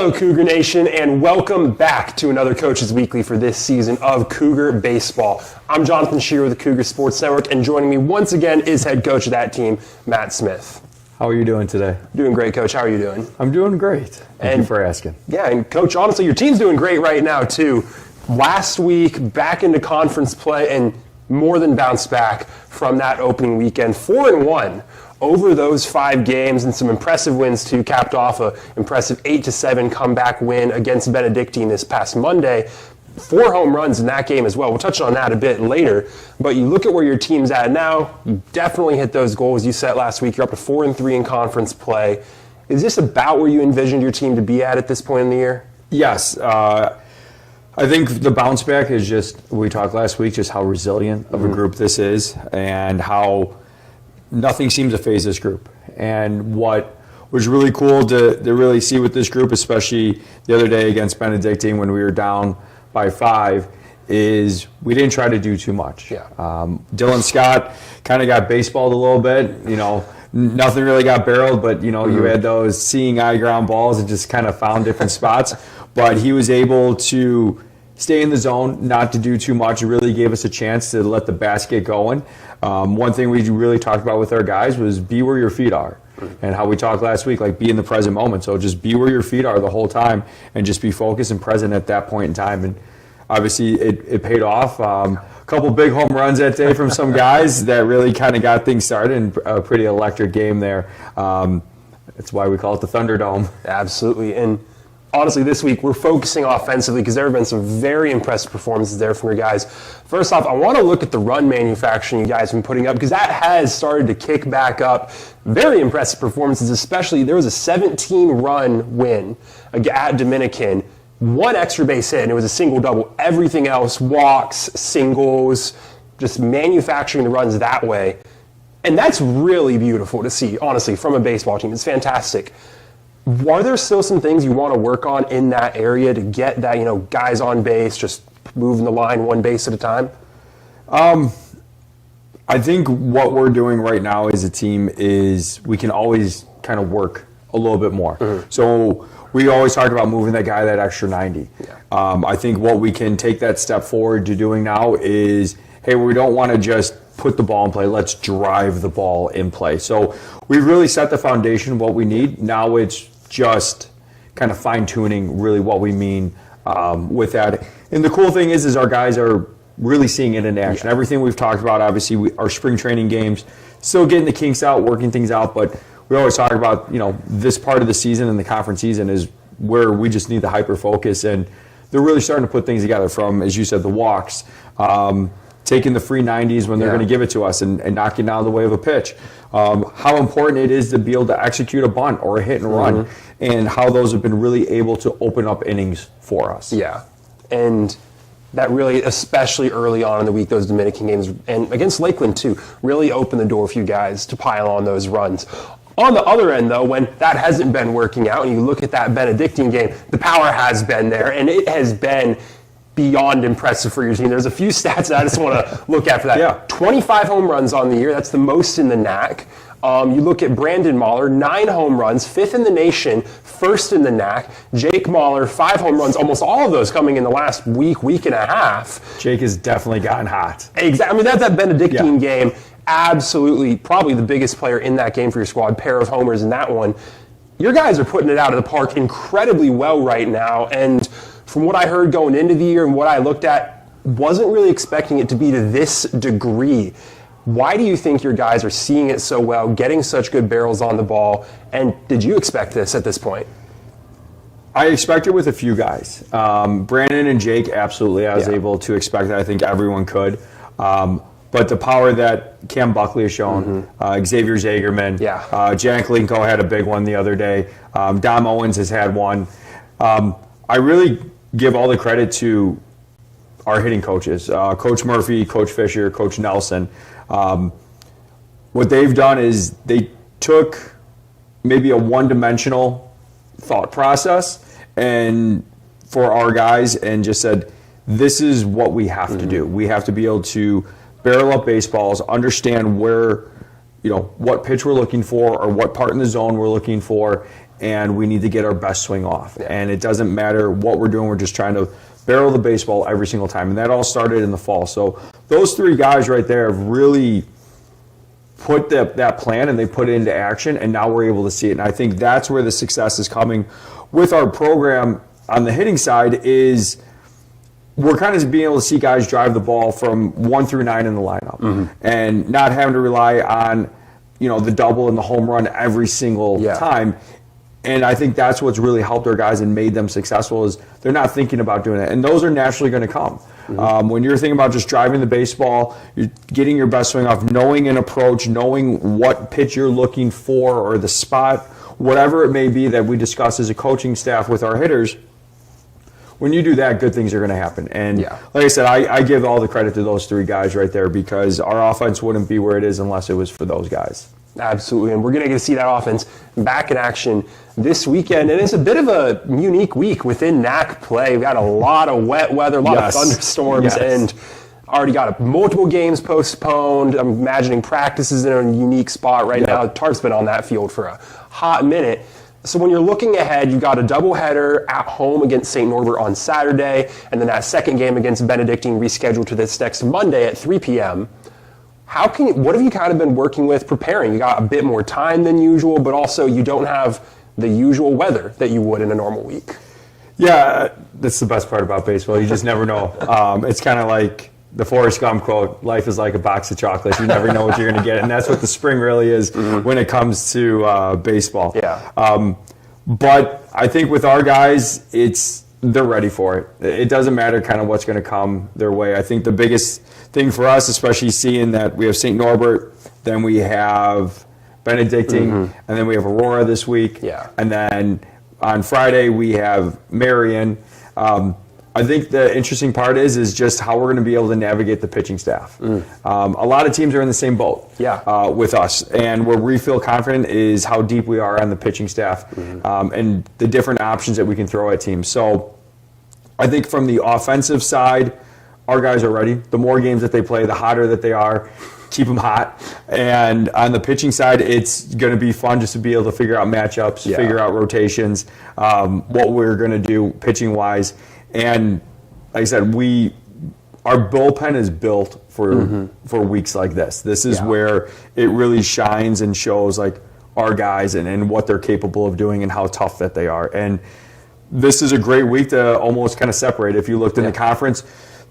Hello, Cougar Nation, and welcome back to another Coach's Weekly for this season of Cougar Baseball. I'm Jonathan Shearer with the Cougar Sports Network, and joining me once again is head coach of that team, Matt Smith. How are you doing today? Doing great, Coach. How are you doing? I'm doing great. Thank you for asking. Yeah, and Coach, honestly, your team's doing great right now, too. Last week, back into conference play, and more than bounced back from that opening weekend. 4-1 over those 5 games, and some impressive wins, too. Capped off an impressive 8-7 comeback win against Benedictine this past Monday. 4 home runs in that game as well. We'll touch on that a bit later. But you look at where your team's at now, you definitely hit those goals you set last week. You're up to 4-3 in conference play. Is this about where you envisioned your team to be at this point in the year? Yes. I think the bounce back is just, we talked last week, just how resilient of a group this is and how nothing seems to phase this group. And what was really cool to really see with this group, especially the other day against Benedictine when we were down by 5, is we didn't try to do too much. Yeah. Dylan Scott kind of got baseballed a little bit. You know, nothing really got barreled, but, you know, you had those seeing eye ground balls and just kind of found different spots. But he was able to stay in the zone, not to do too much. It really gave us a chance to let the basket going. One thing we really talked about with our guys was be where your feet are. And how we talked last week, like be in the present moment. So just be where your feet are the whole time and just be focused and present at that point in time. And obviously it paid off. A couple big home runs that day from some guys that really kind of got things started, and a pretty electric game there. That's why we call it the Thunderdome. Absolutely. And honestly, this week we're focusing offensively because there have been some very impressive performances there from your guys. First off, I want to look at the run manufacturing you guys have been putting up because that has started to kick back up. Very impressive performances, especially there was a 17-run win at Dominican. 1 extra base hit, and it was a single-double. Everything else, walks, singles, just manufacturing the runs that way. And that's really beautiful to see, honestly, from a baseball team. It's fantastic. Are there still some things you want to work on in that area to get that, guys on base, just moving the line 1 base at a time? I think what we're doing right now as a team is we can always kind of work a little bit more. So we always talk about moving that guy that extra 90. Yeah. I think what we can take that step forward to doing now is, hey, we don't want to just put the ball in play. Let's drive the ball in play. So we've really set the foundation of what we need. Now it's just kind of fine-tuning really what we mean with that. And the cool thing is our guys are really seeing it in action. Yeah. Everything we've talked about, obviously, our spring training games, still getting the kinks out, working things out, but we always talk about, this part of the season and the conference season is where we just need the hyper-focus, and they're really starting to put things together from, as you said, the walks, taking the free 90s when they're going to give it to us and knocking down the way of a pitch. How important it is to be able to execute a bunt or a hit and run, and how those have been really able to open up innings for us. Yeah, and that really, especially early on in the week, those Dominican games, and against Lakeland too, really opened the door for you guys to pile on those runs. On the other end, though, when that hasn't been working out, and you look at that Benedictine game, the power has been there, and it has been beyond impressive for your team. There's a few stats that I just want to look at for that. Yeah. 25 home runs on the year. That's the most in the NAC. You look at Brandon Mahler, 9 home runs, 5th in the nation, 1st in the NAC. Jake Mahler, 5 home runs, almost all of those coming in the last week and a half. Jake has definitely gotten hot. Exactly. I mean, that's that Benedictine game. Absolutely, probably the biggest player in that game for your squad. Pair of homers in that one. Your guys are putting it out of the park incredibly well right now, and from what I heard going into the year and what I looked at, wasn't really expecting it to be to this degree. Why do you think your guys are seeing it so well, getting such good barrels on the ball, and did you expect this at this point? I expected with a few guys. Brandon and Jake, absolutely, I was able to expect that. I think everyone could. But the power that Cam Buckley has shown, Xavier Zagerman, Jack Linko had a big one the other day, Dom Owens has had one. I really give all the credit to our hitting coaches, Coach Murphy, Coach Fisher, Coach Nelson. What they've done is they took maybe a one-dimensional thought process and for our guys and just said, this is what we have to do. We have to be able to barrel up baseballs, understand where what pitch we're looking for or what part in the zone we're looking for, and we need to get our best swing off. Yeah. And it doesn't matter what we're doing, we're just trying to barrel the baseball every single time. And that all started in the fall. So those three guys right there have really put that plan and they put it into action, and now we're able to see it. And I think that's where the success is coming with our program on the hitting side is we're kind of being able to see guys drive the ball from 1 through 9 in the lineup and not having to rely on, the double and the home run every single time. And I think that's what's really helped our guys and made them successful is they're not thinking about doing that. And those are naturally going to come. When you're thinking about just driving the baseball, you're getting your best swing off, knowing an approach, knowing what pitch you're looking for or the spot, whatever it may be that we discuss as a coaching staff with our hitters, when you do that, good things are going to happen. And like I said, I give all the credit to those three guys right there because our offense wouldn't be where it is unless it was for those guys. Absolutely, and we're going to get to see that offense back in action this weekend. And it's a bit of a unique week within NAC play. We've got a lot of wet weather, a lot of thunderstorms, and already got multiple games postponed. I'm imagining practices in a unique spot right now. Tarp's been on that field for a hot minute. So when you're looking ahead, you've got a doubleheader at home against St. Norbert on Saturday, and then that second game against Benedictine rescheduled to this next Monday at 3 p.m. What have you kind of been working with preparing? You got a bit more time than usual, but also you don't have the usual weather that you would in a normal week. Yeah, that's the best part about baseball. You just never know. It's kind of like the Forrest Gump quote, life is like a box of chocolates. You never know what you're going to get. And that's what the spring really is when it comes to baseball. Yeah. But I think with our guys, they're ready for it. It doesn't matter kind of what's going to come their way. I think the biggest thing for us, especially seeing that we have St. Norbert, then we have Benedictine, and then we have Aurora this week. Yeah. And then on Friday we have Marion. I think the interesting part is just how we're going to be able to navigate the pitching staff. A lot of teams are in the same boat with us, and where we feel confident is how deep we are on the pitching staff and the different options that we can throw at teams. So I think from the offensive side, our guys are ready. The more games that they play, the hotter that they are, keep them hot. And on the pitching side, it's going to be fun just to be able to figure out matchups, figure out rotations, what we're going to do pitching-wise. And like I said, our bullpen is built for weeks like this. This is where it really shines and shows like our guys and what they're capable of doing and how tough that they are. And this is a great week to almost kind of separate. If you looked in the conference,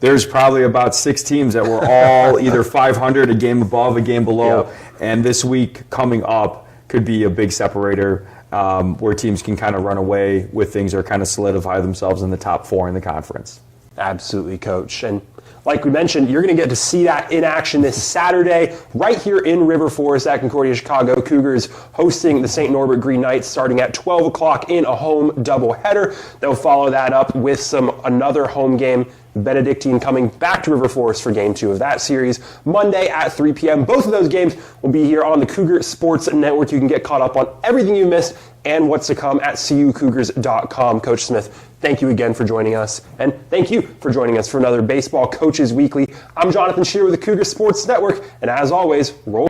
there's probably about 6 teams that were all either 500, a game above, a game below. And this week coming up could be a big separator where teams can kind of run away with things or kind of solidify themselves in the top 4 in the conference. Absolutely, Coach. And like we mentioned, you're going to get to see that in action this Saturday right here in River Forest at Concordia, Chicago. Cougars hosting the St. Norbert Green Knights starting at 12 o'clock in a home doubleheader. They'll follow that up with another home game, Benedictine coming back to River Forest for Game 2 of that series, Monday at 3 p.m. Both of those games will be here on the Cougar Sports Network. You can get caught up on everything you missed and what's to come at cucougars.com. Coach Smith, thank you again for joining us, and thank you for joining us for another Baseball Coaches Weekly. I'm Jonathan Shearer with the Cougar Sports Network, and as always, roll.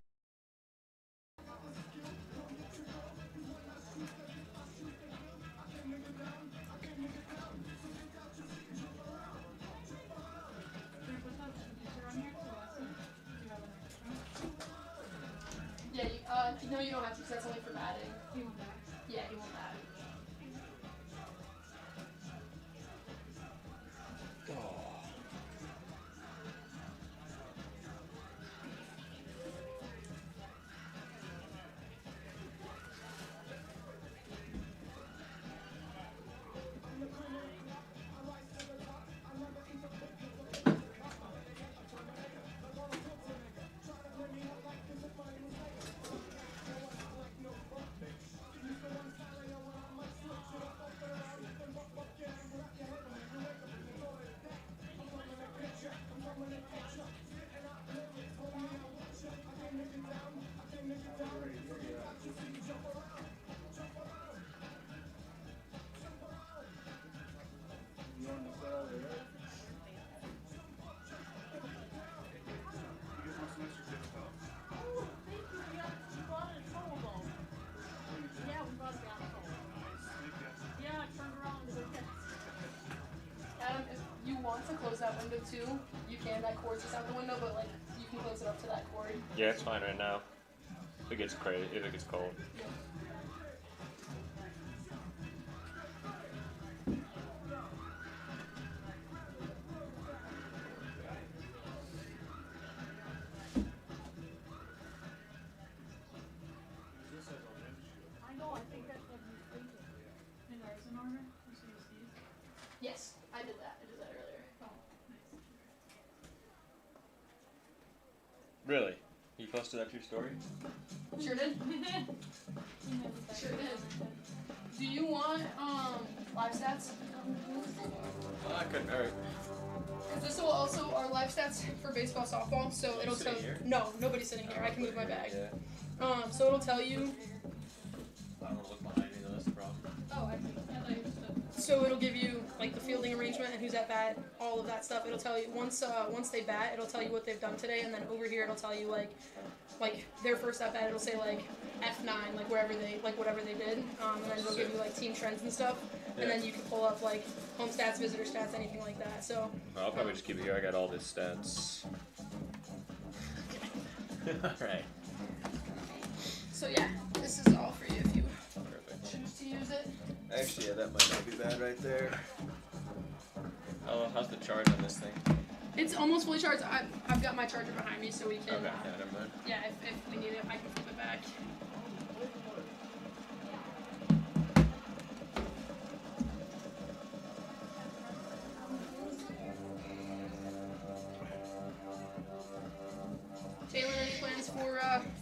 Yeah, no, you don't have to, because that's only for batting. Yeah, you want that. want to close that window too, you can. That cord's just out the window, but like you can close it up to that cord. Yeah, it's fine right now. If it gets crazy, if it gets cold. Yeah. I know, I think that's what he's thinking. In Ryzen armor? You see these? Yes, I did that. I did that earlier. Oh, nice. Really? You posted that to your story? Sure did. Sure did. Do you want live stats? I couldn't hurt. Because this will also our live stats for baseball, softball. So it'll tell. Sitting here? No, nobody's sitting here. I can move my bag. Yeah. So it'll tell you. I don't want to look behind me though, that's the problem. Oh, I see. So it'll give you like the fielding arrangement and who's at bat, all of that stuff. It'll tell you once they bat, it'll tell you what they've done today, and then over here it'll tell you like their first at bat. It'll say like F9, like whatever they did, and then it'll give you like team trends and stuff, and then you can pull up like home stats, visitor stats, anything like that. So I'll probably just keep it here. I got all this stats. Alright. so yeah, this is all for you if you Perfect. choose to use it. Actually, yeah, that might not be bad right there. Oh, how's the charge on this thing? It's almost fully charged. I've got my charger behind me, so we can. Okay, yeah, never mind. Yeah, if we need it, I can flip it back. Taylor, any plans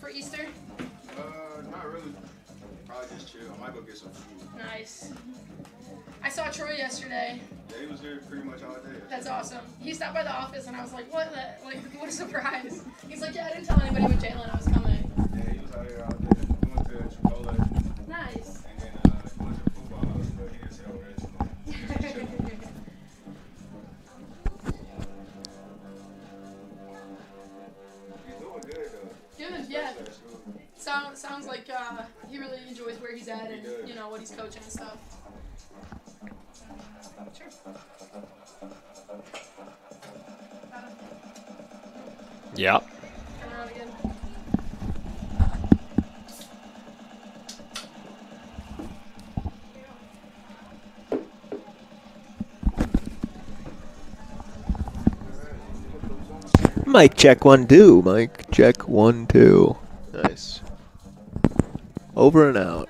for Easter? Not really. Probably just chill. I might go get some food. Nice. I saw Troy yesterday. Yeah, he was here pretty much all day. That's awesome. He stopped by the office and I was like, what a surprise. He's like, yeah, I didn't tell anybody but Jalen I was coming. Yeah, he was out here all day. We went to Chipotle Nice. and then we went to the football house, but he didn't say over there too much. Just chilling. He's doing good though. Good, yeah. Especially at school. Sounds like he really enjoys where he's at and you know what he's coaching and stuff. Sure. Yeah. Turn around again. Mic check 1 2. Mic check 1 2. Nice. Over and out.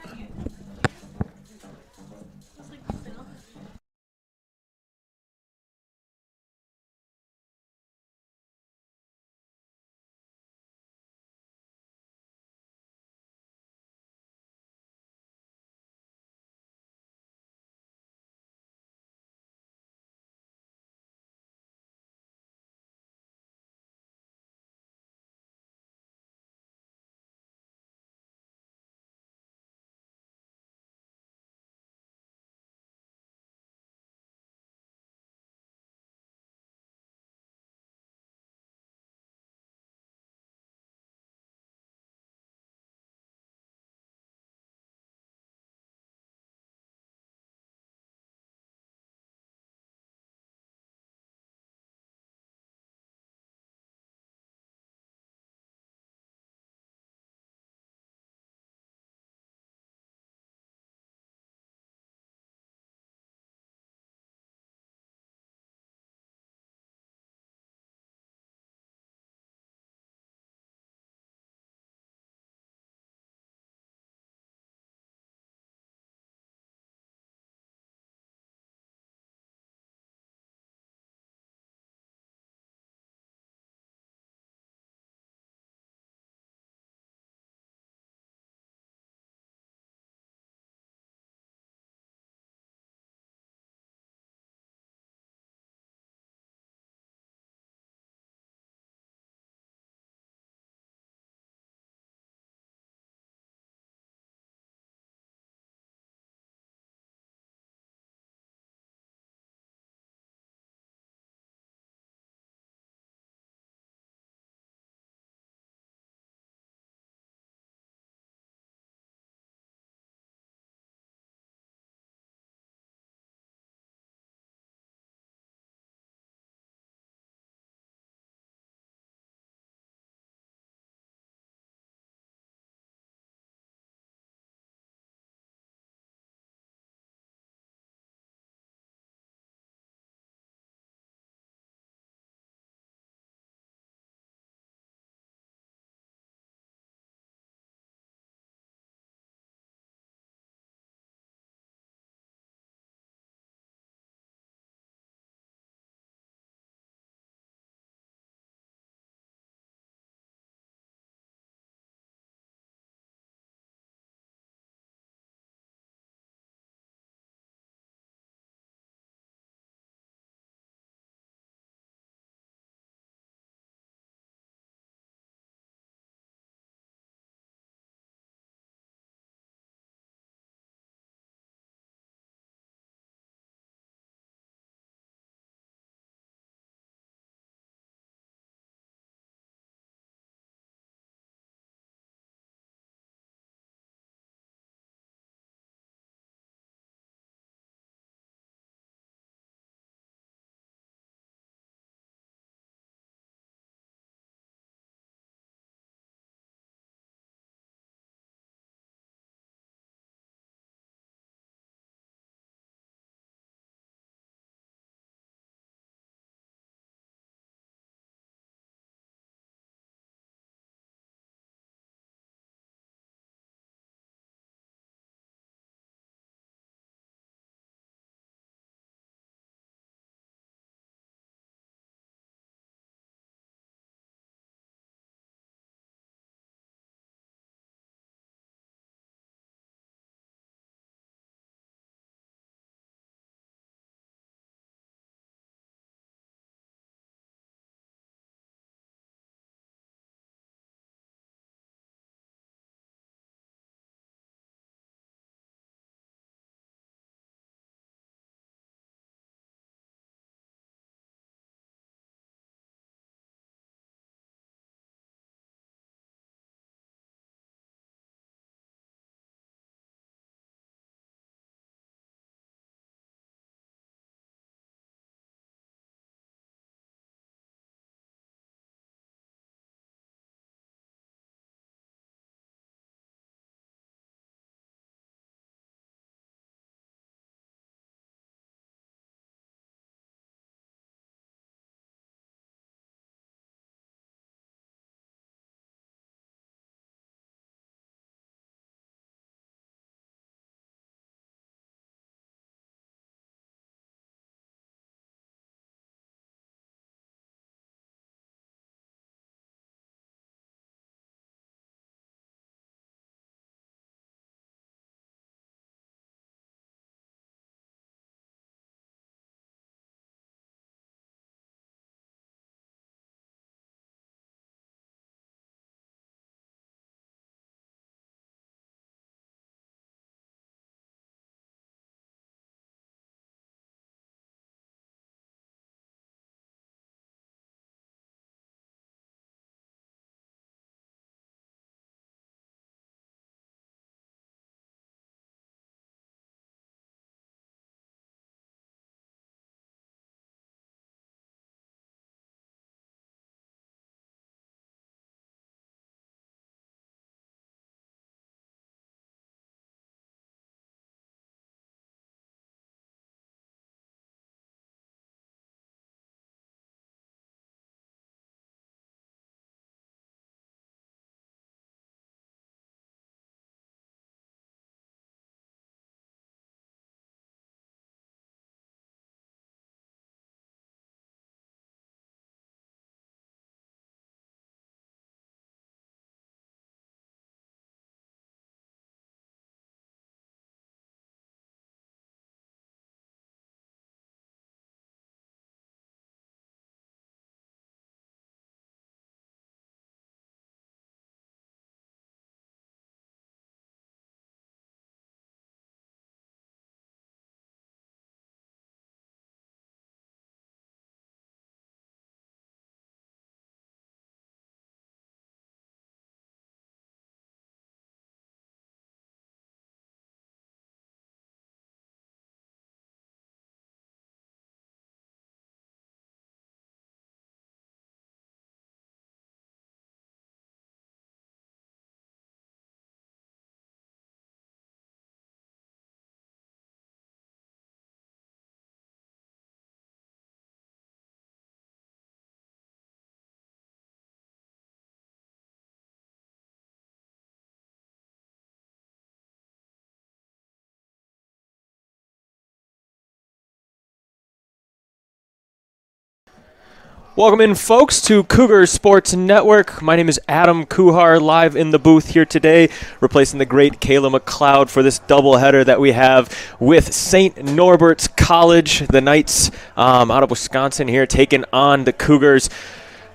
Welcome in, folks, to Cougar Sports Network. My name is Adam Kuhar, live in the booth here today, replacing the great Kayla McLeod for this doubleheader that we have with St. Norbert's College. The Knights out of Wisconsin here taking on the Cougars.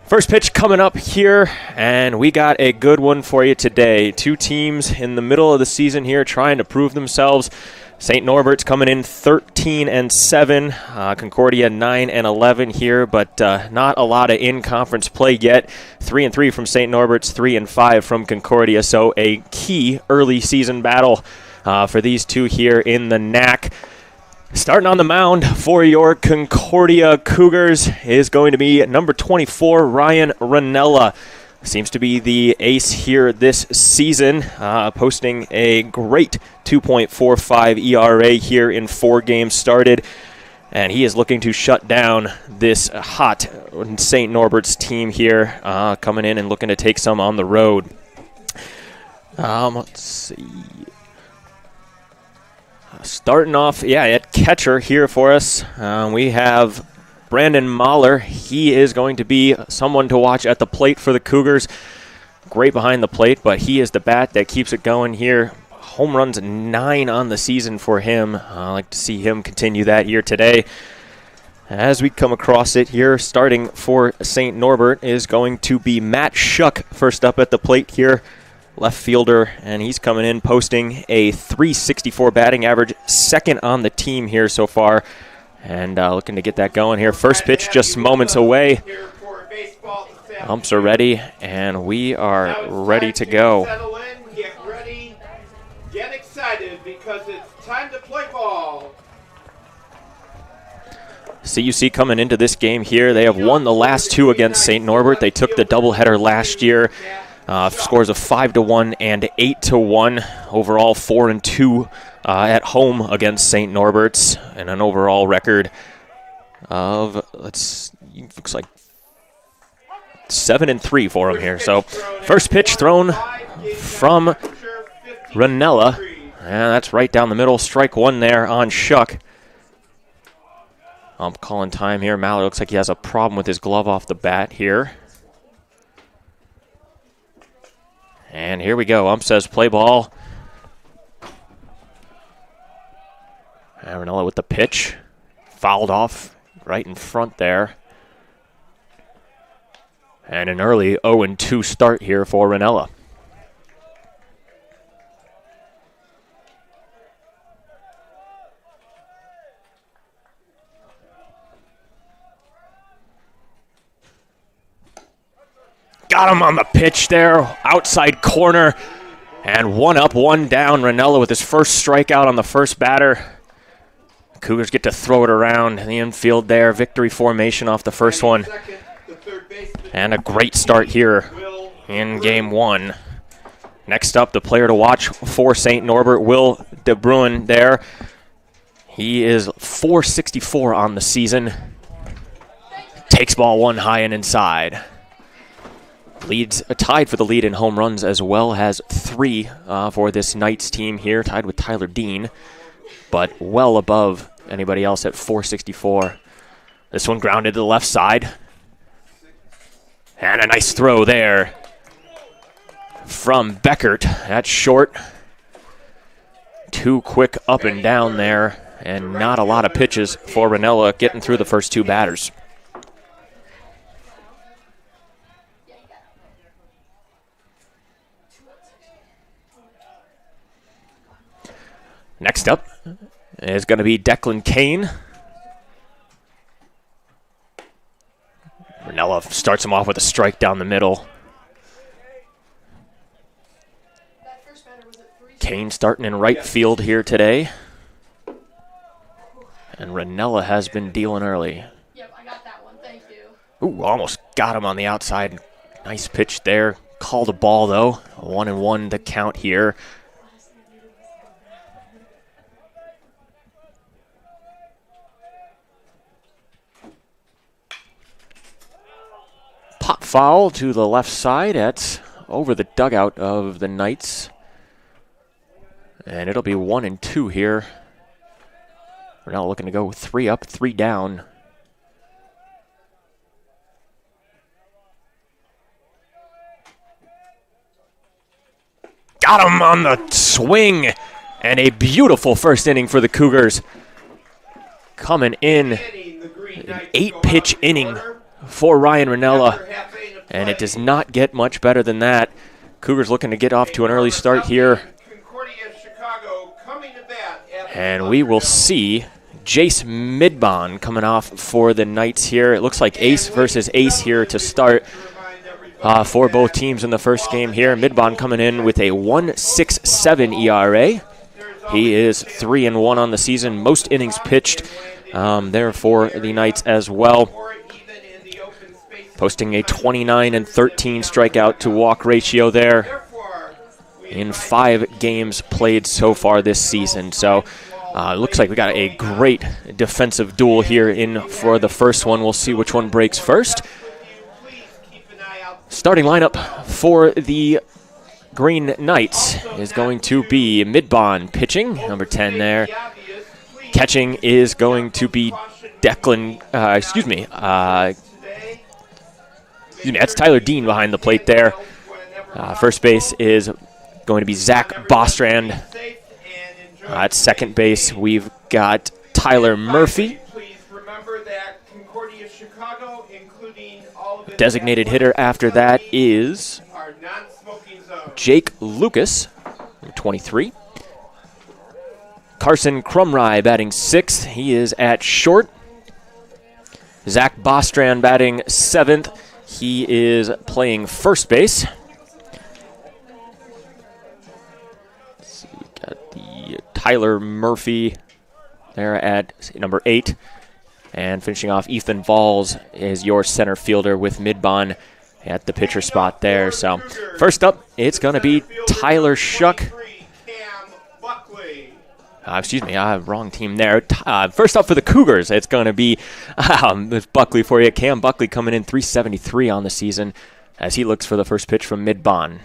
First pitch coming up here, and we got a good one for you today. Two teams in the middle of the season here trying to prove themselves. St. Norbert's coming in 13-7, Concordia 9-11 here, but not a lot of in-conference play yet. 3-3 from St. Norbert's, 3-5 from Concordia, so a key early season battle for these two here in the NAC. Starting on the mound for your Concordia Cougars is going to be number 24, Ryan Ranella. Seems to be the ace here this season, posting a great 2.45 ERA here in 4 games started. And he is looking to shut down this hot St. Norbert's team here, coming in and looking to take some on the road. Let's see. Starting off, at catcher here for us, we have Brandon Mahler. He is going to be someone to watch at the plate for the Cougars. Great behind the plate, but he is the bat that keeps it going here. Home runs 9 on the season for him. I like to see him continue that here today. As we come across it here, starting for St. Norbert is going to be Matt Schuck first up at the plate here. Left fielder, and he's coming in posting a .364 batting average, second on the team here so far. And looking to get that going here. First pitch just moments away. Umps are ready, and we are ready to go. Settle in, get ready, get excited, because it's time to play ball. CUC coming into this game here. They have won the last 2 against St. Norbert. They took the doubleheader last year. Scores of 5-1 and 8-1. Overall 4-2 at home against St. Norbert's, and an overall record of looks like 7-3 for them here. So first pitch thrown from Ranella, and that's right down the middle. Strike 1 there on Schuck. I'm calling time here. Mallard looks like he has a problem with his glove off the bat here. And here we go. Ump says play ball. Ranella with the pitch. Fouled off right in front there. And an early 0-2 start here for Ranella. Got him on the pitch there, outside corner, and 1 up, 1 down. Ranella with his first strikeout on the first batter. Cougars get to throw it around the infield there. Victory formation off the first one. And a great start here in game 1. Next up, the player to watch for St. Norbert, Will DeBruin there. He is .464 on the season. Takes ball 1 high and inside. Leads tied for the lead in home runs, as well as 3 for this Knights team here, tied with Tyler Dean, but well above anybody else at .464. This one grounded to the left side. And a nice throw there from Beckert. That's short. Too quick up and down there, and not a lot of pitches for Ranella getting through the first 2 batters. Next up is going to be Declan Kane. Ranella starts him off with a strike down the middle. Kane starting in right field here today. And Ranella has been dealing early. Yep, I got that one. Thank you. Ooh, almost got him on the outside. Nice pitch there. Called a ball, though. 1-1 to count here. Pop foul to the left side. That's over the dugout of the Knights. And it'll be 1-2 here. We're now looking to go 3 up, 3 down. got him on the swing. And a beautiful first inning for the Cougars. Coming in, an 8-pitch inning for Ryan Ranella. And it does not get much better than that. Cougars looking to get off to an early start here. And we will see Jace Midbon coming off for the Knights here. It looks like ace versus ace here to start for both teams in the first game here. Midbon coming in with a 1.67 ERA. He is 3-1 on the season. Most innings pitched there for the Knights as well. Posting a 29-13 strikeout to walk ratio there in 5 games played so far this season. So looks like we got a great defensive duel here in for the first one. We'll see which one breaks first. Starting lineup for the Green Knights is going to be Midbon pitching, number 10 there. Catching is going to be Declan, that's Tyler Dean behind the plate there. First base is going to be Zach Bostrand. At second base, we've got Tyler Murphy. Designated hitter after that is Jake Lucas, 23. Carson Crumry batting 6th. He is at short. Zach Bostrand batting 7th. He is playing first base. Let's see, we got the Tyler Murphy there at number 8. And finishing off, Ethan Valls is your center fielder with Midbon at the pitcher spot there. So first up, it's going to be Tyler Shuck. Wrong team there. First up for the Cougars, it's going to be Buckley for you. Cam Buckley coming in 373 on the season as he looks for the first pitch from Midbon.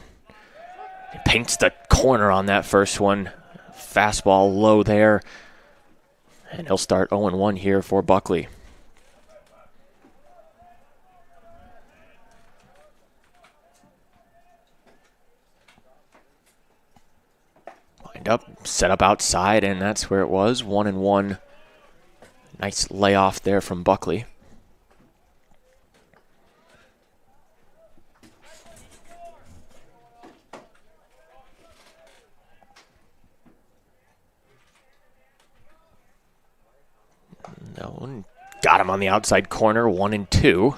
He paints the corner on that first one. Fastball low there. And he'll start 0-1 here for Buckley. Lined up, set up outside, and that's where it was. 1-1. Nice layoff there from Buckley. That one got him on the outside corner, 1-2.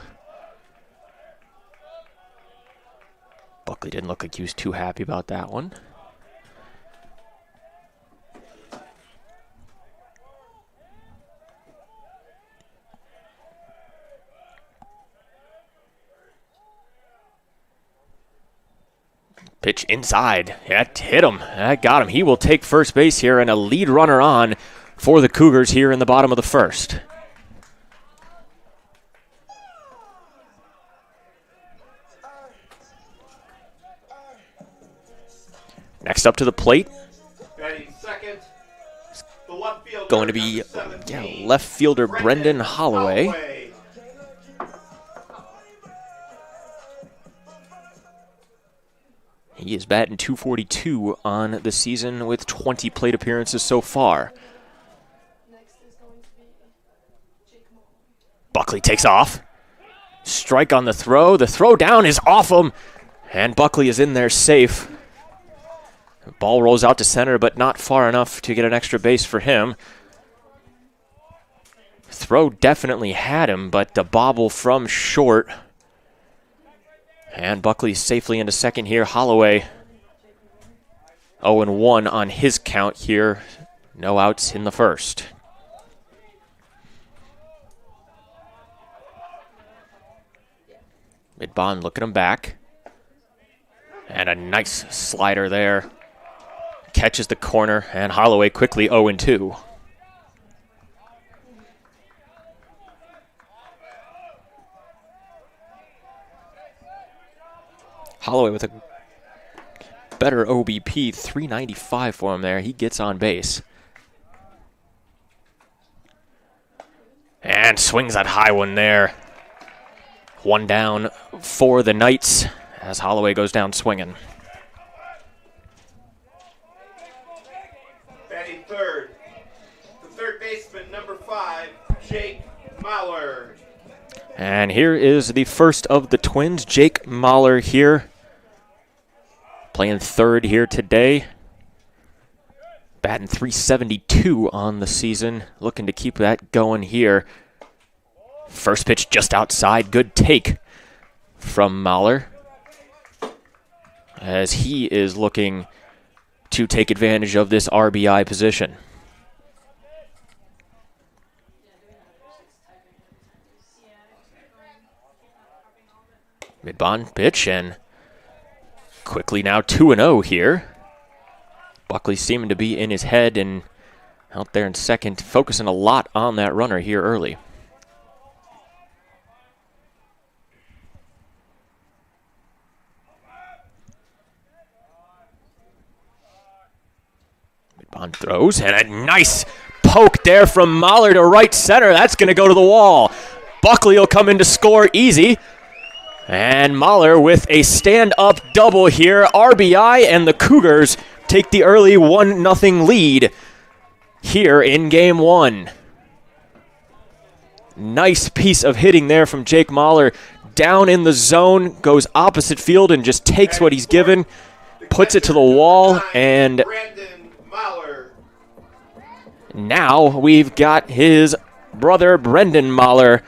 Buckley didn't look like he was too happy about that one. Pitch inside. That hit him. That got him. He will take first base here and a lead runner on for the Cougars here in the bottom of the first. Next up to the plate. Going to be left fielder Brendan Holloway. He is batting .242 on the season with 20 plate appearances so far. Buckley takes off. Strike on the throw. The throw down is off him. And Buckley is in there safe. The ball rolls out to center, but not far enough to get an extra base for him. Throw definitely had him, but the bobble from short. And Buckley safely into second here. Holloway 0-1 on his count here. No outs in the first. Midbon looking him back. And a nice slider there. Catches the corner, and Holloway quickly 0-2. Holloway with a better OBP, 395 for him there. He gets on base. And swings that high one there. One down for the Knights as Holloway goes down swinging. Mahler. And here is the first of the twins, Jake Mahler here, playing third here today. Batting .372 on the season, looking to keep that going here. First pitch just outside, good take from Mahler, as he is looking to take advantage of this RBI position. Mid-bond pitch, and quickly now 2-0 here. Buckley seeming to be in his head and out there in second, focusing a lot on that runner here early. Mid-bond throws, and a nice poke there from Mahler to right center. That's going to go to the wall. Buckley will come in to score easy. And Mahler with a stand-up double here. RBI, and the Cougars take the early 1-0 lead here in Game 1. Nice piece of hitting there from Jake Mahler. Down in the zone, goes opposite field and just takes what he's given, puts it to the wall, and now we've got his brother Brendan Mahler,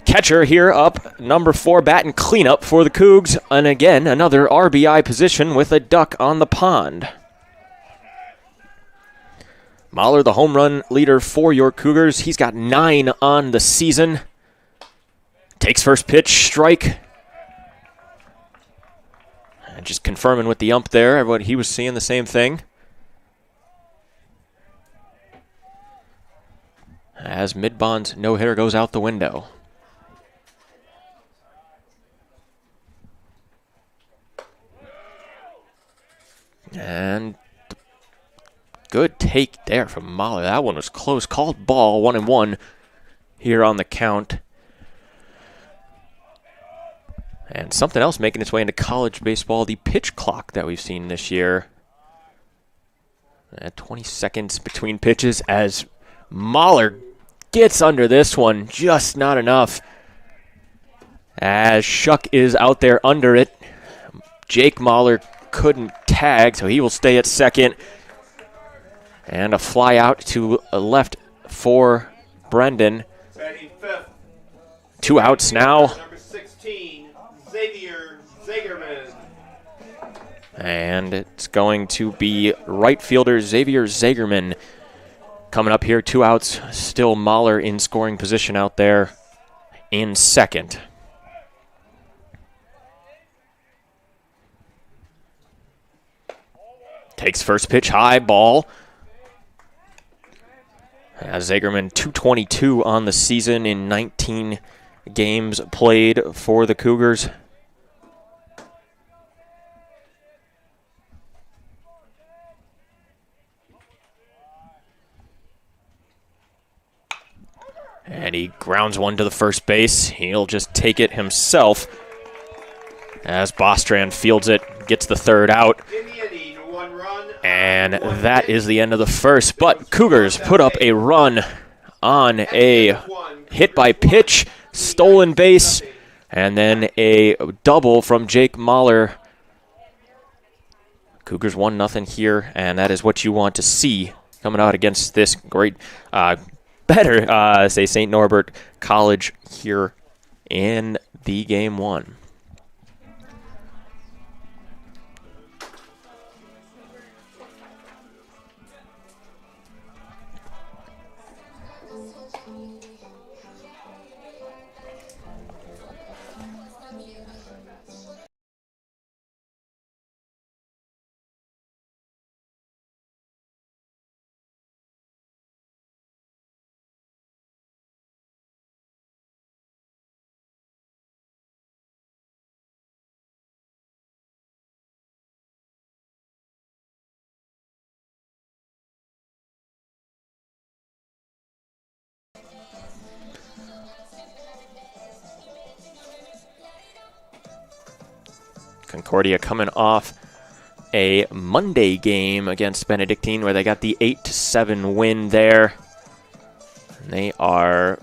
catcher here up, number 4, batting cleanup for the Cougs, and again, another RBI position with a duck on the pond. Mahler, the home run leader for your Cougars. He's got 9 on the season. Takes first pitch, strike. And just confirming with the ump there what he was seeing, the same thing. As Mid-Bond's no-hitter goes out the window. And good take there from Mahler. That one was close. Called ball, 1-1 here on the count. And something else making its way into college baseball, the pitch clock that we've seen this year. At 20 seconds between pitches as Mahler gets under this one. Just not enough. As Shuck is out there under it. Jake Mahler couldn't tag, so he will stay at second. And a fly out to left for Brendan. 2 outs now. Number 16, Xavier Zagerman. And it's going to be right fielder Xavier Zagerman coming up here. 2 outs. Still Mahler in scoring position out there in second. Takes first pitch, high ball. As Zagerman, 222 on the season in 19 games played for the Cougars. And he grounds one to the first base. He'll just take it himself as Bostran fields it, gets the third out. And that is the end of the first. But Cougars put up a run on a hit by pitch, stolen base, and then a double from Jake Mahler. Cougars 1-0 here, and that is what you want to see coming out against this great, say St. Norbert College here in the Game 1. Concordia coming off a Monday game against Benedictine where they got the 8-7 win there. And they are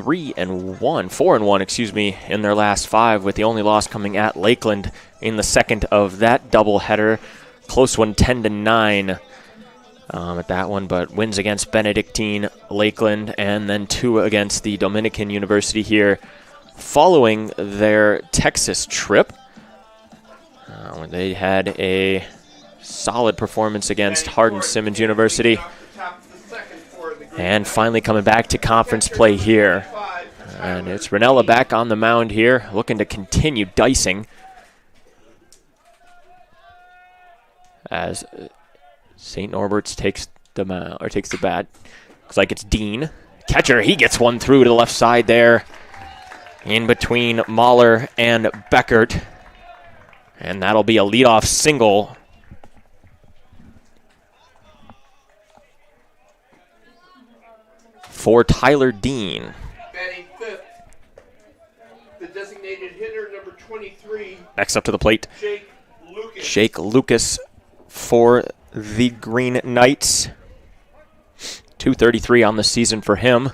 4-1, excuse me, in their last 5, with the only loss coming at Lakeland in the second of that doubleheader. Close one, 10-9 at that one, but wins against Benedictine, Lakeland, and then 2 against the Dominican University here following their Texas trip. They had a solid performance against Hardin-Simmons University. And finally coming back to conference play here. And it's Ranella back on the mound here, looking to continue dicing. As St. Norbert's takes the mound, or takes the bat. Looks like it's Dean. Catcher, he gets one through to the left side there. In between Mahler and Beckert. And that'll be a leadoff single. For Tyler Dean. Batting fifth, the designated hitter, number 23. Next up to the plate, Jake Lucas. Jake Lucas for the Green Knights. 233 on the season for him.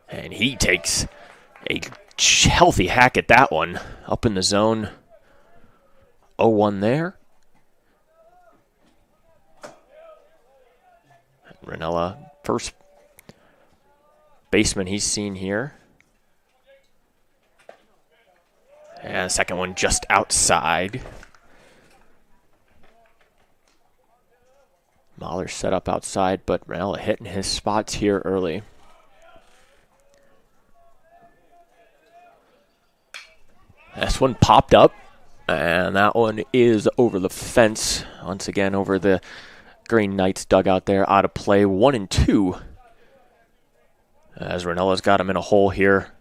And he takes a healthy hack at that one. Up in the zone. 0-1 there. Ranella, first baseman he's seen here. And the second one just outside. Mahler set up outside, but Ranella hitting his spots here early. This one popped up, and that one is over the fence. Once again, over the Green Knights dugout there, out of play. 1-2. As Ranella's got him in a hole here.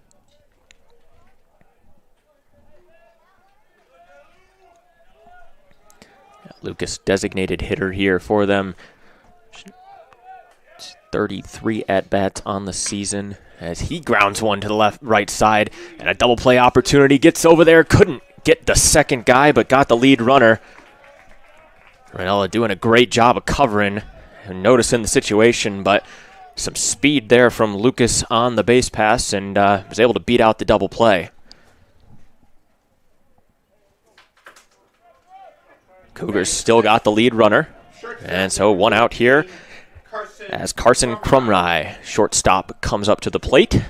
Lucas, designated hitter here for them. 33 at-bats on the season as he grounds one to the right side. And a double play opportunity. Gets over there. Couldn't get the second guy, but got the lead runner. Ranella doing a great job of covering and noticing the situation, but some speed there from Lucas on the base pass, and was able to beat out the double play. Cougars still got the lead runner, and so one out here as Carson Crumry, shortstop, comes up to the plate.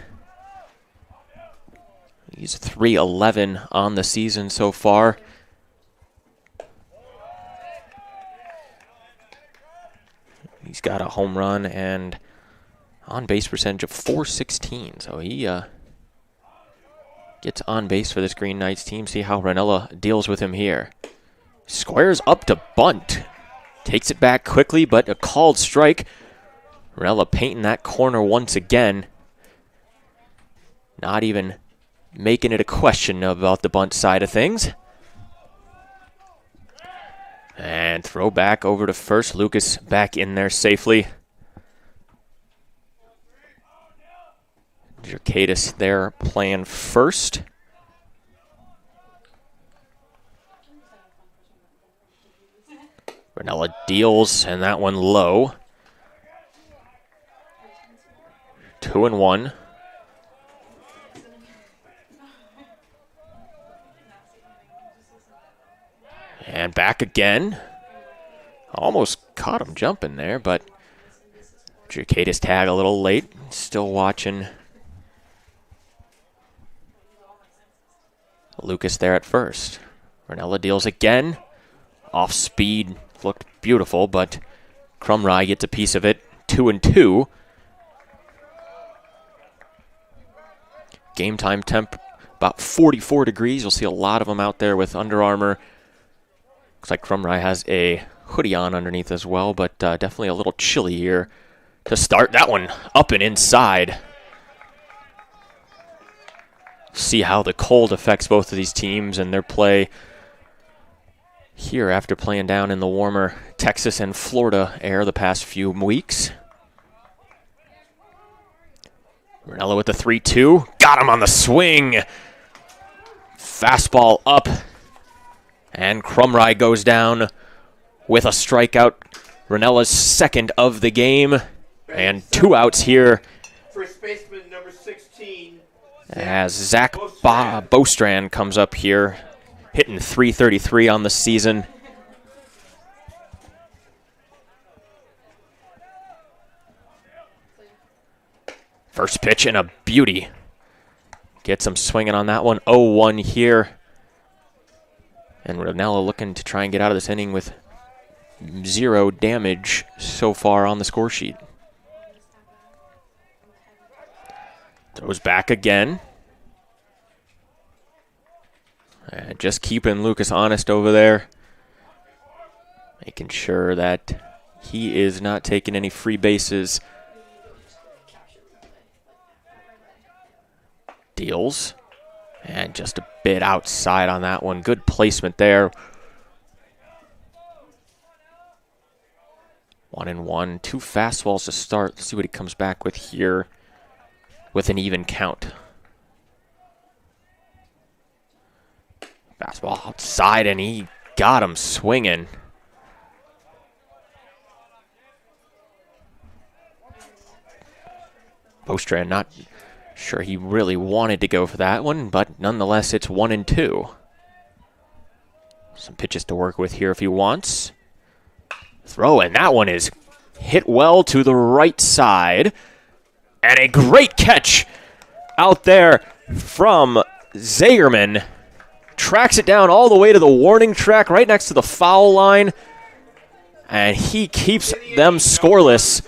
He's 3-11 on the season so far. He's got a home run and on-base percentage of .416, so he gets on base for this Green Knights team. See how Ranella deals with him here. Squares up to bunt. Takes it back quickly, but a called strike. Ranella painting that corner once again. Not even making it a question about the bunt side of things. And throw back over to first. Lucas back in there safely. Jerkadis there playing first. Ranella deals, and that one low. 2-1. And back again. Almost caught him jumping there, but Jerkadis tag a little late. Still watching Lucas there at first. Ranella deals again. Off speed. Looked beautiful, but Crumry gets a piece of it. 2-2. Game time temp about 44 degrees. You'll see a lot of them out there with Under Armour. Looks like Crumry has a hoodie on underneath as well, but definitely a little chilly here to start. That one up and inside. See how the cold affects both of these teams and their play here after playing down in the warmer Texas and Florida air the past few weeks. Ranella with the 3-2. Got him on the swing. Fastball up. And Crumry goes down with a strikeout. Ranella's second of the game. And 2 outs here First baseman number 16. as Zach Bostrand comes up here, hitting .333 on the season. First pitch and a beauty. Gets him swinging on that one. 0-1 here. And Ranella looking to try and get out of this inning with 0 damage so far on the score sheet. Throws back again. And just keeping Lucas honest over there. Making sure that he is not taking any free bases. Deals. And just a bit outside on that one. Good placement there. 1-1. 2 fastballs to start. Let's see what he comes back with here with an even count. Fastball outside, and he got him swinging. Bostrand not sure he really wanted to go for that one, but nonetheless, it's 1-2. Some pitches to work with here if he wants. Throw, and that one is hit well to the right side. And a great catch out there from Zagerman. Tracks it down all the way to the warning track right next to the foul line. And he keeps them scoreless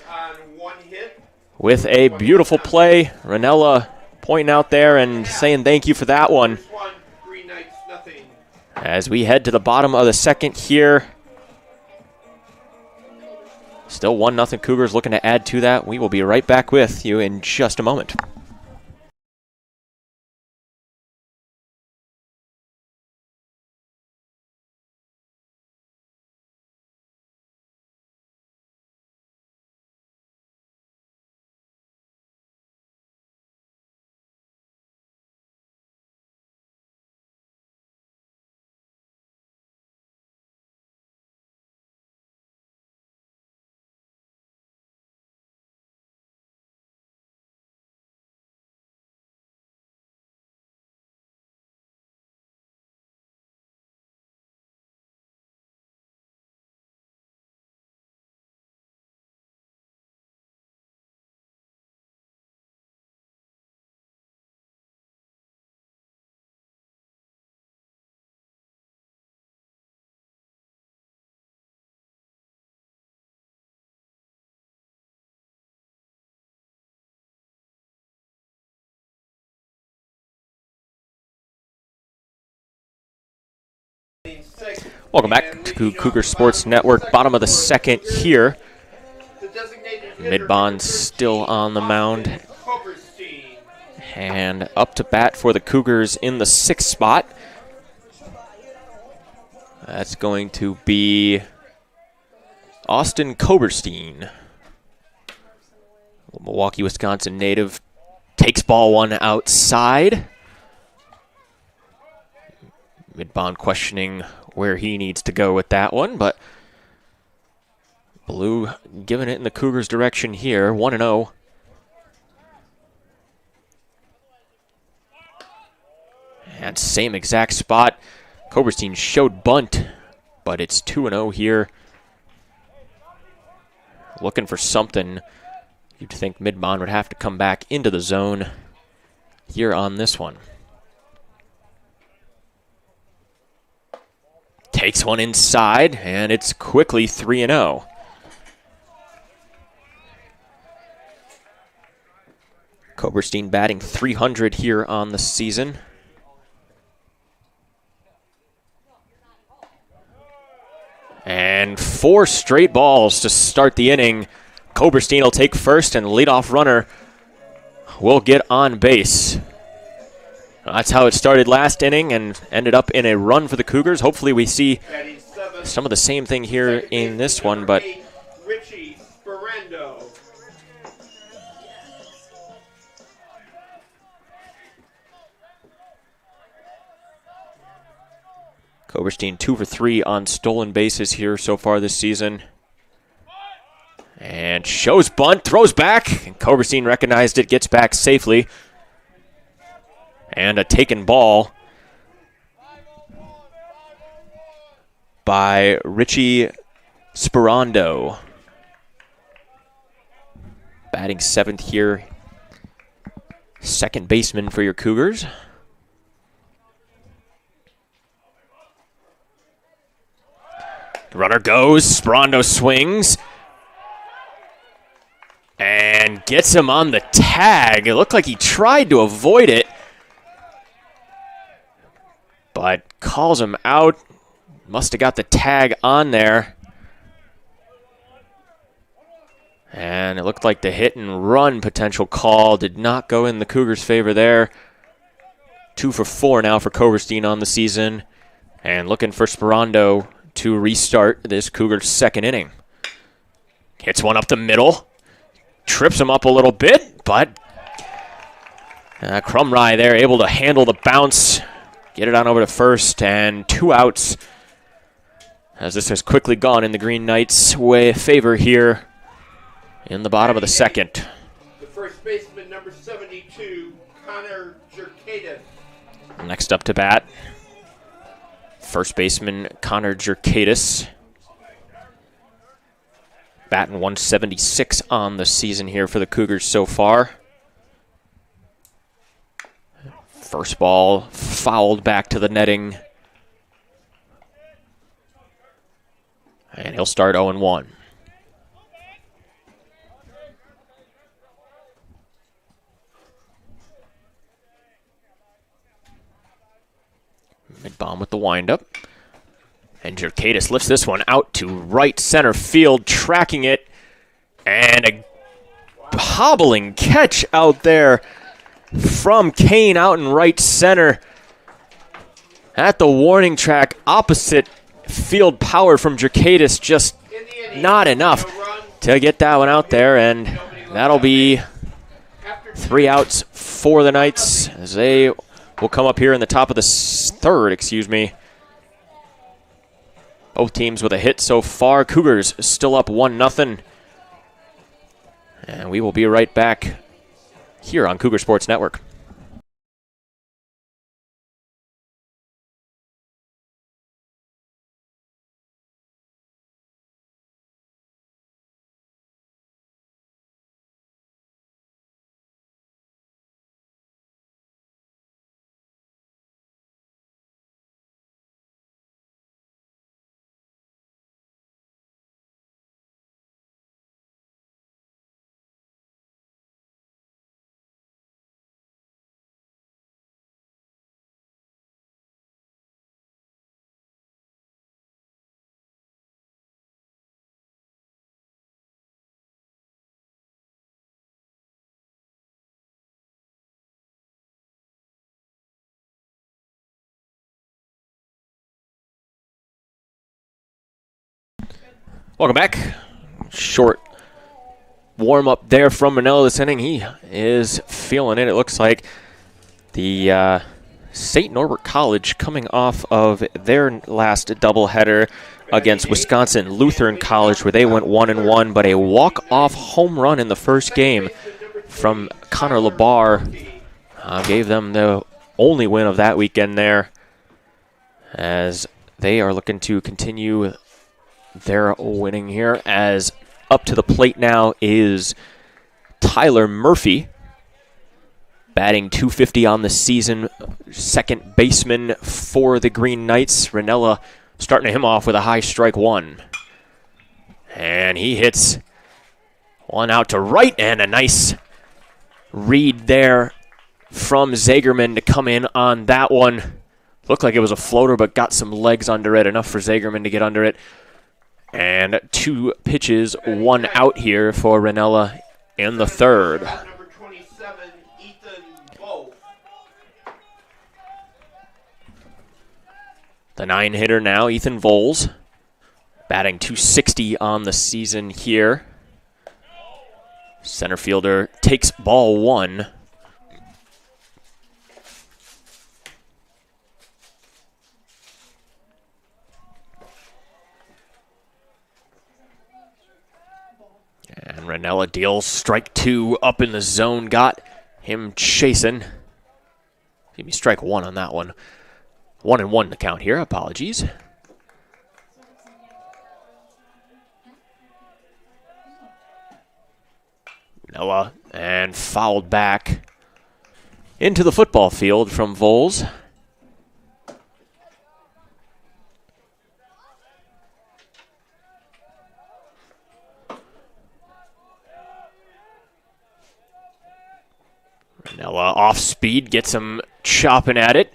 with a beautiful play. Ranella pointing out there and saying thank you for that one. As we head to the bottom of the second here. Still 1-0 Cougars looking to add to that. We will be right back with you in just a moment. Welcome back to Cougar Sports Network. Bottom of the second here. Midbond still on the mound. And up to bat for the Cougars in the 6th spot. That's going to be Austin Koberstein. Milwaukee, Wisconsin native. Takes ball 1 outside. Midbond questioning where he needs to go with that one, but Blue giving it in the Cougars' direction here, 1-0. And same exact spot. Koberstein showed bunt, but it's 2-0 here. Looking for something. You'd think Midbond would have to come back into the zone here on this one. Takes one inside, and it's quickly 3-0. Koberstein batting .300 here on the season. And 4 straight balls to start the inning. Koberstein will take first, and leadoff runner will get on base. That's how it started last inning and ended up in a run for the Cougars. Hopefully we see some of the same thing here in this one, but Koberstein 2 for 3 on stolen bases here so far this season. And shows bunt, throws back. And Koberstein recognized it, gets back safely. And a taken ball by Richie Sperando. Batting 7th here. Second baseman for your Cougars. The runner goes, Sperando swings. And gets him on the tag. It looked like he tried to avoid it, but calls him out. Must have got the tag on there. And it looked like the hit and run potential call did not go in the Cougars' favor there. 2 for 4 now for Koberstein on the season. And looking for Sperando to restart this Cougars' second inning. Hits one up the middle. Trips him up a little bit, but Crumry there able to handle the bounce. Get it on over to first, and 2 outs. As this has quickly gone in the Green Knights' favor here in the bottom of the second. The first baseman, number 72, Connor Jerkadis. Next up to bat, first baseman Connor Jerkadis. Batting 176 on the season here for the Cougars so far. First ball fouled back to the netting. And he'll start 0-1. Mid-bomb with the windup. And Jerkadis lifts this one out to right center field, tracking it. And a hobbling catch out there from Kane out in right center. At the warning track, opposite field power from Jerkadis, just not enough to get that one out there. And that'll be 3 outs for the Knights as they will come up here in the top of the third, Both teams with a hit so far. Cougars still up 1-0. And we will be right back here on Cougar Sports Network. Welcome back. Short warm-up there from Manila this inning. He is feeling it. It looks like the St. Norbert College coming off of their last doubleheader against Wisconsin Lutheran College, where they went 1-1, but a walk-off home run in the first game from Connor Labar gave them the only win of that weekend there, as they are looking to continue their winning here. As up to the plate now is Tyler Murphy, batting .250 on the season, second baseman for the Green Knights. Ranella starting him off with a high strike one. And he hits one out to right, and a nice read there from Zagerman to come in on that one. Looked like it was a floater, but got some legs under it, enough for Zagerman to get under it. And 2 pitches, 1 out here for Ranella in the third. Number 27, Ethan Wolf. The 9-hitter now, Ethan Voles, batting .260 on the season here. Center fielder takes ball 1. And And Ranella deals strike 2 up in the zone. Got him chasing. Give me strike 1 on that one. 1-1 to count here. Apologies. Ranella and fouled back into the football field from Voles. Ranella off speed, gets him chopping at it.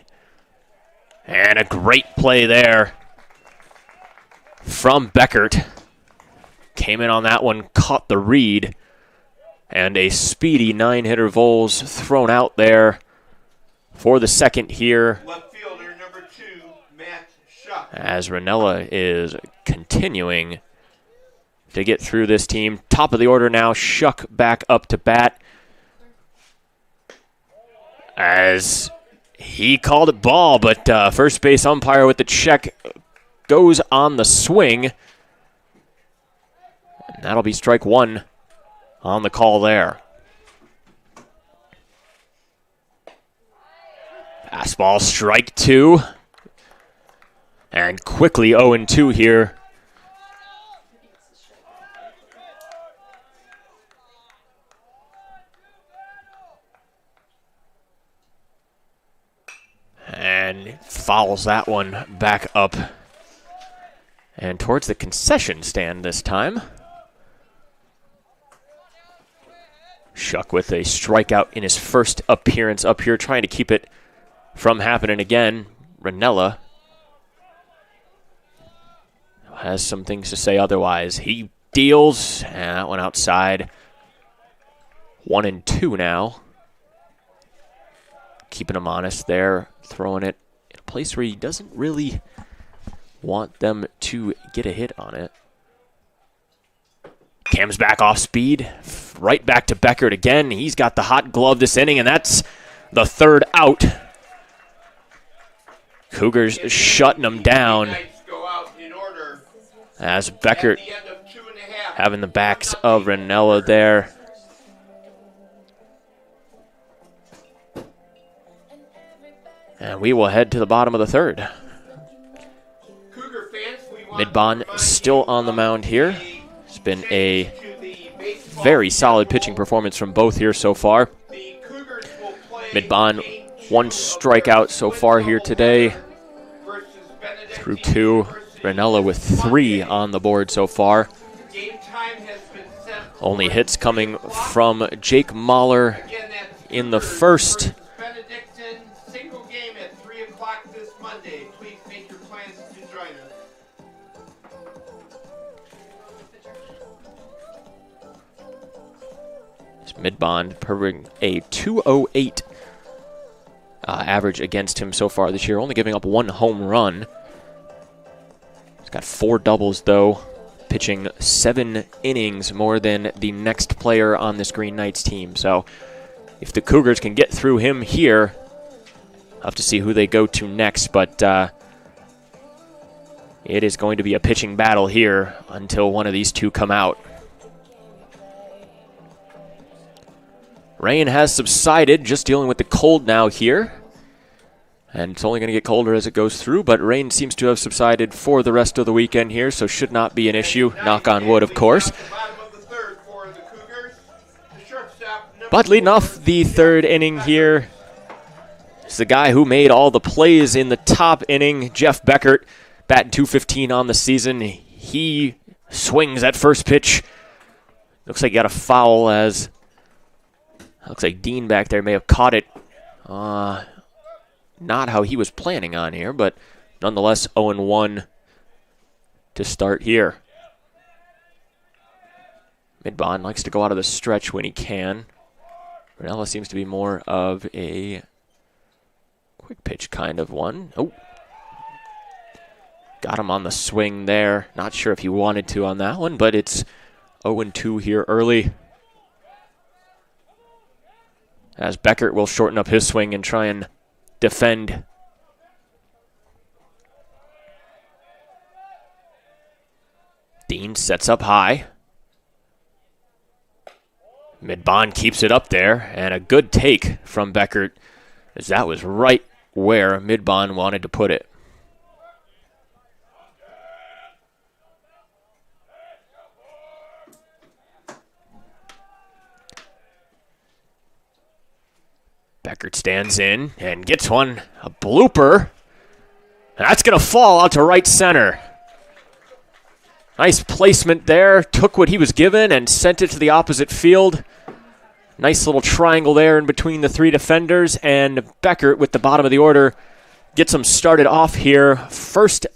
And a great play there from Beckert. Came in on that one, caught the read. And a speedy 9-hitter Voles thrown out there for the second here. Left fielder number 2, Matt Schuck. As Ranella is continuing to get through this team. Top of the order now, Schuck back up to bat. As he called it ball, but first base umpire with the check goes on the swing. And that'll be strike 1 on the call there. Fastball, strike 2. And quickly 0-2 here. And fouls that one back up and towards the concession stand this time. Schuck with a strikeout in his first appearance up here, trying to keep it from happening again. Ranella has some things to say otherwise. He deals, and that one outside. 1-2 now. Keeping him honest there, throwing it in a place where he doesn't really want them to get a hit on it. Cam's back off speed, right back to Beckert again. He's got the hot glove this inning, and that's the third out. Cougars shutting him down as Beckert having the backs of Ranella there. And we will head to the bottom of the third. Midbon still on the mound here. It's been a very solid pitching performance from both here so far. Midbon, 1 strikeout so far here today through 2. Ranella with 3 on the board so far. Only hits coming from Jake Mahler in the first. Midbond proving a 208 average against him so far this year, only giving up 1 home run. He's got 4 doubles, though, pitching 7 innings more than the next player on this Green Knights team. So if the Cougars can get through him here, I'll have to see who they go to next, but it is going to be a pitching battle here until one of these two come out. Rain has subsided, just dealing with the cold now here. And it's only going to get colder as it goes through, but rain seems to have subsided for the rest of the weekend here, so should not be an issue. Knock on wood, of course. But leading off the third inning here is the guy who made all the plays in the top inning, Jeff Beckert, batting .215 on the season. He swings at first pitch. Looks like he got a foul as... Looks like Dean back there may have caught it. Not how he was planning on here, but nonetheless 0-1 to start here. Midbon likes to go out of the stretch when he can. Ranella seems to be more of a quick pitch kind of one. Oh. Got him on the swing there. Not sure if he wanted to on that one, but it's 0-2 here early. As Beckert will shorten up his swing and try and defend. Dean sets up high. Midbond keeps it up there, and a good take from Beckert, as that was right where Midbond wanted to put it. Beckert stands in and gets one, a blooper. That's going to fall out to right center. Nice placement there, took what he was given and sent it to the opposite field. Nice little triangle there in between the three defenders, and Beckert with the bottom of the order gets him started off here. First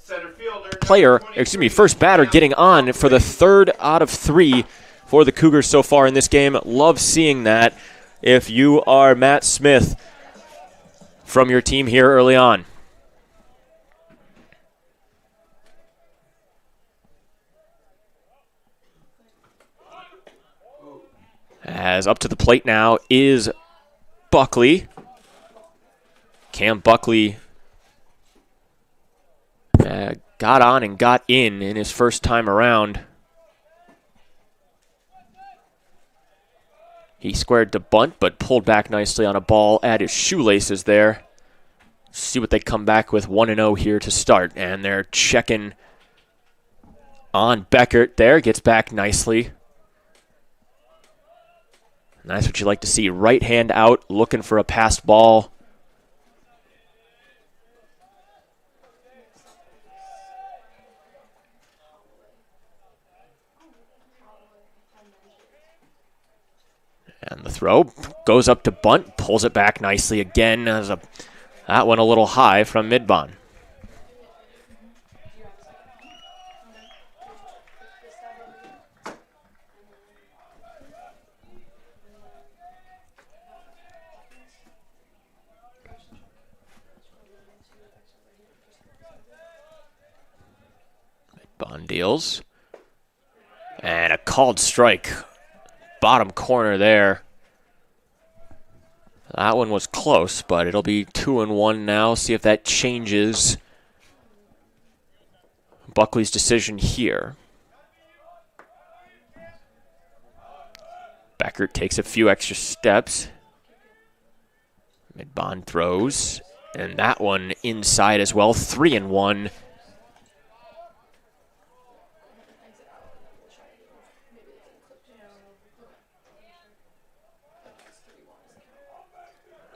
batter getting on for the 3rd out of 3 for the Cougars so far in this game. Love seeing that if you are Matt Smith from your team here early on. As up to the plate now is Buckley. Cam Buckley got on and got in his first time around. He squared to bunt, but pulled back nicely on a ball at his shoelaces there. See what they come back with. 1-0 here to start, and they're checking on Beckert there. Gets back nicely. And that's what you like to see. Right hand out, looking for a passed ball. And the throw goes up to bunt, pulls it back nicely again. That one a little high from Midbond. Midbond deals. And a called strike. Bottom corner there. That one was close, but it'll be 2-1 now. See if that changes Buckley's decision here. Beckert takes a few extra steps. Midbond throws, and that one inside as well. 3-1.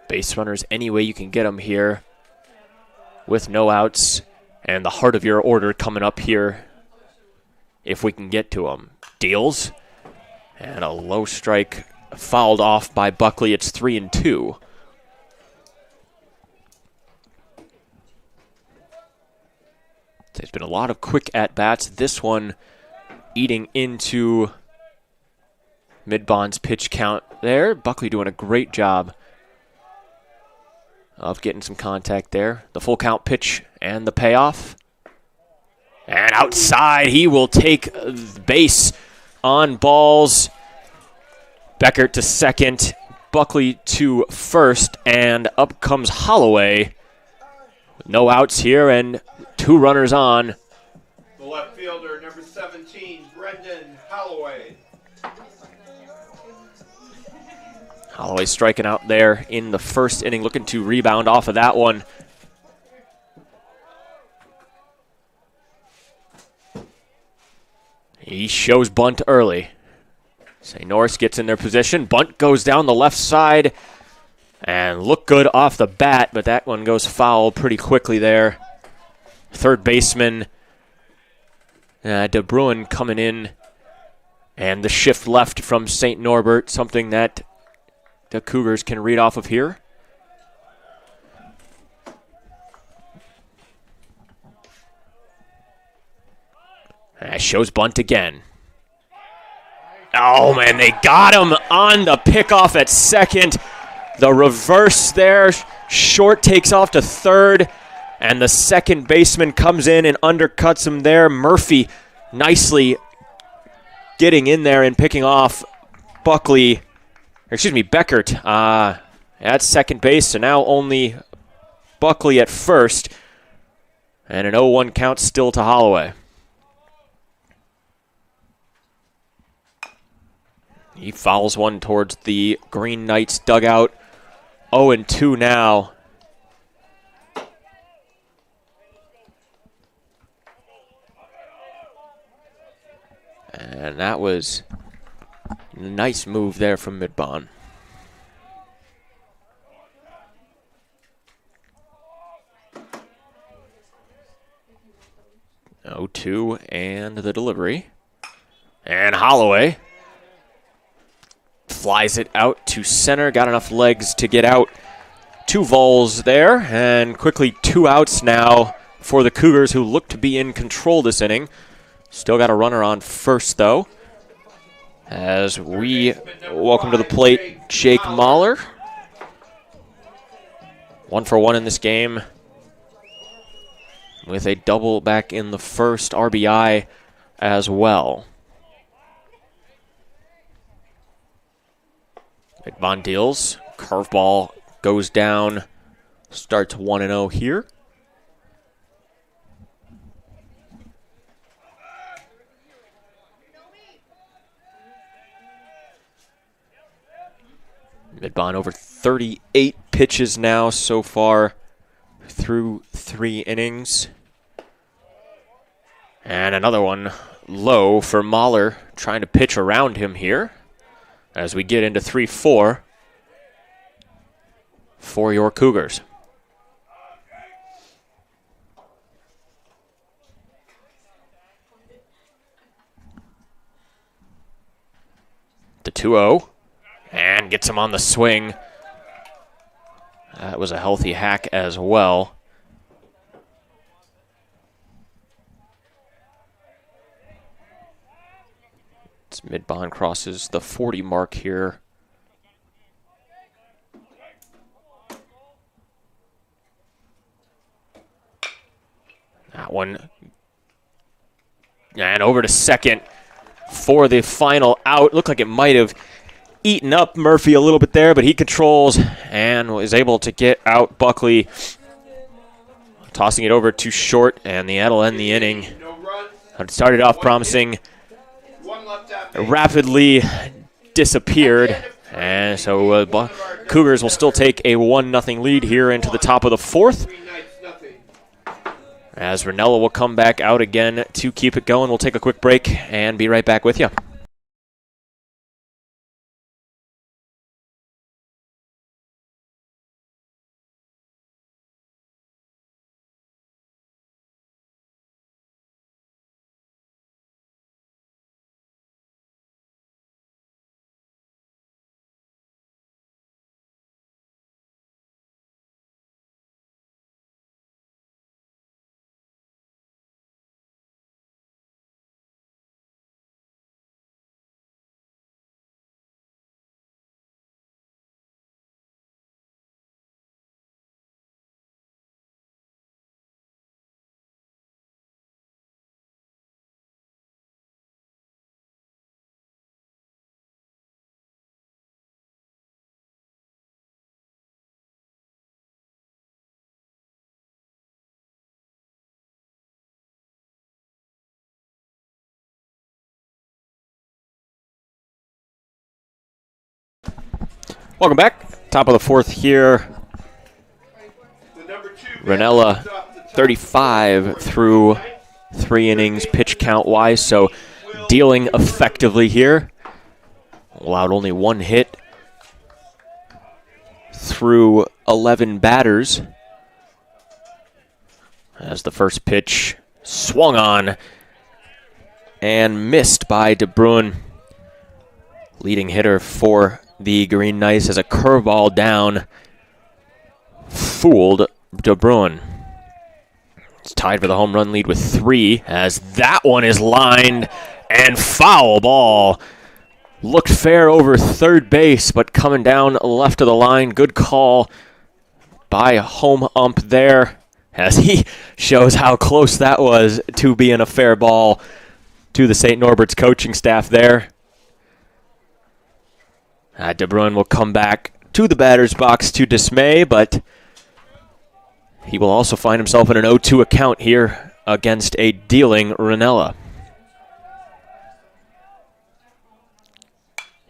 Base runners any way you can get them here with no outs, and the heart of your order coming up here if we can get to them. Deals, and a low strike fouled off by Buckley. It's 3-2. There's been a lot of quick at-bats. This one eating into Midbond's pitch count there. Buckley doing a great job of getting some contact there. The full count pitch and the payoff. And outside, he will take base on balls. Beckert to second, Buckley to first, and up comes Holloway. No outs here and 2 runners on. The left fielder, number 17, Brendan Holloway. Holloway striking out there in the first inning, looking to rebound off of that one. He shows bunt early. St. Norris gets in their position. Bunt goes down the left side and looked good off the bat, but that one goes foul pretty quickly there. Third baseman De Bruin coming in, and the shift left from St. Norbert, something that the Cougars can read off of here. Shows bunt again. Oh, man, they got him on the pickoff at second. The reverse there. Short takes off to third, and the second baseman comes in and undercuts him there. Murphy nicely getting in there and picking off Beckert at second base. So now only Buckley at first, and an 0-1 count still to Holloway. He fouls one towards the Green Knights dugout. 0-2 now. And that was a nice move there from Midbon. 0-2 and the delivery. And Holloway flies it out to center. Got enough legs to get out. 2 vols there, and quickly 2 outs now for the Cougars, who look to be in control this inning. Still got a runner on first, though, as we welcome to the plate Jake Mahler. 1 for 1 in this game, with a double back in the first, RBI as well. Midbon deals. Curveball goes down. Starts 1-0 here. Midbon over 38 pitches now so far through 3 innings. And another one low for Mahler, trying to pitch around him here as we get into 3-4 for your Cougars. The 2-0, and gets him on the swing. That was a healthy hack as well. It's Midbon crosses the 40 mark here. That one. And over to second for the final out. Looked like it might have eaten up Murphy a little bit there, but he controls and was able to get out Buckley, tossing it over to short, and that'll end the inning. It started off promising, rapidly disappeared, and so Cougars will still take a 1-0 lead here into the top of the 4th. As Ranella will come back out again to keep it going. We'll take a quick break and be right back with you. Welcome back. Top of the 4th here. Ranella 35 through 3 innings pitch count wise, so dealing effectively here. Allowed only 1 hit through 11 batters. As the first pitch swung on and missed by De Bruin. Leading hitter for the Green Knights as a curveball down fooled De Bruin. It's tied for the home run lead with 3 as that one is lined and foul ball. Looked fair over third base, but coming down left of the line. Good call by home ump there as he shows how close that was to being a fair ball to the St. Norbert's coaching staff there. De Bruin will come back to the batter's box to dismay, but he will also find himself in an 0-2 account here against a dealing Ranella.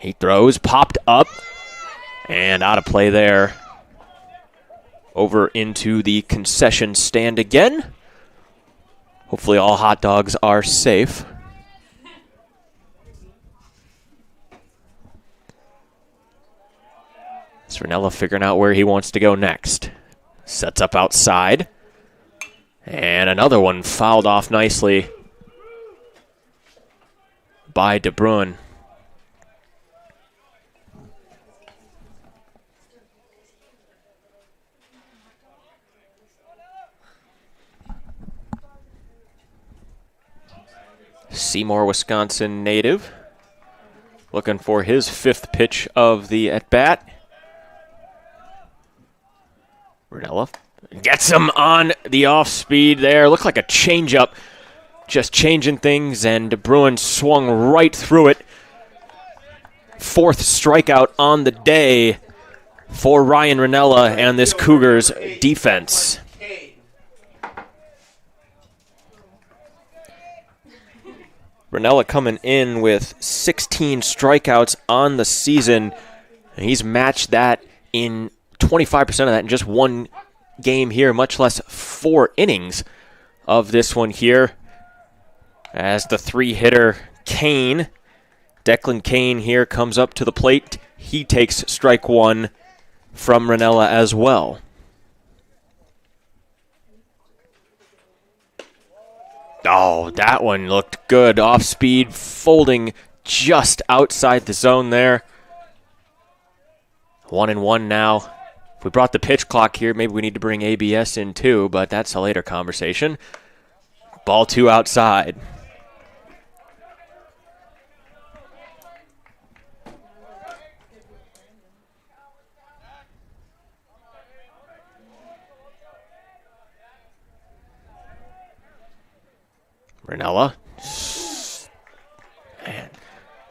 He throws, popped up, and out of play there. Over into the concession stand again. Hopefully all hot dogs are safe. Ranella figuring out where he wants to go next. Sets up outside. And another one fouled off nicely by De Bruin. Seymour, Wisconsin native. Looking for his 5th pitch of the at-bat. Ranella gets him on the off-speed there. Looked like a changeup. Just changing things, and De Bruin swung right through it. 4th strikeout on the day for Ryan Ranella and this Cougars defense. Ranella coming in with 16 strikeouts on the season. And he's matched that in 25% of that in just one game here, much less 4 innings of this one here. As the 3-hitter Kane, Declan Kane here comes up to the plate. He takes strike 1 from Ranella as well. Oh, that one looked good. Off speed, folding just outside the zone there. 1-1 now. If we brought the pitch clock here, maybe we need to bring ABS in too, but that's a later conversation. Ball 2 outside. Ranella. Man,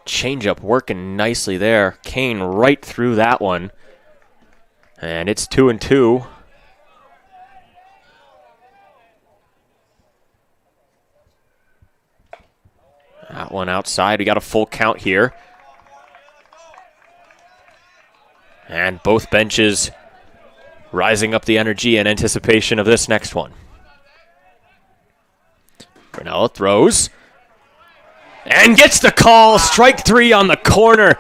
changeup working nicely there. Kane right through that one. And it's 2-2. That one outside. We got a full count here. And both benches rising up the energy in anticipation of this next one. Ranella throws and gets the call. Strike 3 on the corner.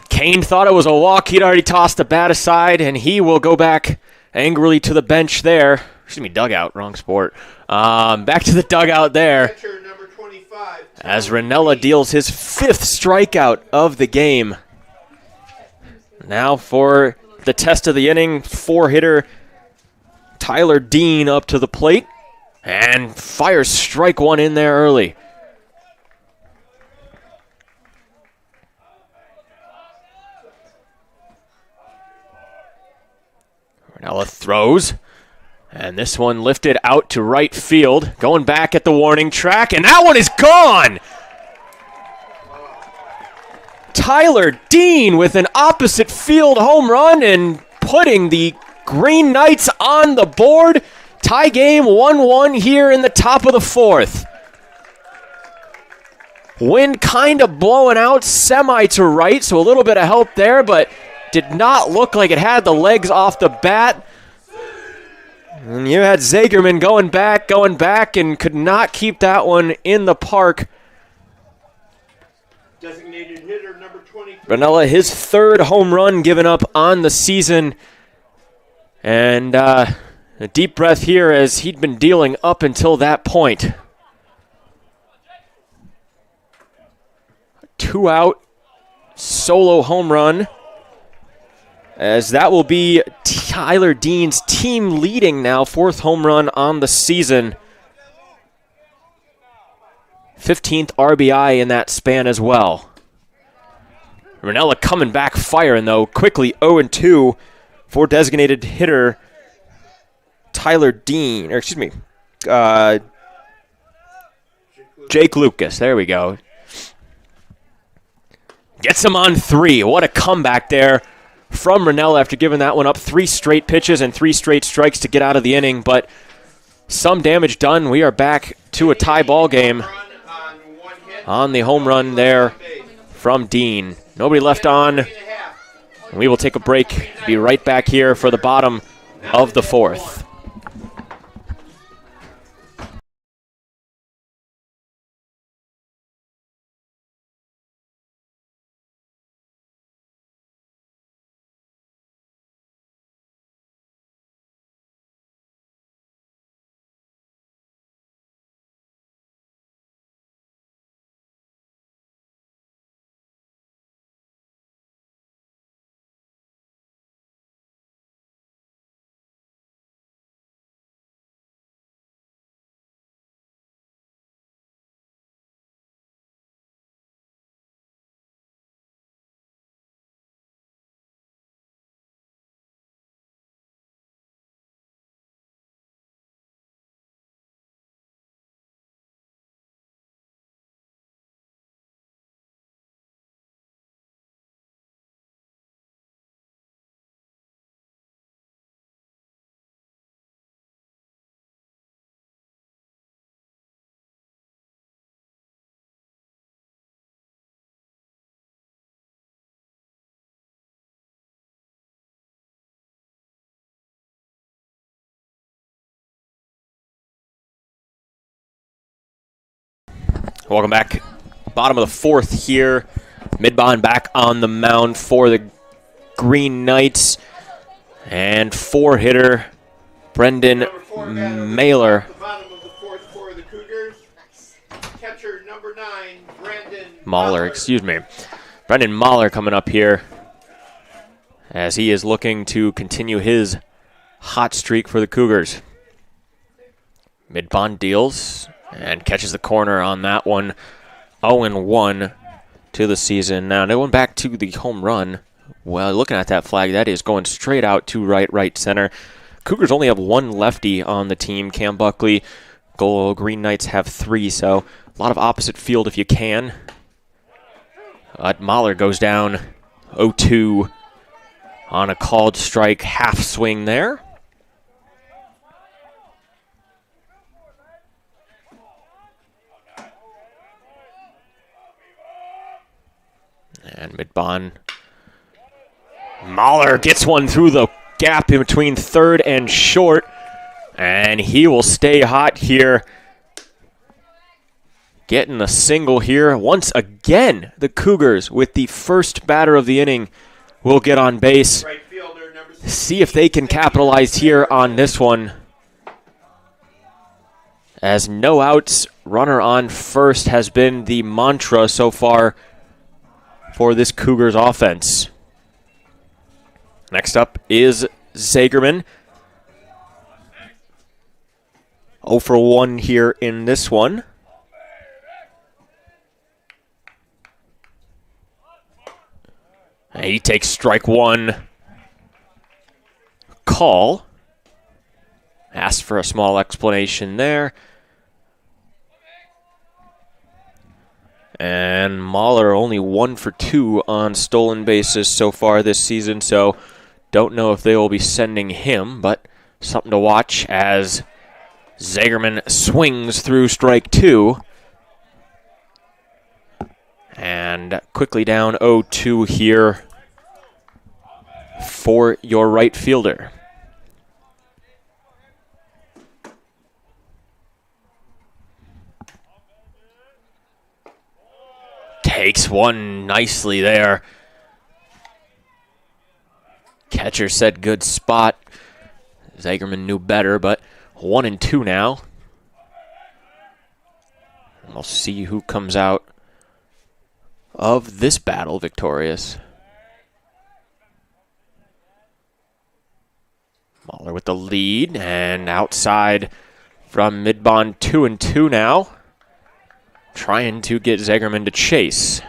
Kane thought it was a walk. He'd already tossed the bat aside, and he will go back angrily to the bench there. Excuse me, dugout. Wrong sport. Back to the dugout there. As Ranella deals his 5th strikeout of the game. Now for the test of the inning, 4-hitter Tyler Dean up to the plate. And fires strike 1 in there early. Ranella throws. And this one lifted out to right field. Going back at the warning track. And that one is gone! Tyler Dean with an opposite field home run and putting the Green Knights on the board. Tie game 1-1 here in the top of the 4th. Wind kind of blowing out semi to right, so a little bit of help there, but did not look like it had the legs off the bat. And you had Zagerman going back, and could not keep that one in the park. Designated hitter number 23. Ranella, his 3rd home run given up on the season. And a deep breath here as he'd been dealing up until that point. 2-out solo home run. As that will be Tyler Dean's team leading now, 4th home run on the season. 15th RBI in that span as well. Ranella coming back firing though, quickly 0-2 for designated hitter Tyler Dean, or excuse me, Jake Lucas. There we go. Gets him on 3. What a comeback there from Ranella after giving that one up. 3 straight pitches and 3 straight strikes to get out of the inning, but some damage done. We are back to a tie ball game on the home run there from Dean. Nobody left on. And we will take a break. Be right back here for the bottom of the fourth. Welcome back. Bottom of the fourth here. Midbond back on the mound for the Green Knights. And four-hitter Brendan Mailer. Bottom of the fourth for the Cougars. Catcher number 9, Brandon Mahler, excuse me. Brendan Mahler coming up here as he is looking to continue his hot streak for the Cougars. Midbond deals and catches the corner on that one. 0-1 to the season. Now, no one back to the home run. Well, looking at that flag, that is going straight out to right center. Cougars only have one lefty on the team, Cam Buckley. Green Knights have 3, so a lot of opposite field if you can. Mahler goes down 0-2 on a called strike, half swing there. And Midbond. Mahler gets one through the gap in between third and short. And he will stay hot here. Getting a single here. Once again, the Cougars with the first batter of the inning will get on base. See if they can capitalize here on this one. As no outs, runner on first has been the mantra so far for this Cougars offense. Next up is Zagerman. 0 for 1 here in this one. And he takes strike one. Call. Asked for a small explanation there. And Mahler only 1 for 2 on stolen bases so far this season, so don't know if they will be sending him, but something to watch as Zagerman swings through strike 2. And quickly down 0-2 here for your right fielder. Takes one nicely there. Catcher said good spot. Zagerman knew better, but 1-2 now. We'll see who comes out of this battle victorious. Mahler with the lead, and outside from Midbond 2-2 now. Trying to get Zagerman to chase.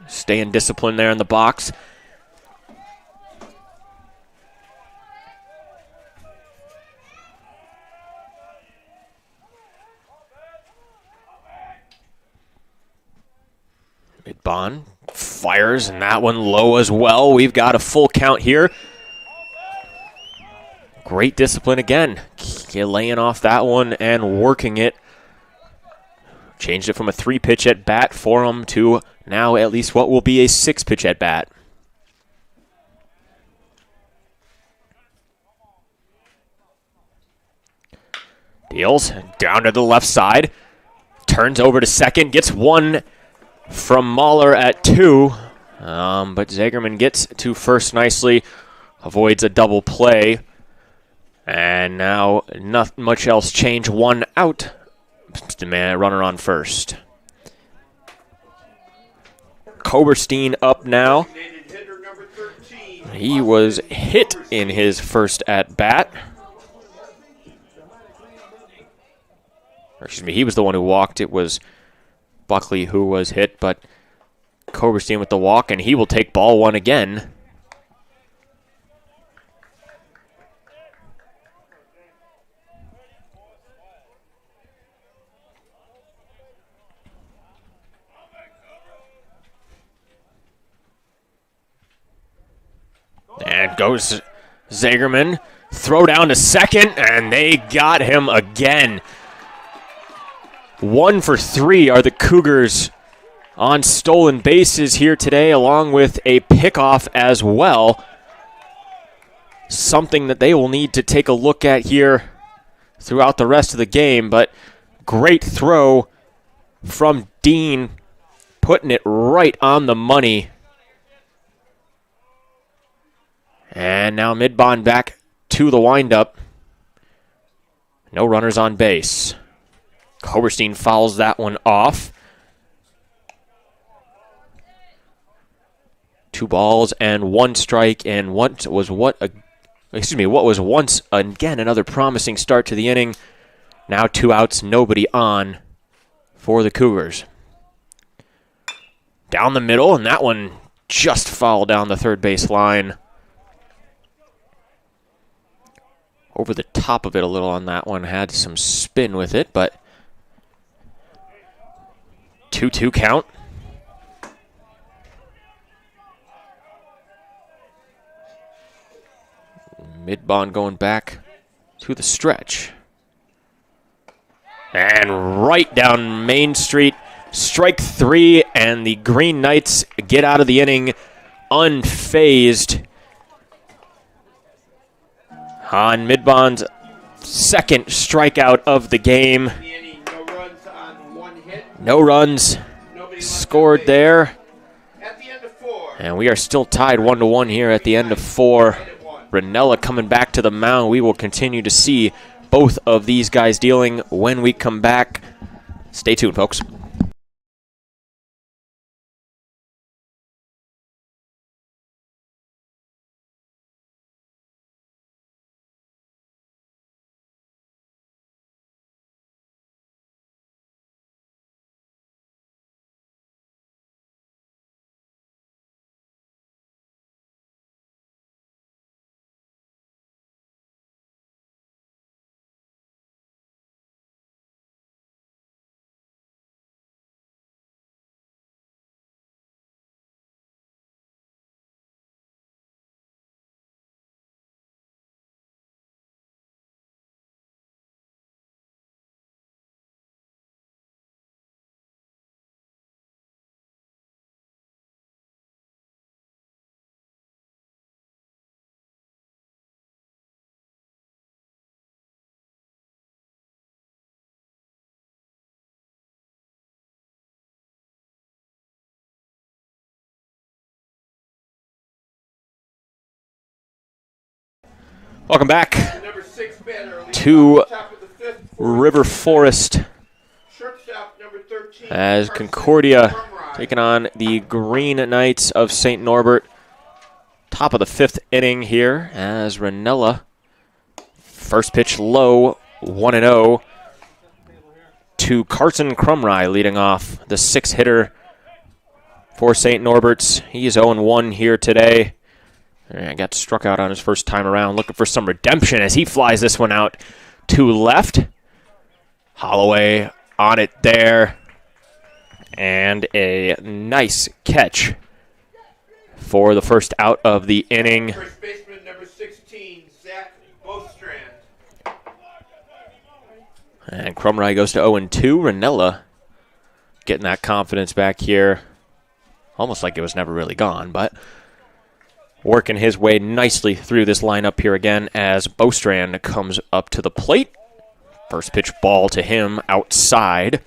Staying disciplined there in the box. Midbond fires, and that one low as well. We've got a full count here. Great discipline again. Laying off that one and working it. Changed it from a 3-pitch at bat for him to now at least what will be a 6-pitch at bat. Deals down to the left side. Turns over to second. Gets one from Mahler at 2. But Zagerman gets to first nicely. Avoids a double play. And now not much else change. 1 out. Man, runner on first. Koberstein up now. He was hit in his first at bat. Or excuse me, he was the one who walked. It was Buckley who was hit, but Koberstein with the walk, and he will take ball 1 again. And goes Zagerman. Throw down to second, and they got him again. 1 for 3 are the Cougars on stolen bases here today, along with a pickoff as well. Something that they will need to take a look at here throughout the rest of the game, but great throw from Dean, putting it right on the money. And now Midbond back to the windup. No runners on base. Koberstein fouls that one off. 2 balls and 1 strike, and what was once again another promising start to the inning. Now 2 outs, nobody on for the Cougars. Down the middle, and that one just fouled down the third base line. Over the top of it a little on that one, had some spin with it, but 2-2 count. Midbond going back to the stretch. And right down Main Street, strike 3, and the Green Knights get out of the inning unfazed. On Midbond's second strikeout of the game. No runs scored there. And we are still tied 1-1 here at the end of 4. Ranella coming back to the mound. We will continue to see both of these guys dealing when we come back. Stay tuned, folks. Welcome back to River Forest as Concordia taking on the Green Knights of St. Norbert. Top of the 5th inning here as Ranella, first pitch low, 1-0 to Carson Crumry leading off, the 6-hitter for St. Norbert's. He is 0-1 here today. And got struck out on his first time around, looking for some redemption as he flies this one out to left. Holloway on it there. And a nice catch for the first out of the inning. First baseman number 16, Zach Bostrand. And Crumry goes to 0-2. Ranella getting that confidence back here. Almost like it was never really gone, but working his way nicely through this lineup here again as Bostrand comes up to the plate. First pitch ball to him outside.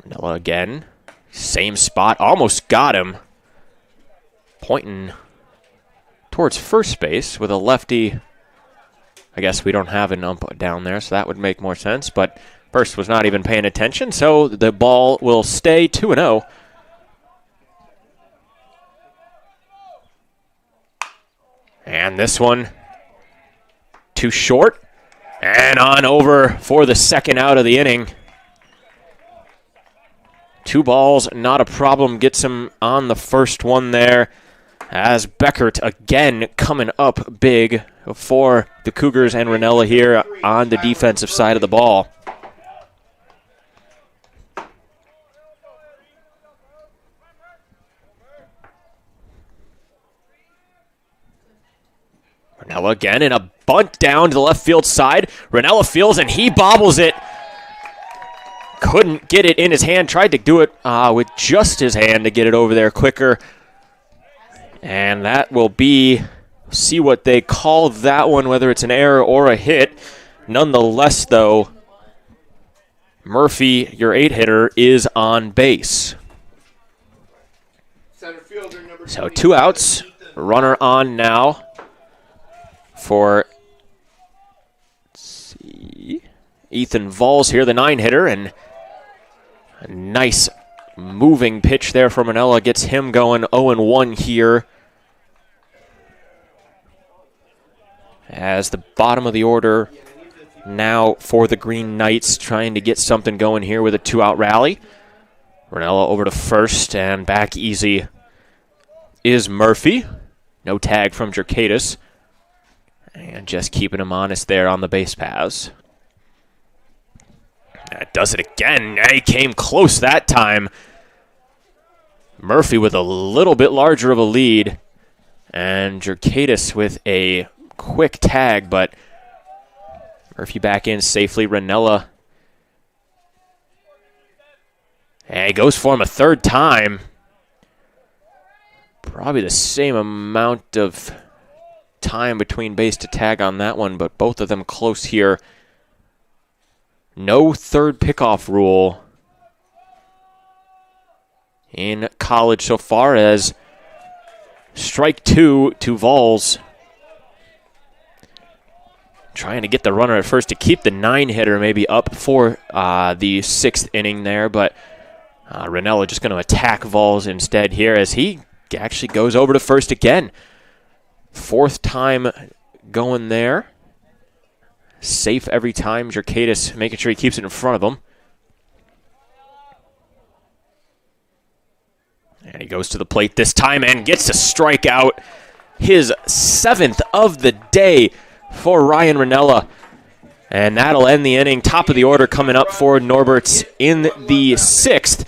Manila again. Same spot. Almost got him. Pointing towards first base with a lefty. I guess we don't have an ump down there, so that would make more sense. But first was not even paying attention, so the ball will stay 2-0. And this one, too short. And on over for the second out of the inning. 2 balls, not a problem. Gets him on the first one there. As Beckert again coming up big for the Cougars and Ranella here on the defensive side of the ball. Ranella again in a bunt down to the left field side. Ranella fields and he bobbles it. Couldn't get it in his hand. Tried to do it with just his hand to get it over there quicker. And that will be, see what they call that one, whether it's an error or a hit. Nonetheless, though, Murphy, your 8-hitter, is on base. So 2 outs, runner on now for, let's see, Ethan Valls here, the 9-hitter, and a nice moving pitch there from Ranella gets him going 0-1 here. As the bottom of the order now for the Green Knights, trying to get something going here with a 2-out rally. Ranella over to first, and back easy is Murphy. No tag from Jerkaitis. And just keeping him honest there on the base paths. That does it again. He came close that time. Murphy with a little bit larger of a lead. And Jerkaitis with a quick tag, but Murphy back in safely. Ranella. And he goes for him a third time. Probably the same amount of time between base to tag on that one, but both of them close here. No third pickoff rule in college so far, as strike 2 to Valls. Trying to get the runner at first to keep the 9-hitter maybe up for the 6th inning there, but Ranella just going to attack Valls instead here as he actually goes over to first again. 4th time going there. Safe every time. Jerkaitis making sure he keeps it in front of him. And he goes to the plate this time and gets to strike out, his 7th of the day for Ryan Ranella. And that'll end the inning. Top of the order coming up for Norbert's in the 6th.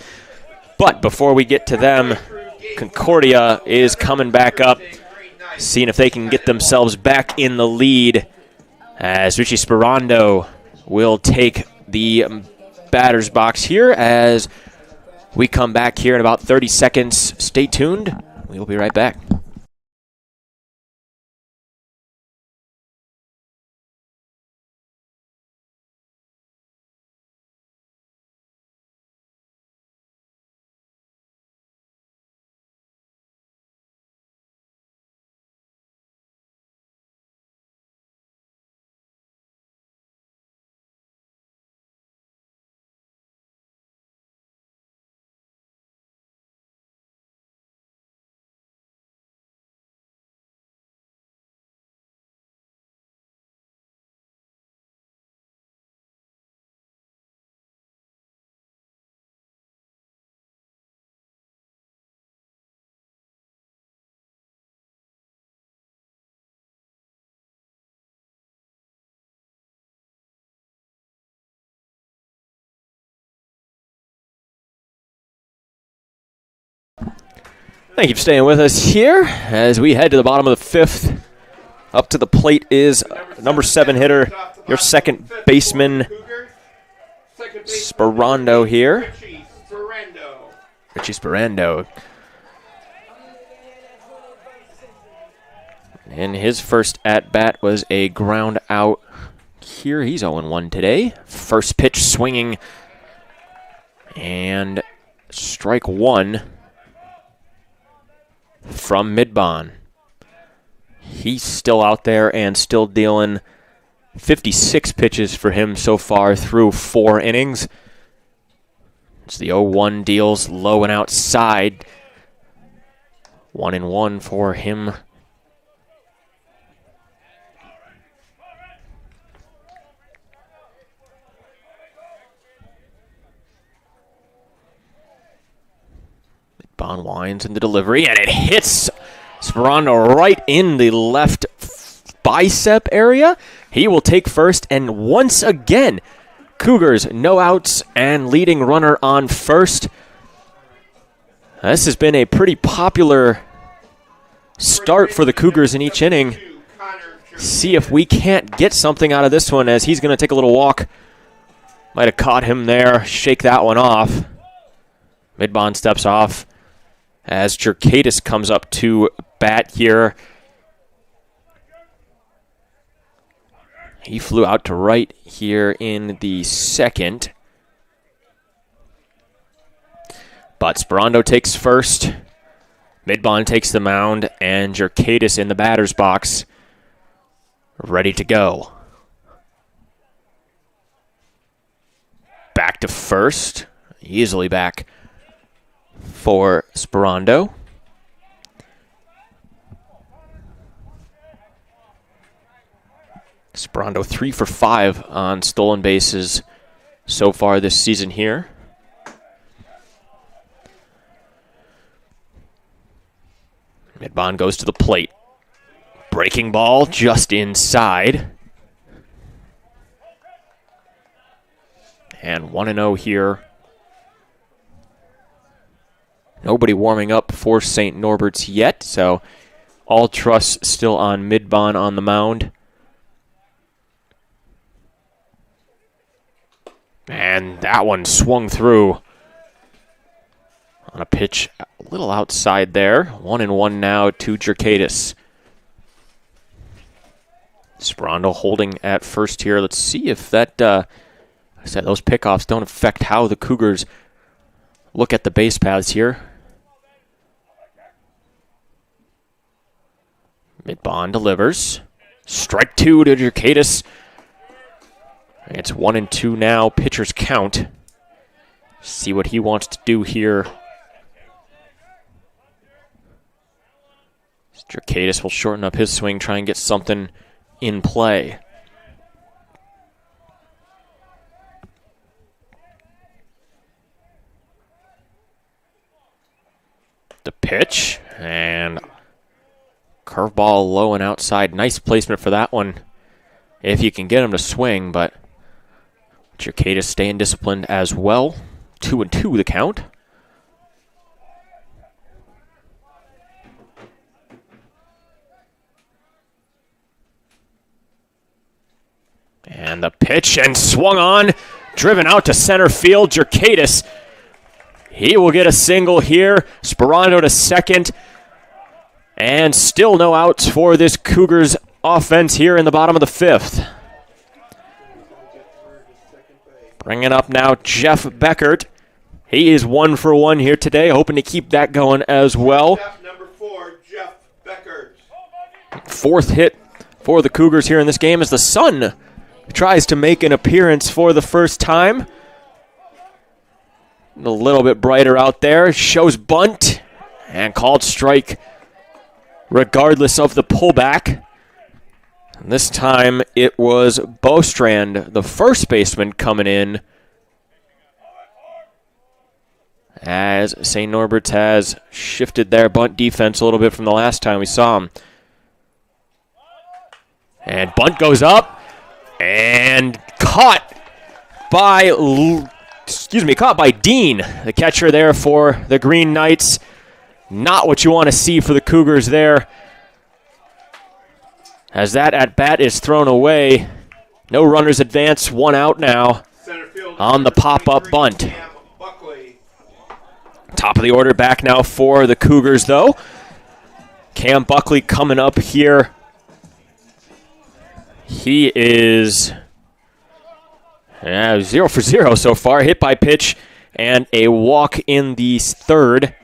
But before we get to them, Concordia is coming back up, seeing if they can get themselves back in the lead, as Richie Sperando will take the batter's box here as we come back here in about 30 seconds. Stay tuned. We will be right back. Thank you for staying with us here as we head to the bottom of the 5th. Up to the plate is number 7 hitter, your second baseman, Sperando here. Richie Sperando. And his first at-bat was a ground out here. He's 0-1 today. First pitch swinging. And strike 1 from Midbon. He's still out there and still dealing 56 pitches for him so far through 4 innings. It's the 0-1 deals low and outside. 1-1 for him. Midbon winds in the delivery, and it hits Sperando right in the left bicep area. He will take first, and once again, Cougars no outs and leading runner on first. This has been a pretty popular start for the Cougars in each inning. See if we can't get something out of this one, as he's going to take a little walk. Might have caught him there, shake that one off. Midbon steps off as Jerkadis comes up to bat here. He flew out to right here in the second. But Sperando takes first. Midbon takes the mound, and Jerkadis in the batter's box, ready to go. Back to first. Easily back for Sperando. Sperando 3 for 5 on stolen bases so far this season here. Midbon goes to the plate. Breaking ball just inside. And 1-0 here. Nobody warming up for St. Norbert's yet, so all trust still on Midbon on the mound. And that one swung through on a pitch a little outside there. 1-1 now to Jerkadis. Sperando holding at first here. Let's see if that, I said those pickoffs don't affect how the Cougars look at the base paths here. Midbon delivers. Strike 2 to Jerkadis. It's 1-2 now. Pitcher's count. See what he wants to do here. Jerkadis will shorten up his swing, try and get something in play. The pitch, and curveball low and outside. Nice placement for that one, if you can get him to swing, but Jerkadis staying disciplined as well. 2-2 the count. And the pitch, and swung on, driven out to center field. Jerkadis, he will get a single here. Sperando to second. And still no outs for this Cougars offense here in the bottom of the 5th. Bringing up now Jeff Beckert. He is 1 for 1 here today, hoping to keep that going as well. Number 4, Jeff Beckert. 4th hit for the Cougars here in this game as the sun tries to make an appearance for the first time. A little bit brighter out there. Shows bunt and called strike regardless of the pullback. And this time it was Bostrand, the first baseman, coming in, as St. Norbert's has shifted their bunt defense a little bit from the last time we saw him. And bunt goes up and caught by Dean, the catcher there for the Green Knights. Not what you want to see for the Cougars there. as that at bat is thrown away. No runners advance, 1 out now Center field on the pop-up bunt. Cam Buckley. Top of the order back now for the Cougars, though. Cam Buckley coming up here. He is 0 for 0 so far. Hit by pitch and a walk in the third.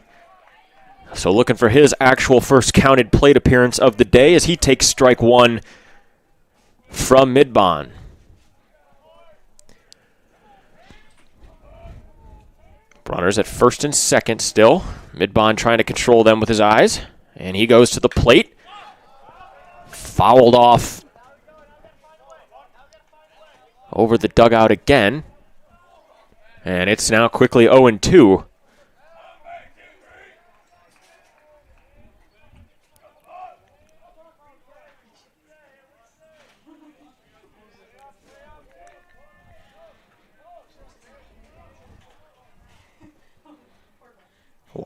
So looking for his actual first counted plate appearance of the day as he takes strike 1 from Midbon. Runners at first and second still. Midbon trying to control them with his eyes. And he goes to the plate. Fouled off over the dugout again. And it's now quickly 0-2.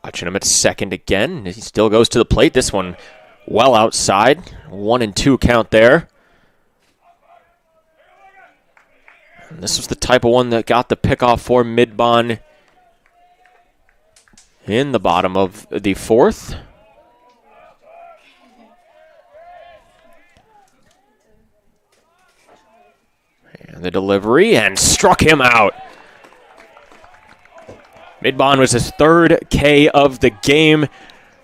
Watching him at second again. He still goes to the plate. This one well outside. 1-2 count there. And this was the type of one that got the pickoff for Midbon in the bottom of the fourth. And the delivery, and struck him out. Midbon was his third K of the game.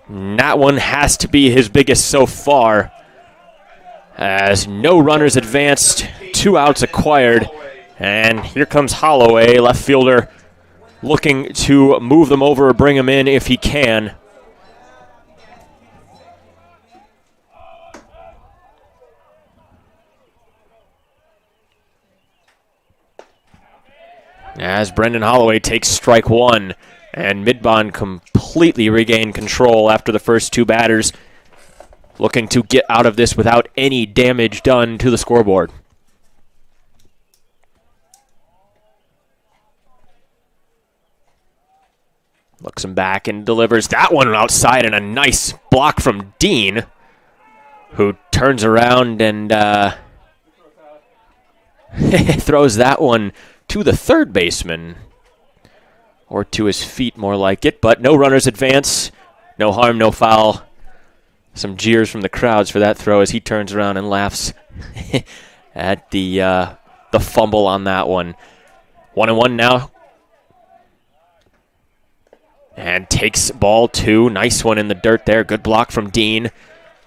And that one has to be his biggest so far, as no runners advanced, 2 outs acquired. And here comes Holloway, left fielder, looking to move them over or bring them in if he can. As Brendan Holloway takes strike 1, and Midbon completely regained control after the first 2 batters, looking to get out of this without any damage done to the scoreboard. Looks him back and delivers that one outside, and a nice block from Dean, who turns around and throws that one to the third baseman, or to his feet more like it, but no runners advance, no harm, no foul. Some jeers from the crowds for that throw as he turns around and laughs at the fumble on that one. 1-1 now. And takes ball 2. Nice one in the dirt there. Good block from Dean.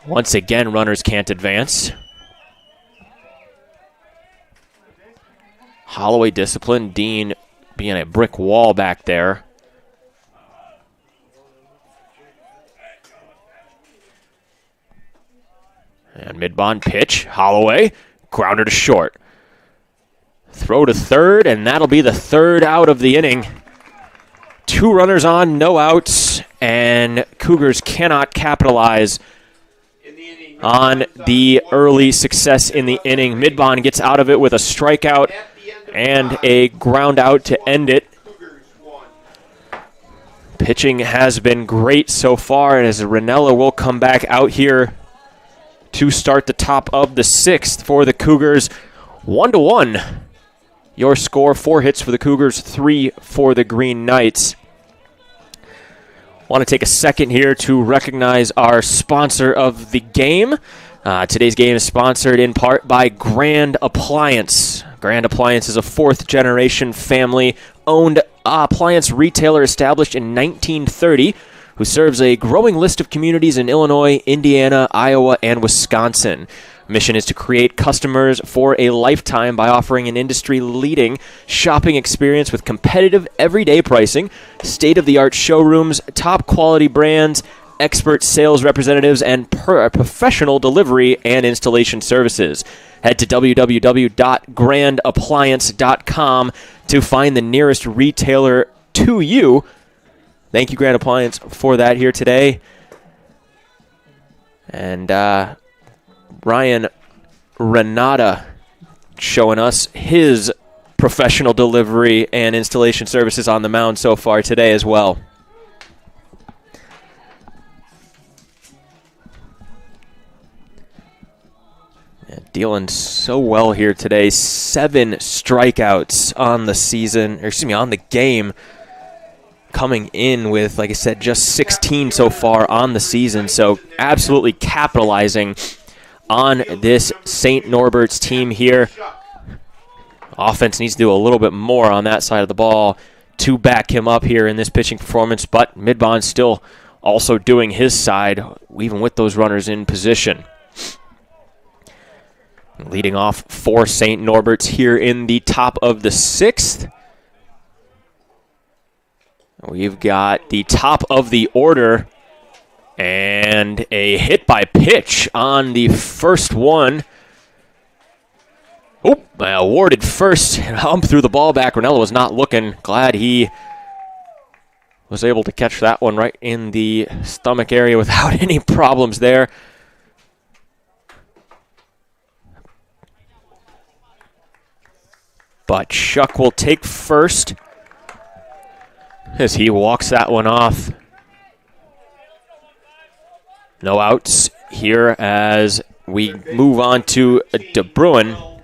Once again, runners can't advance. Holloway disciplined. Dean being a brick wall back there. And Midbon pitch. Holloway. Grounder to short. Throw to third, and that'll be the third out of the inning. 2 runners on, no outs, and Cougars cannot capitalize on the early success in the inning. Midbon gets out of it with a strikeout and a ground out to end it. Pitching has been great so far, as Ranella will come back out here to start the top of the 6th for the Cougars. 1-1. Your score: 4 hits for the Cougars, 3 for the Green Knights. Want to take a second here to recognize our sponsor of the game. Today's game is sponsored in part by Grand Appliance. Grand Appliance is a 4th-generation family-owned appliance retailer established in 1930 who serves a growing list of communities in Illinois, Indiana, Iowa, and Wisconsin. Mission is to create customers for a lifetime by offering an industry-leading shopping experience with competitive everyday pricing, state-of-the-art showrooms, top-quality brands, expert sales representatives, and professional delivery and installation services. Head to www.grandappliance.com to find the nearest retailer to you. Thank you, Grand Appliance, for that here today. And Ryan Renata showing us his professional delivery and installation services on the mound so far today as well. dealing so well here today. 7 strikeouts on the season, or excuse me, on the game. Coming in with, like I said, just 16 so far on the season. So absolutely capitalizing on this St. Norbert's team here. Offense needs to do a little bit more on that side of the ball to back him up here in this pitching performance, but Midbond still also doing his side, even with those runners in position. Leading off for St. Norbert's here in the top of the 6th. We've got the top of the order and a hit by pitch on the first one. Oh, awarded first. Hump threw the ball back. Ranella was not looking. Glad he was able to catch that one right in the stomach area without any problems there. But Shuck will take first as he walks that one off. No outs here as we move on to DeBruin.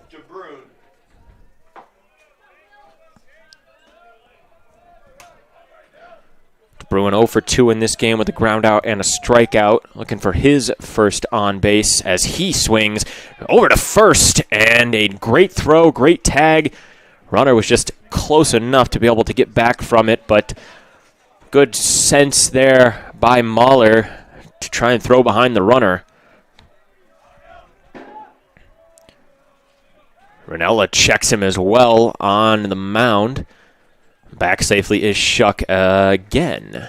DeBruin 0 for 2 in this game with a ground out and a strikeout. Looking for his first on base as he swings over to first. And a great throw, great tag. Runner was just close enough to be able to get back from it, but good sense there by Mahler to try and throw behind the runner. Ranella checks him as well on the mound. Back safely is Shuck again.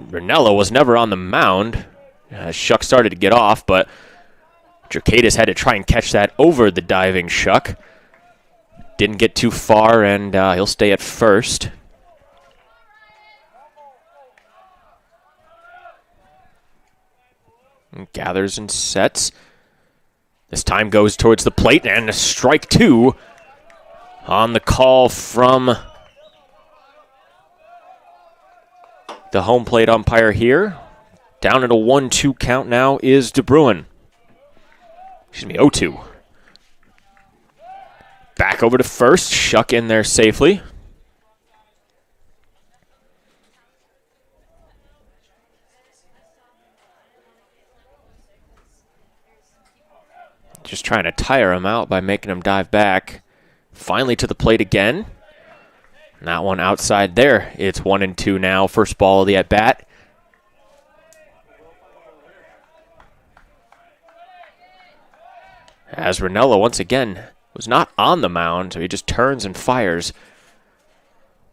Ranella was never on the mound. Shuck started to get off, but Jerkadis had to try and catch that over the diving Shuck. Didn't get too far, and he'll stay at first. And gathers and sets. This time goes towards the plate, and a strike 2 on the call from the home plate umpire here. Down at a 1-2 count now is DeBruin. Excuse me, 0-2. Back over to first. Shuck in there safely. Just trying to tire him out by making him dive back. Finally to the plate again. And that one outside there. It's 1-2 now. First ball of the at-bat. As Ranella, once again, was not on the mound, so he just turns and fires.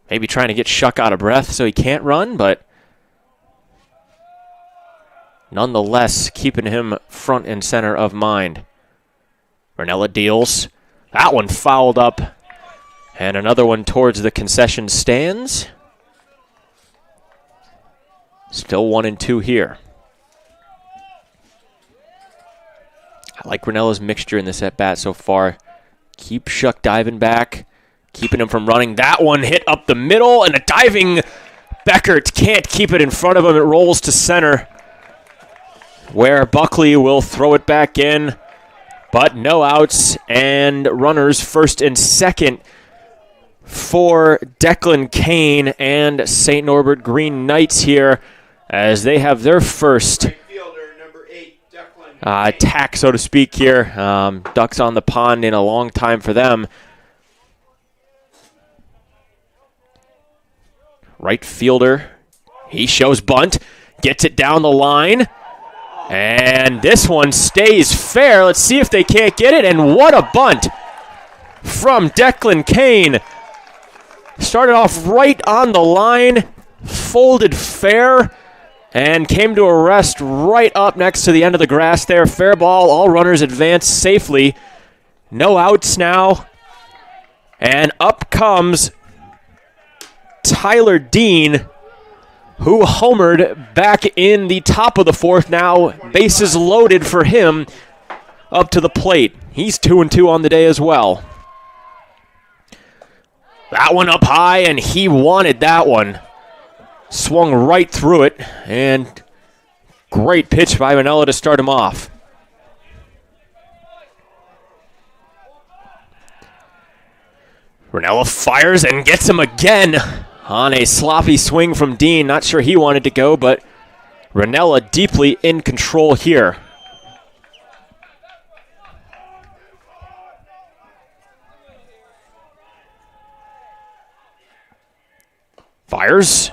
Maybe trying to get Shuck out of breath so he can't run, but nonetheless, keeping him front and center of mind. Ranella deals. That one fouled up. And another one towards the concession stands. Still 1-2 here. I like Ranella's mixture in this at-bat so far. Keep Shuck diving back, keeping him from running. That one hit up the middle, and a diving Beckert can't keep it in front of him. It rolls to center, where Buckley will throw it back in, but no outs, and runners first and second for Declan Kane and St. Norbert Green Knights here as they have their first attack, so to speak, here. Ducks on the pond in a long time for them. Right fielder, he shows bunt, gets it down the line, and this one stays fair. Let's see if they can't get it, and what a bunt from Declan Kane. Started off right on the line, folded fair, and came to a rest right up next to the end of the grass there. Fair ball, all runners advance safely. No outs now. And up comes Tyler Dean, who homered back in the top of the fourth. Now bases loaded for him up to the plate. He's 2-2 on the day as well. That one up high, and he wanted that one. swung right through it, and great pitch by Ranella to start him off. Ranella fires and gets him again on a sloppy swing from Dean. Not sure he wanted to go, but Ranella deeply in control here. Fires.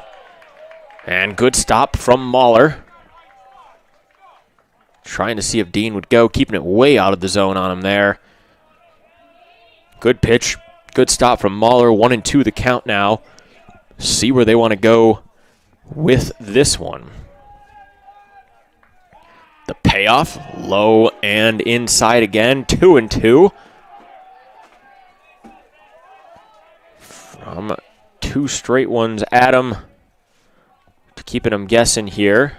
And good stop from Mahler. Trying to see if Dean would go, keeping it way out of the zone on him there. Good pitch. Good stop from Mahler. 1-2 the count now. See where they want to go with this one. The payoff, low and inside again. 2-2. From 2 straight ones at him. Keeping him guessing here.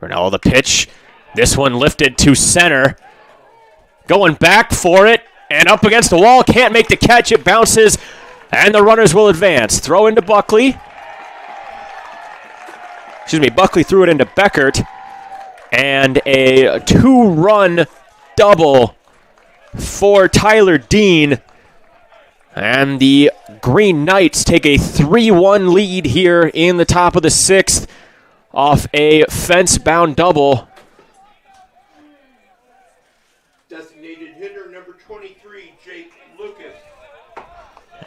Ranella the pitch. This one lifted to center. Going back for it. And up against the wall. Can't make the catch. It bounces. And the runners will advance. Throw into Buckley. Excuse me. Buckley threw it into Beckert. And a 2-run double for Tyler Dean. And the Green Knights take a 3-1 lead here in the top of the 6th off a fence-bound double. Designated hitter number 23, Jake Lucas.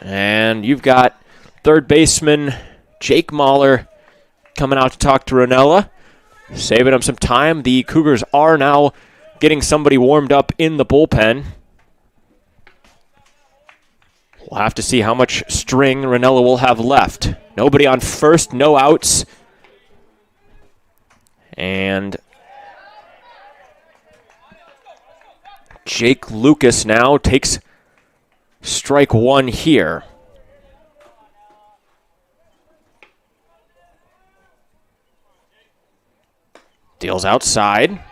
And you've got third baseman Jake Mahler coming out to talk to Ranella, saving him some time. The Cougars are now getting somebody warmed up in the bullpen. We'll have to see how much string Ranella will have left. Nobody on first, no outs. And Jake Lucas now takes strike 1 here. Deals outside.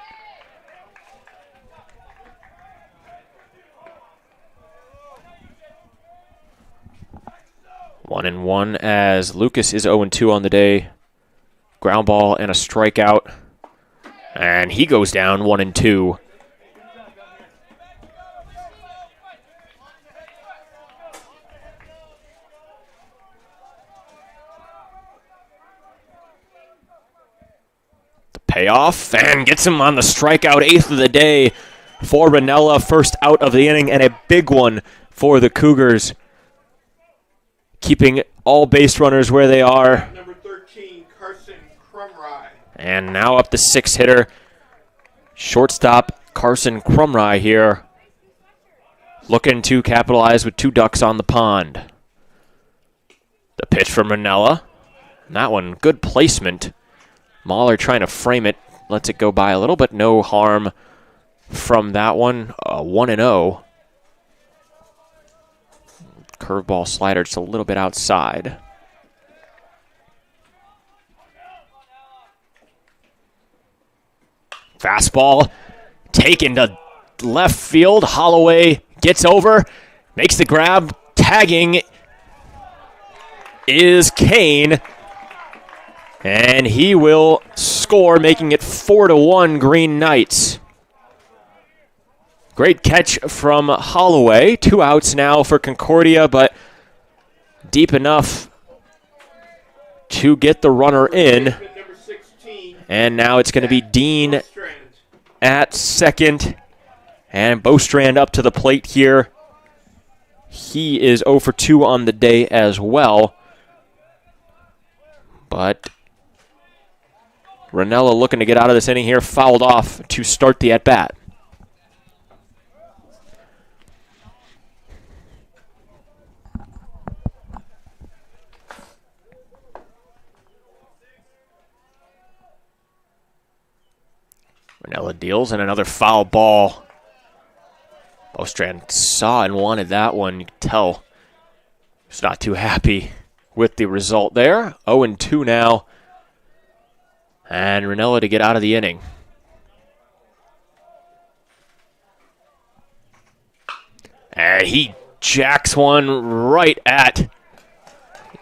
1-1 as Lucas is 0-2 on the day. Ground ball and a strikeout. And he goes down 1-2. The payoff and gets him on the strikeout, 8th of the day for Ranella. First out of the inning and a big one for the Cougars. Keeping all base runners where they are. Number 13, Carson Crumrye. And now up the 6th hitter. Shortstop Carson Crumrye here. Looking to capitalize with 2 ducks on the pond. The pitch from Ranella. And that one, good placement. Mahler trying to frame it. Lets it go by a little, but no harm from that one. 1-0. Curveball slider just a little bit outside. Fastball taken to left field. Holloway gets over, makes the grab. Tagging is Kane. And he will score, making it 4-1 Green Knights. Great catch from Holloway. 2 outs now for Concordia, but deep enough to get the runner in. And now it's going to be Dean at second. And Bostrand up to the plate here. He is 0 for 2 on the day as well. But Ranella looking to get out of this inning here. Fouled off to start the at-bat. Ranella deals, and another foul ball. Bostrand saw and wanted that one. You can tell he's not too happy with the result there. 0-2 now. And Ranella to get out of the inning. And he jacks one right at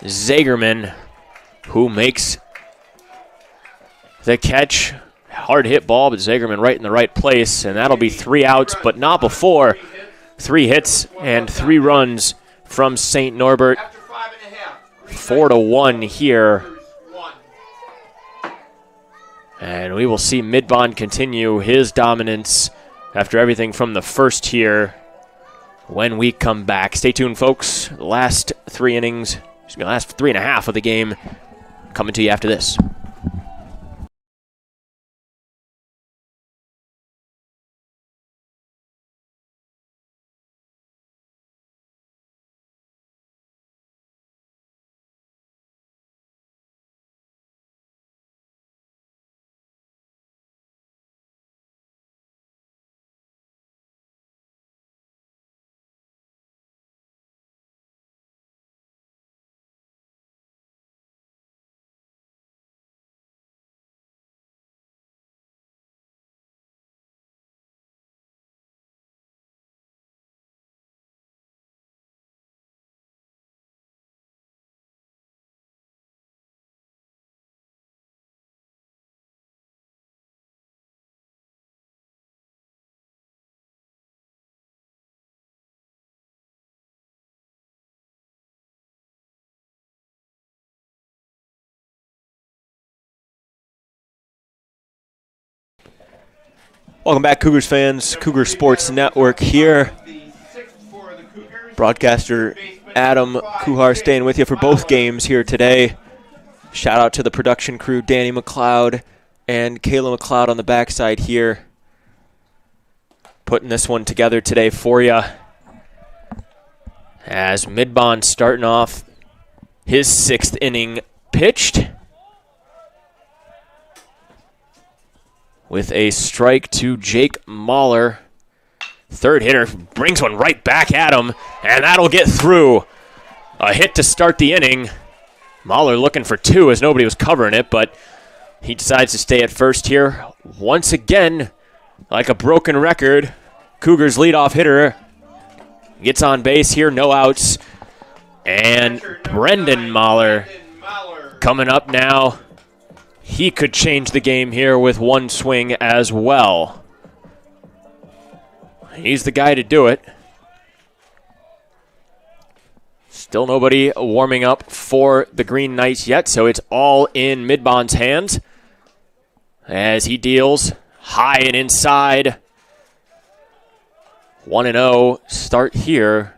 Zagerman, who makes the catch. Hard hit ball, but Zagerman right in the right place, and that'll be 3 outs, but not before 3 hits and 3 runs from St. Norbert. 4-1 here. And we will see Midbond continue his dominance after everything from the first here when we come back. Stay tuned, folks. The last 3 innings, the last 3.5 of the game coming to you after this. Welcome back, Cougars fans. Cougar Sports Network here. Broadcaster Adam Kuhar staying with you for both games here today. Shout out to the production crew, Danny McLeod and Kayla McLeod on the backside here. Putting this one together today for you. As Midbond starting off his 6th inning pitched. With a strike to Jake Mahler. 3rd hitter brings one right back at him, and that'll get through. A hit to start the inning. Mahler looking for 2 as nobody was covering it, but he decides to stay at first here. Once again, like a broken record, Cougars leadoff hitter gets on base here, no outs. And Brendan Mahler coming up now. He could change the game here with 1 swing as well. He's the guy to do it. Still nobody warming up for the Green Knights yet, so it's all in Midbond's hands as he deals high and inside. 1-0 start here.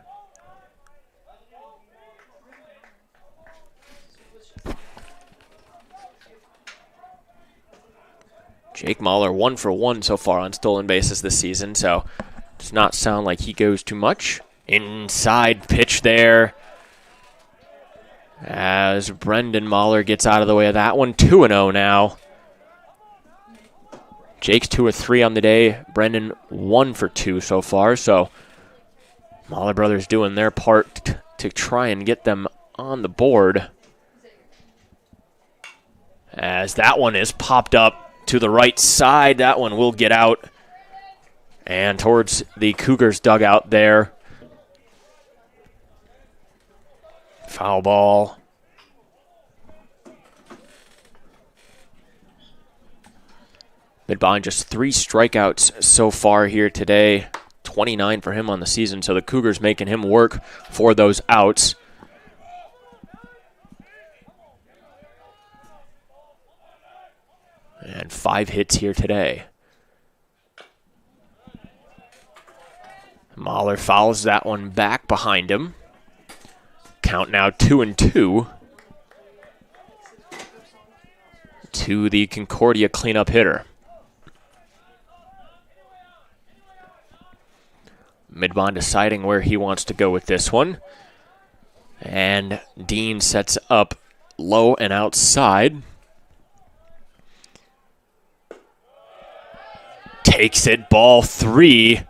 Jake Mahler 1 for 1 so far on stolen bases this season, so does not sound like he goes too much. Inside pitch there as Brendan Mahler gets out of the way of that one. 2-0 now. Jake's 2 of 3 on the day. Brendan 1 for 2 so far, so Mahler brothers doing their part to try and get them on the board. As that one is popped up to the right side. That one will get out and towards the Cougars dugout there. Foul ball. Midbond just 3 strikeouts so far here today. 29 for him on the season, so the Cougars making him work for those outs. And 5 hits here today. Mahler fouls that one back behind him. Count now 2-2 to the Concordia cleanup hitter. Midbond deciding where he wants to go with this one. And Dean sets up low and outside. Takes it, ball 3.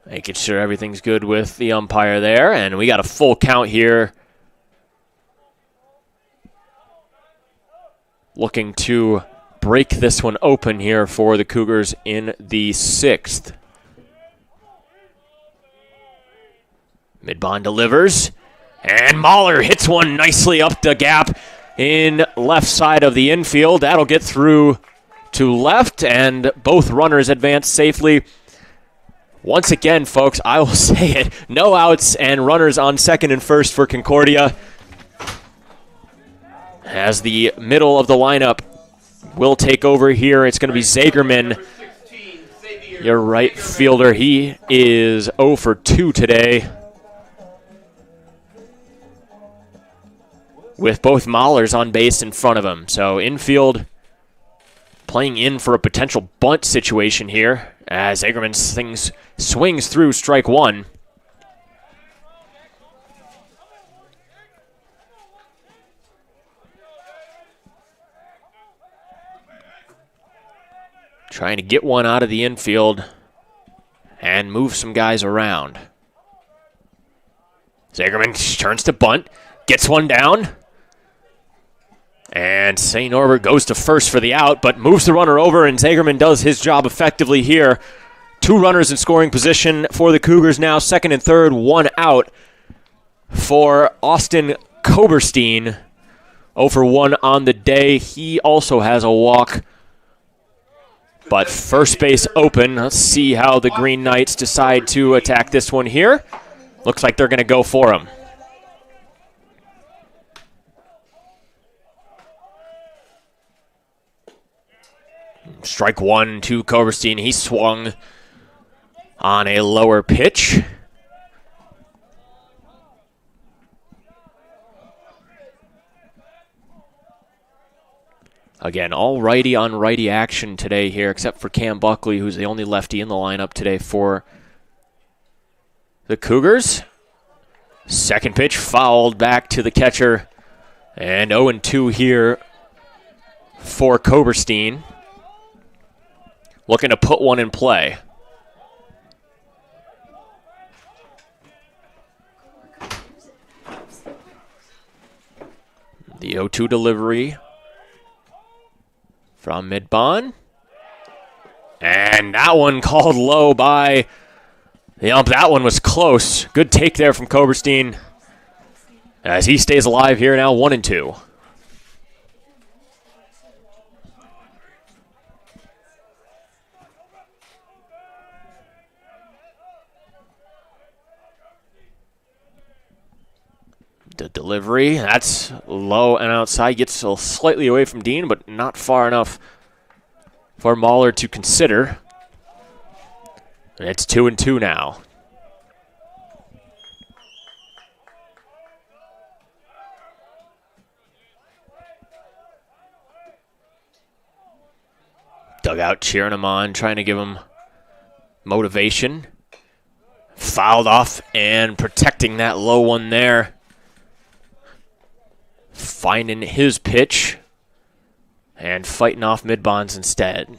Making sure everything's good with the umpire there. And we got a full count here. Looking to break this one open here for the Cougars in the 6th. Midbond delivers. And Mahler hits one nicely up the gap in left side of the infield. That'll get through to left, and both runners advance safely. Once again, folks, I will say it, no outs and runners on second and first for Concordia. As the middle of the lineup will take over here, it's going to be Zagerman, your right fielder. He is 0 for 2 today, with both Mahlers on base in front of him. So infield playing in for a potential bunt situation here as Zagerman swings through strike one. Trying to get one out of the infield and move some guys around. Zagerman turns to bunt, gets one down. And St. Norbert goes to first for the out, but moves the runner over, and Zagerman does his job effectively here. 2 runners in scoring position for the Cougars now, second and third, 1 out for Austin Koberstein. 0 for 1 on the day. He also has a walk, but first base open. Let's see how the Green Knights decide to attack this one here. Looks like they're going to go for him. Strike one to Koberstein. He swung on a lower pitch. Again, all righty on righty action today here, except for Cam Buckley, who's the only lefty in the lineup today for the Cougars. Second pitch fouled back to the catcher. And 0-2 here for Koberstein. Looking to put one in play. The 0-2 delivery from Midbon. And that one called low by the ump. That one was close. Good take there from Koberstein as he stays alive here now, 1-2. The delivery, that's low and outside. Gets slightly away from Dean, but not far enough for Mahler to consider. And it's 2-2 now. Dugout cheering him on, trying to give him motivation. Fouled off and protecting that low one there. Finding his pitch and fighting off Midbon's instead.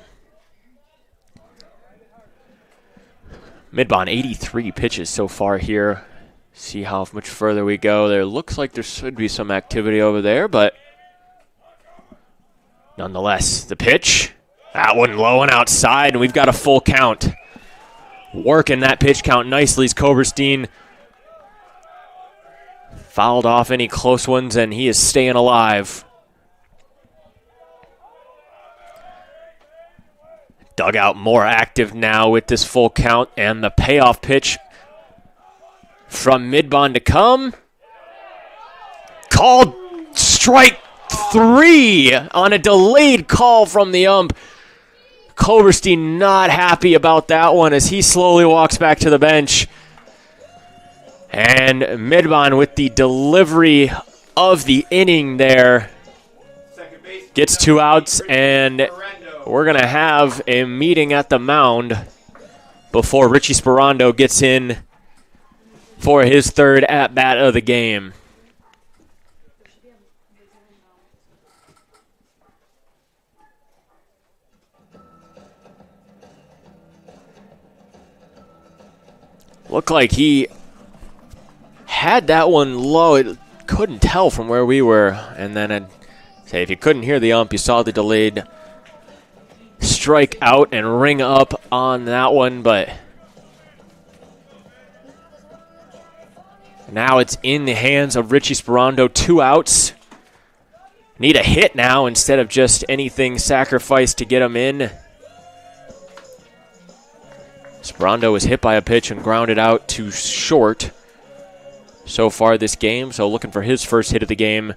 Midbon, 83 pitches so far here. See how much further we go. There looks like there should be some activity over there, but nonetheless, the pitch. That one low and outside, and we've got a full count. Working that pitch count nicely is Koberstein. Fouled off any close ones, and he is staying alive. Dugout more active now with this full count, and the payoff pitch from Midbon to come. Called strike 3 on a delayed call from the ump. Koberstein not happy about that one as he slowly walks back to the bench. And Midbon with the delivery of the inning there gets 2 outs, and we're going to have a meeting at the mound before Richie Sperando gets in for his third at-bat of the game. Looked like he had that one low. It couldn't tell from where we were. And then I'd say if you couldn't hear the ump, you saw the delayed strike out and ring up on that one. But Now it's in the hands of Richie Sperando. 2 outs. Need a hit now instead of just anything sacrificed to get him in. Sperando was hit by a pitch and grounded out to short so far this game. So looking for his first hit of the game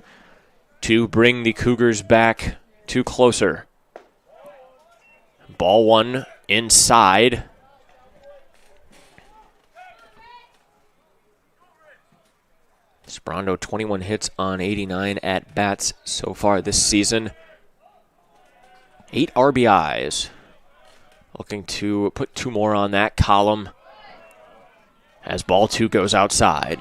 to bring the Cougars back to closer. Ball 1 inside. Sperando 21 hits on 89 at-bats so far this season. 8 RBIs. Looking to put 2 more on that column as ball 2 goes outside.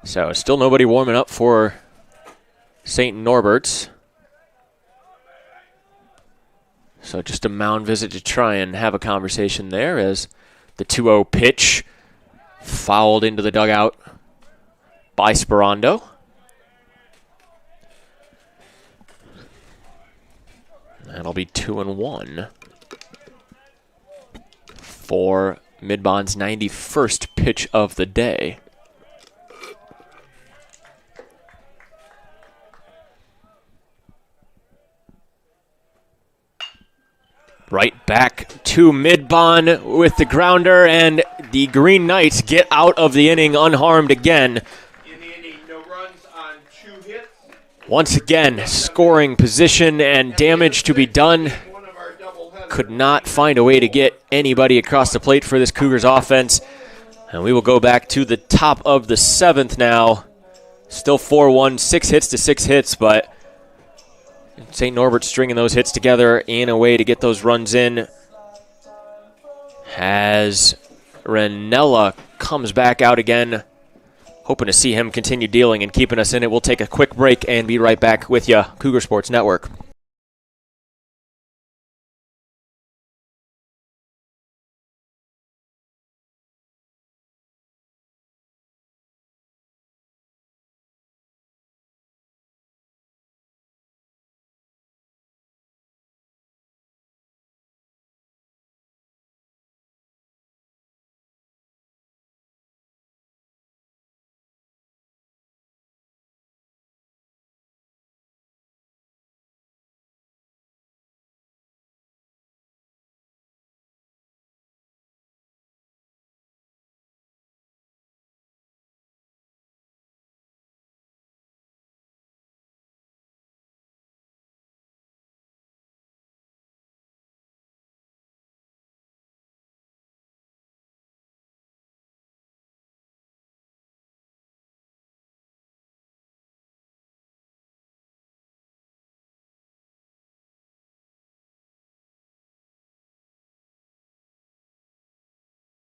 So still nobody warming up for St. Norbert's. So just a mound visit to try and have a conversation there as the 2-0 pitch fouled into the dugout by Sperando. That'll be 2-1 for Midbond's 91st pitch of the day. Right back to Midbond with the grounder, and the Green Knights get out of the inning unharmed again. In the inning, no runs on 2 hits. Once again, scoring position and damage to be done. One of our doubleheaders. Could not find a way to get anybody across the plate for this Cougars offense. And we will go back to the top of the 7th now. Still 4-1, 6 hits to 6 hits, but St. Norbert stringing those hits together in a way to get those runs in as Ranella comes back out again. Hoping to see him continue dealing and keeping us in it. We'll take a quick break and be right back with you. Cougar Sports Network.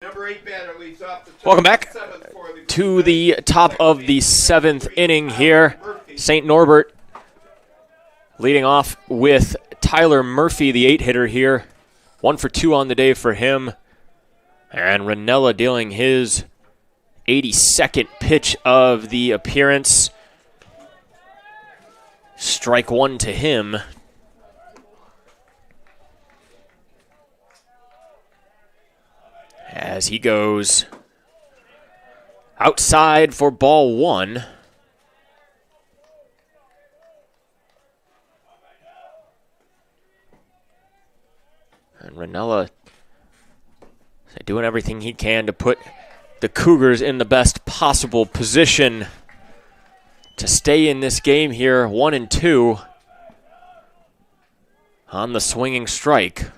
Number 8 batter leads off the top. Welcome back 7th for the to the top of the 7th inning here. St. Norbert leading off with Tyler Murphy, the 8-hitter here. 1 for 2 on the day for him. And Ranella dealing his 82nd pitch of the appearance. Strike 1 to him. As he goes outside for ball 1. And Ranella doing everything he can to put the Cougars in the best possible position to stay in this game here, 1-2 on the swinging strike.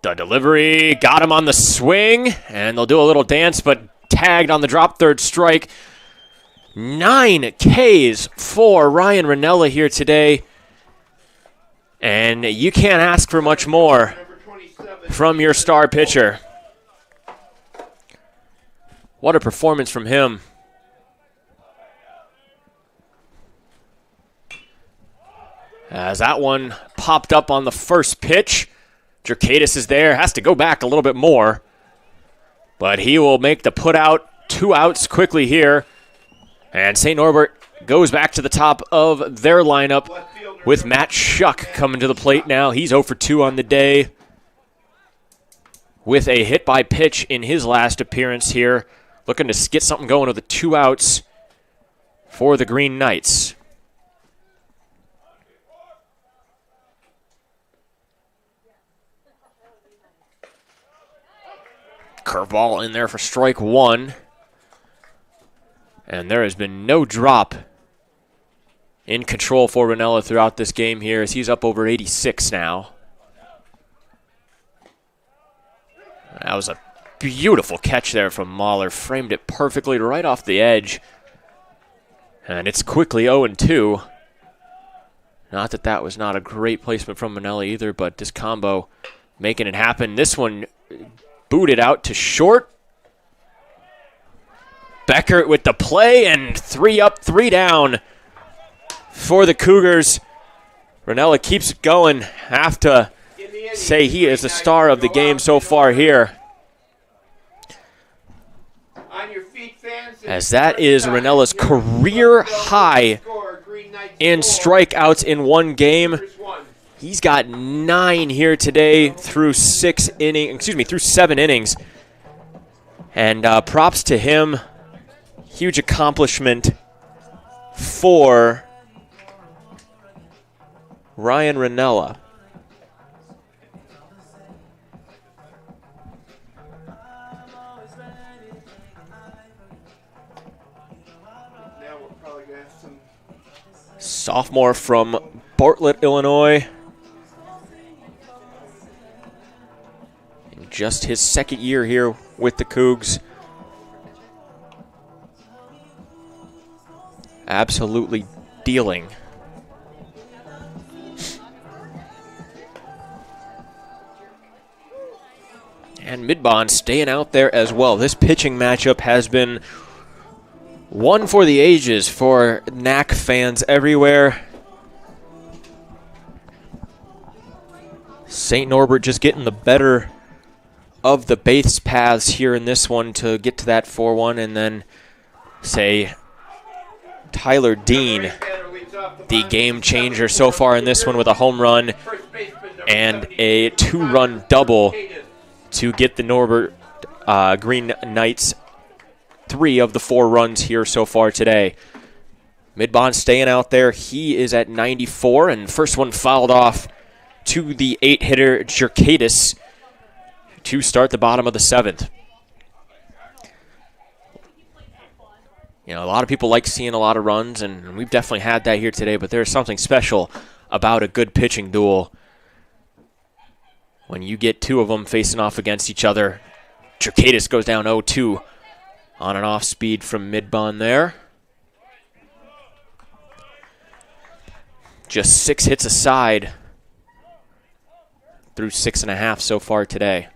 The delivery got him on the swing, and they'll do a little dance, but tagged on the drop third strike. 9 Ks for Ryan Ranella here today, and you can't ask for much more from your star pitcher. What a performance from him. As that one popped up on the first pitch. Jerkadis is there, has to go back a little bit more. But he will make the put out, 2 outs quickly here. And St. Norbert goes back to the top of their lineup with Matt Shuck coming to the plate now. He's 0 for 2 on the day. with a hit by pitch in his last appearance here, looking to get something going with the 2 outs for the Green Knights. Curveball in there for strike 1. And there has been no drop in control for Ranella throughout this game here as he's up over 86 now. That was a beautiful catch there from Mahler. Framed it perfectly right off the edge. And it's quickly 0-2. Not that that was not a great placement from Manella either, but this combo making it happen. This one booted out to short. Beckert with the play, and 3 up, 3 down for the Cougars. Ranella keeps it going. Have to say he is the star of the game so far here, as that is Ranella's career high in strikeouts in one game. He's got 9 here today through 7 innings. And props to him. Huge accomplishment for Ryan Ranella. Sophomore from Bartlett, Illinois. In just his second year here with the Cougs. Absolutely dealing. And Midbond staying out there as well. This pitching matchup has been one for the ages for NAC fans everywhere. St. Norbert just getting the better of the base paths here in this one to get to that 4-1, and then say Tyler Dean, the game changer so far in this one with a home run and a 2-run double to get the Norbert Green Knights 3 of the 4 runs here so far today. Midbond staying out there. He is at 94, and first one fouled off to the 8-hitter Jerkadis to start the bottom of the 7th. You know, a lot of people like seeing a lot of runs, and we've definitely had that here today, but there's something special about a good pitching duel when you get 2 of them facing off against each other. Jerkadis goes down 0-2 on an off speed from Midbond there. Just 6 hits aside through 6.5 so far today.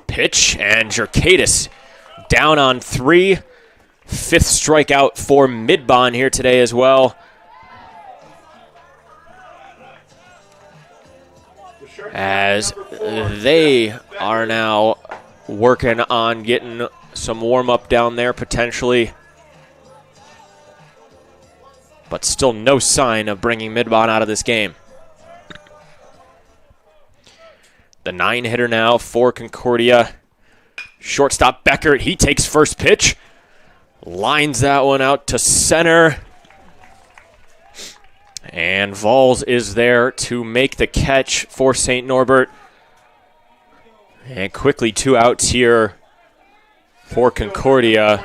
Pitch, and Jerkadis down on 3. 5th strikeout for Midbond here today as well. As they are now working on getting some warm-up down there potentially. But still no sign of bringing Midbond out of this game. The 9-hitter now for Concordia. Shortstop Beckert, he takes first pitch. Lines that one out to center. And Vols is there to make the catch for St. Norbert. And quickly 2 outs here for Concordia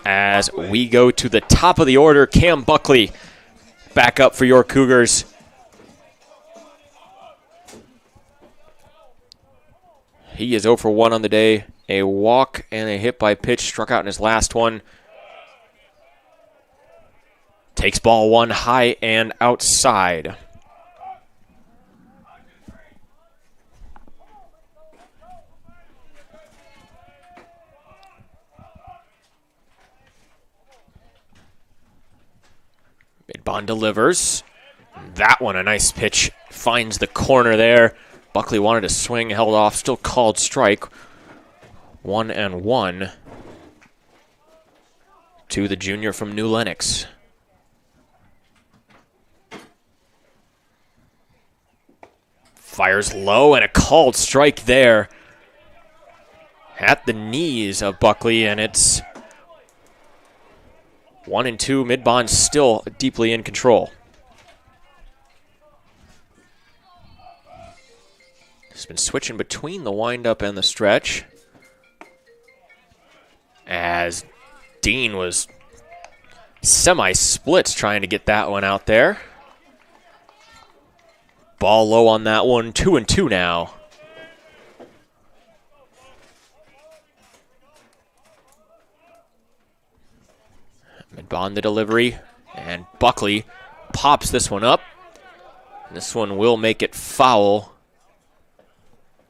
as we go to the top of the order. Cam Buckley back up for your Cougars. He is 0 for 1 on the day. A walk and a hit by pitch. Struck out in his last one. Takes ball 1 high and outside. Midbond delivers. That one, a nice pitch, finds the corner there. Buckley wanted to swing, held off, still called strike. 1-1 to the junior from New Lenox. Fires low and a called strike there at the knees of Buckley, and it's 1-2. Mid-Bond still deeply in control. He's been switching between the windup and the stretch, as Dean was semi-splits trying to get that one out there. Ball low on that one, 2-2 now. Mid-Bond the delivery, and Buckley pops this one up. This one will make it foul.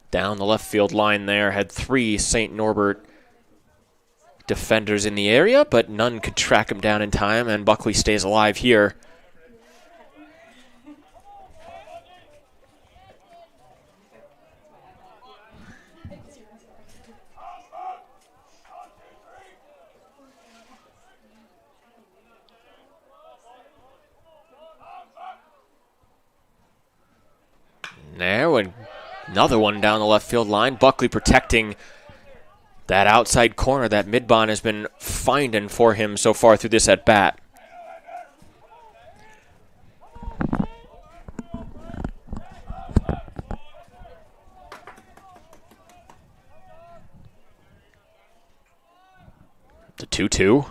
Down the left field line there, had 3 St. Norbert defenders in the area, but none could track him down in time, and Buckley stays alive here. There, another one down the left field line. Buckley protecting that outside corner that Mid-Bond has been finding for him so far through this at-bat. The 2-2.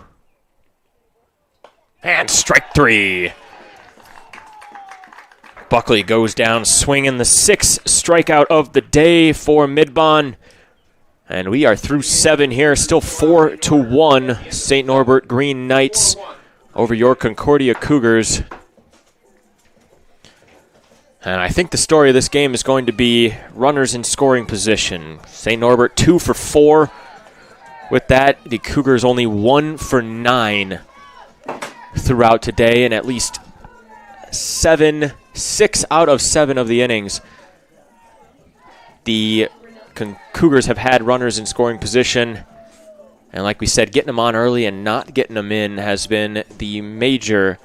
And strike 3. Buckley goes down swinging, the 6th strikeout of the day for Mid-Bond. And we are through 7 here, still 4-1 St. Norbert Green Knights over your Concordia Cougars. And I think the story of this game is going to be runners in scoring position. St. Norbert 2 for 4. With that, the Cougars only 1 for 9 throughout today, and at least 6 out of 7 of the innings, the Cougars have had runners in scoring position. And like we said, getting them on early and not getting them in has been the major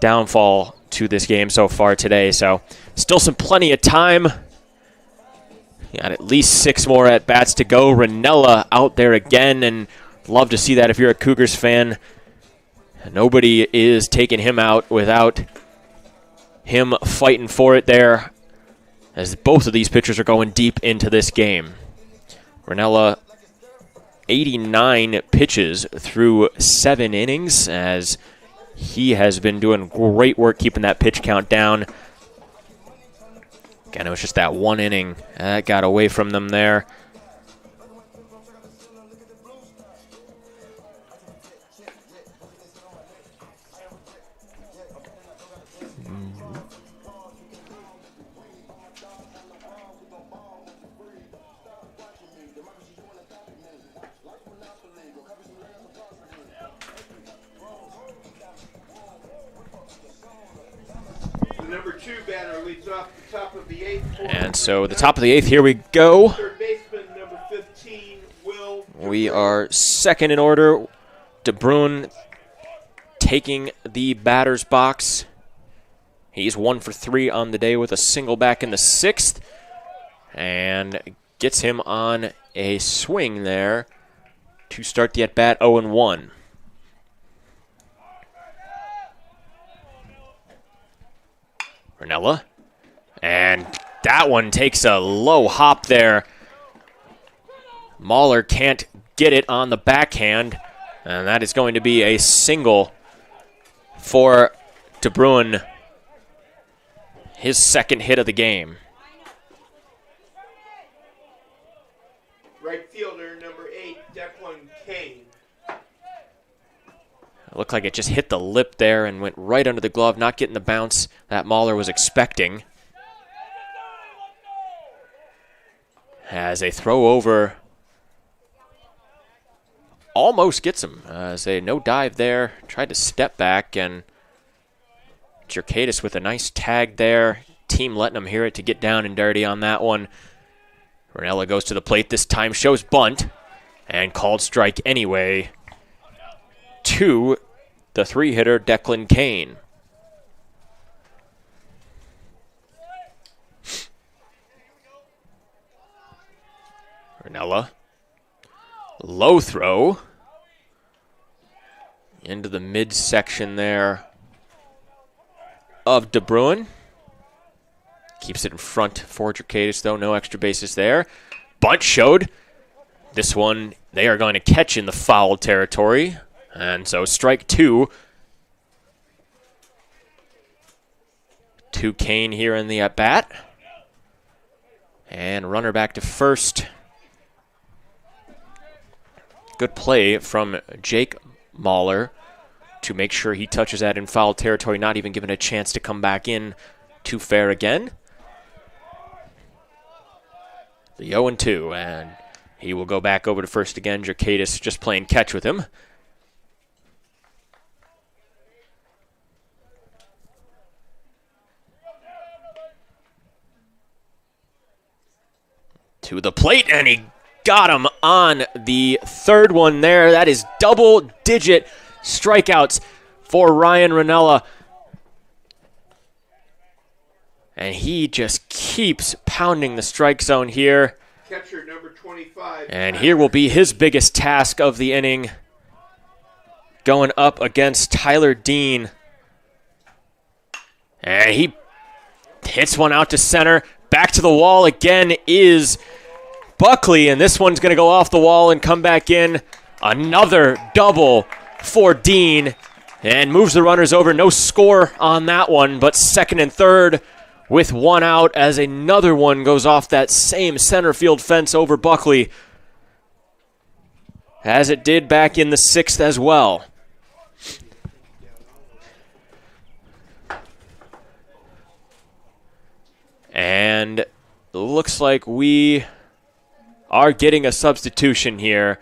downfall to this game so far today. So still plenty of time. Got at least 6 more at-bats to go. Ranella out there again, and love to see that if you're a Cougars fan. Nobody is taking him out without him fighting for it there, as both of these pitchers are going deep into this game. Ranella, 89 pitches through 7 innings, as he has been doing great work keeping that pitch count down. Again, it was just that 1 inning that got away from them there. Number 2 batter leads off the top of the 8th. And so the top of the 8th, here we go. Third baseman, number 15, Will. We are second in order. DeBruyne taking the batter's box. He's 1 for 3 on the day with a single back in the 6th. And gets him on a swing there to start the at-bat 0-1. Ranella. And that one takes a low hop there. Mahler can't get it on the backhand. And that is going to be a single for DeBruyne. His 2nd hit of the game. Right fielder, number 8, Declan Kane. It looked like it just hit the lip there and went right under the glove, not getting the bounce that Mahler was expecting. As a throw over almost gets him. As a no dive there, tried to step back, and Jerkadis with a nice tag there. Team letting him hear it to get down and dirty on that one. Ranella goes to the plate this time, shows bunt, and called strike anyway to the 3-hitter Declan Kane. Ranella. Low throw. Into the midsection there of De Bruin. Keeps it in front for Dracadis, though. No extra bases there. Bunt showed. This one they are going to catch in the foul territory. And so strike 2. To Kane here in the at-bat. And runner back to first. Good play from Jake Mahler to make sure he touches that in foul territory, not even given a chance to come back in to fair again. The 0-2, and he will go back over to first again. Dracadis just playing catch with him. To the plate, and he got him on the third one there. That is double-digit strikeouts for Ryan Ranella. And he just keeps pounding the strike zone here. Catcher number 25. And here will be his biggest task of the inning. Going up against Tyler Dean. And he hits one out to center. Back to the wall again is Buckley, and this one's going to go off the wall and come back in. Another double for Dean, and moves the runners over. No score on that one, but second and third with one out as another one goes off that same center field fence over Buckley, as it did back in the 6th as well. And looks like we are getting a substitution here.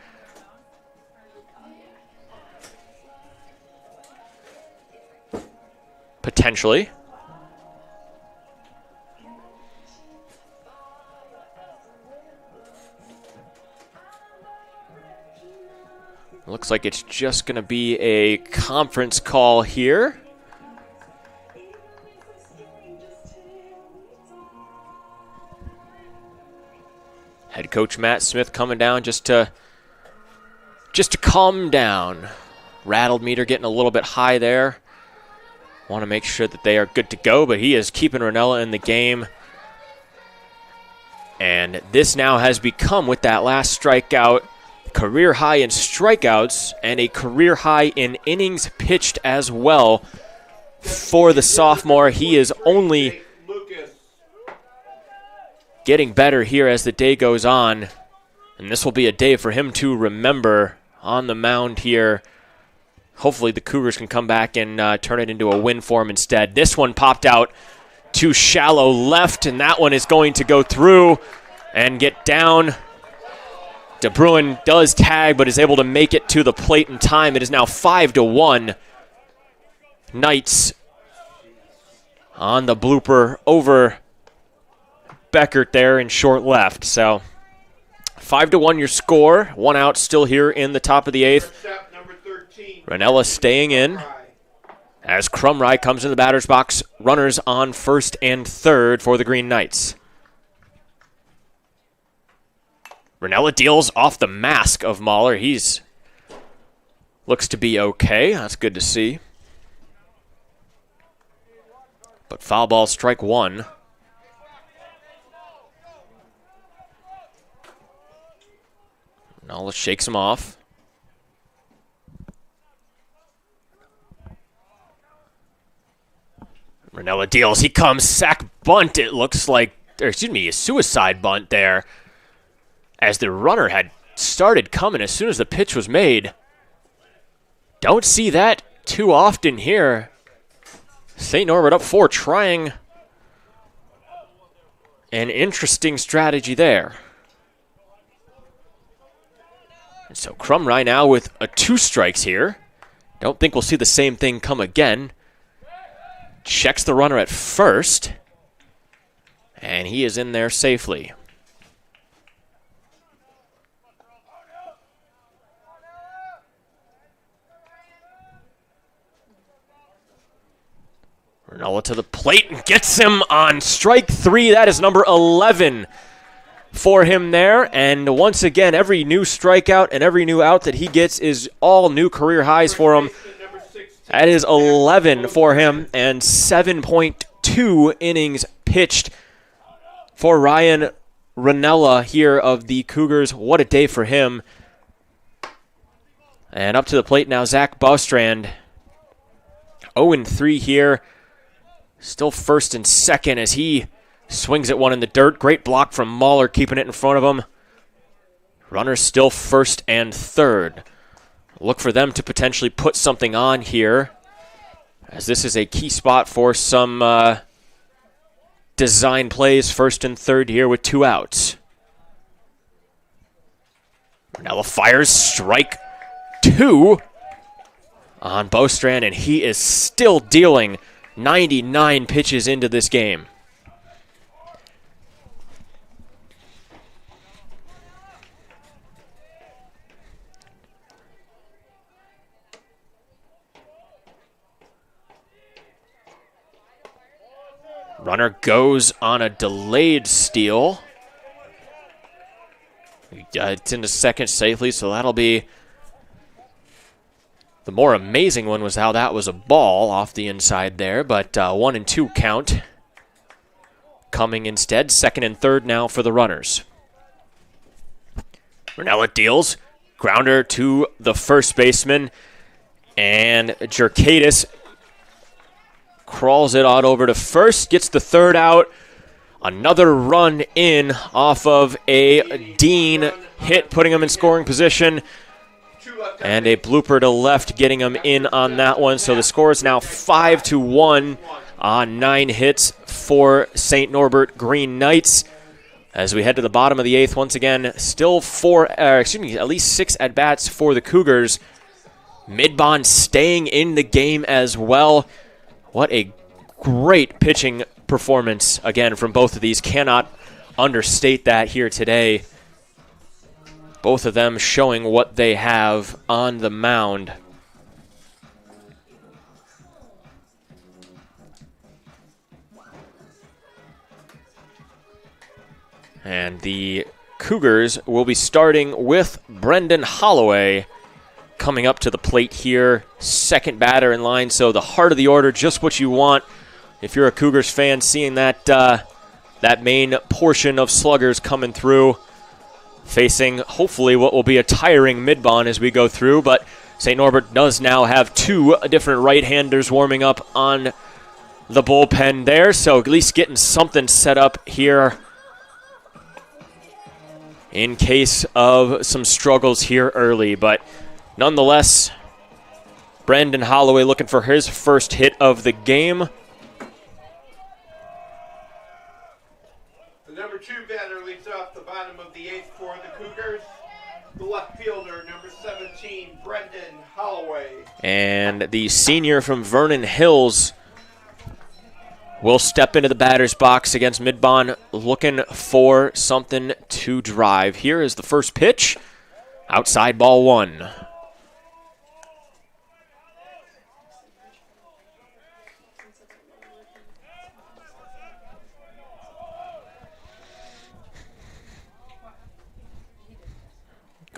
Potentially. Looks like it's just going to be a conference call here. Head coach Matt Smith coming down just to calm down. Rattled meter getting a little bit high there. Want to make sure that they are good to go, but he is keeping Ranella in the game. And this now has become, with that last strikeout, career high in strikeouts and a career high in innings pitched as well for the sophomore. He is only getting better here as the day goes on, and this will be a day for him to remember on the mound here. Hopefully the Cougars can come back and turn it into a win for him instead. This one popped out to shallow left, and that one is going to go through and get down. De Bruin does tag, but is able to make it to the plate in time. It is now 5-1. Knights on the blooper over Beckert there in short left. So 5-1 your score. One out still here in the top of the 8th. Ranella staying in as Crumry comes in the batter's box. Runners on first and third for the Green Knights. Ranella deals off the mask of Mahler. He's looks to be okay. That's good to see. But foul ball, strike 1. Ranella shakes him off. Ranella deals. He comes. Sack bunt, it looks like. Or excuse me, a suicide bunt there. As the runner had started coming as soon as the pitch was made. Don't see that too often here. St. Norbert up 4, trying an interesting strategy there. And so Crumry now with 2 strikes here. Don't think we'll see the same thing come again. Checks the runner at first. And he is in there safely. Ranella to the plate and gets him on strike 3. That is number 11 for him there. And once again, every new strikeout and every new out that he gets is all new career highs for him. That is 11 for him and 7.2 innings pitched for Ryan Ranella here of the Cougars. What a day for him. And up to the plate now, Zach Bostrand. 0-3 here. Still first and second as he swings at one in the dirt. Great block from Mahler, keeping it in front of him. Runners still first and third. Look for them to potentially put something on here, as this is a key spot for some design plays. First and third here with 2 outs. Ranella fires strike 2 on Bostrand, and he is still dealing 99 pitches into this game. Runner goes on a delayed steal. It's into second safely, so that'll be... The more amazing one was how that was a ball off the inside there, but 1-2 count coming instead. Second and third now for the runners. Ranella deals. Grounder to the first baseman, and Jerkadis crawls it on over to first, gets the third out. Another run in off of a Dean hit, putting him in scoring position. And a blooper to left, getting him in on that one. So the score is now 5-1 on 9 hits for St. Norbert Green Knights. As we head to the bottom of the 8th, once again, still at least 6 at-bats for the Cougars. Midbond staying in the game as well. What a great pitching performance, again, from both of these. Cannot understate that here today. Both of them showing what they have on the mound. And the Cougars will be starting with Brendan Holloway coming up to the plate here. Second batter in line, so the heart of the order, just what you want if you're a Cougars fan, seeing that that main portion of sluggers coming through, facing hopefully what will be a tiring Midbond as we go through. But St. Norbert does now have 2 different right-handers warming up on the bullpen there, so at least getting something set up here in case of some struggles here early. But nonetheless, Brendan Holloway looking for his first hit of the game. The number 2 batter leads off the bottom of the 8th for the Cougars. The left fielder, number 17, Brendan Holloway. And the senior from Vernon Hills will step into the batter's box against Midbond, looking for something to drive. Here is the first pitch. Outside, ball 1.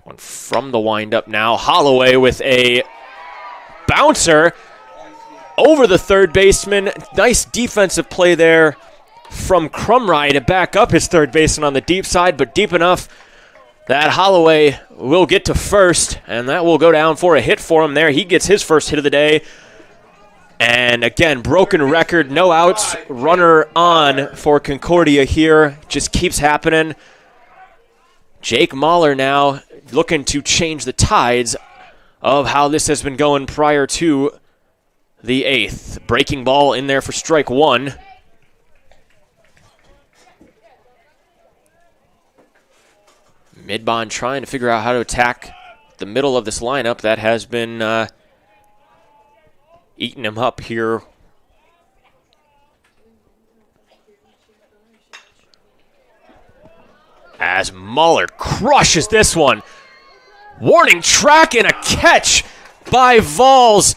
Going from the windup now. Holloway with a bouncer over the third baseman. Nice defensive play there from Crumry to back up his third baseman on the deep side, but deep enough that Holloway will get to first, and that will go down for a hit for him there. He gets his first hit of the day. And again, broken record, no outs, runner on for Concordia here. Just keeps happening. Jake Mahler now looking to change the tides of how this has been going prior to the 8th. Breaking ball in there for strike 1. Midbond trying to figure out how to attack the middle of this lineup that has been eating him up here. As Mahler crushes this one. Warning track and a catch by Vols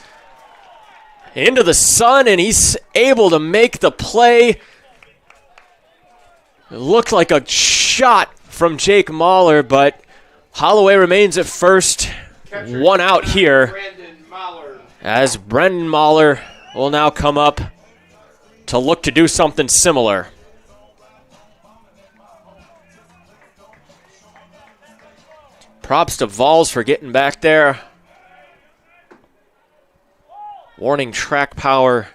into the sun, and he's able to make the play. It looked like a shot from Jake Mahler, but Holloway remains at first. Catcher, One out here Brandon Mahler. as Brendan Mahler will now come up to look to do something similar. Props to Vols for getting back there. Warning track power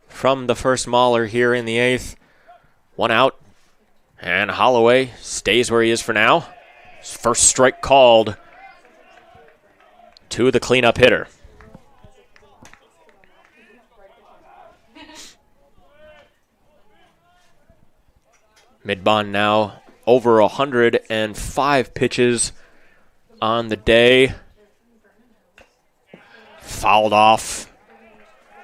from the first Mahler here in the 8th. One out, and Holloway stays where he is for now. His first strike called to the cleanup hitter. Mid-Bond now over 105 pitches on the day. Fouled off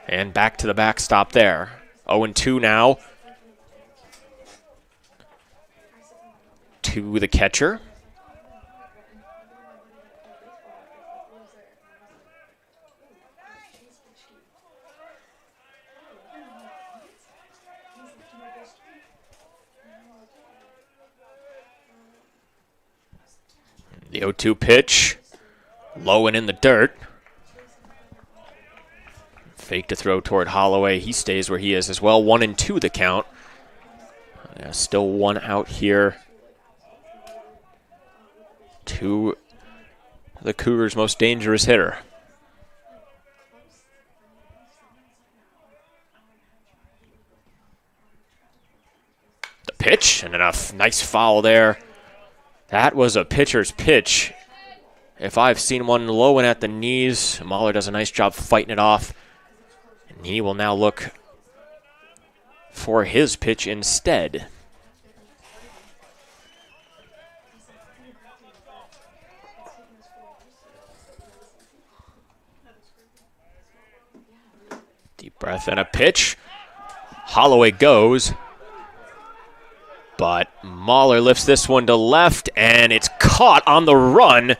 and back to the backstop there. 0-2 now to the catcher. The 0-2 pitch, low and in the dirt. Fake to throw toward Holloway. He stays where he is as well. 1-2 the count. Yeah, still one out here to the Cougars' most dangerous hitter. The pitch, and a nice foul there. That was a pitcher's pitch. If I've seen one low and at the knees, Mahler does a nice job fighting it off. And he will now look for his pitch instead. Deep breath and a pitch. Holloway goes. But Mahler lifts this one to left, and it's caught on the run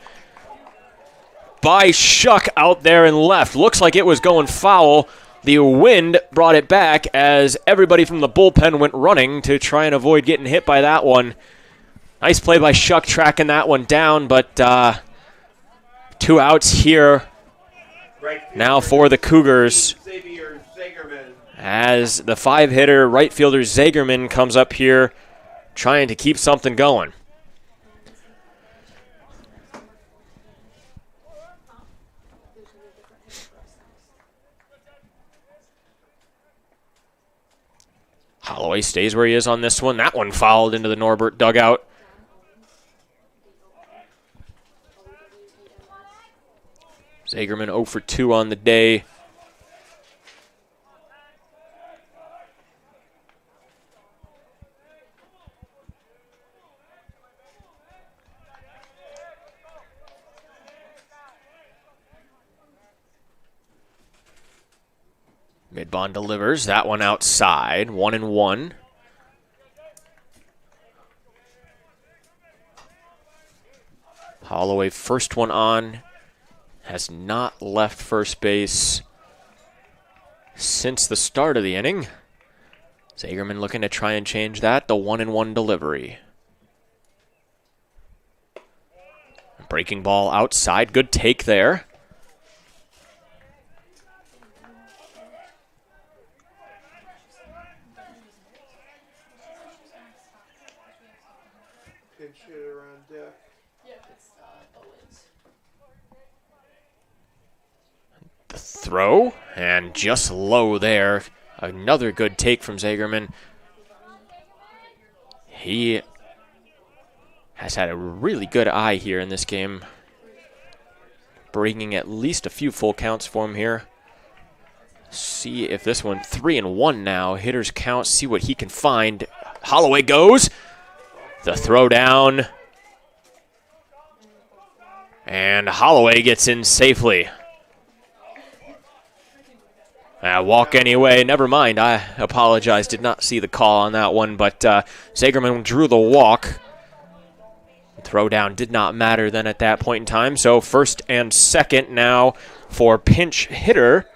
by CUC out there in left. Looks like it was going foul. The wind brought it back as everybody from the bullpen went running to try and avoid getting hit by that one. Nice play by CUC tracking that one down, but 2 outs here now for the Cougars as the 5-hitter right fielder Zagerman comes up here trying to keep something going. Holloway stays where he is on this one. That one fouled into the Norbert dugout. Zagerman 0 for 2 on the day. Mid-Bond delivers. That one outside. 1-1. Holloway, first one on. Has not left first base since the start of the inning. Zagerman looking to try and change that. The 1-1 delivery. Breaking ball outside. Good take there. The throw, and just low there. Another good take from Zagerman. He has had a really good eye here in this game, bringing at least a few full counts for him here. See if this one 3-1 now. Hitters count, see what he can find. Holloway goes. The throw down. And Holloway gets in safely. Walk anyway. Never mind. I apologize. Did not see the call on that one, but Zagerman drew the walk. Throw down did not matter then at that point in time. So first and second now for pinch hitter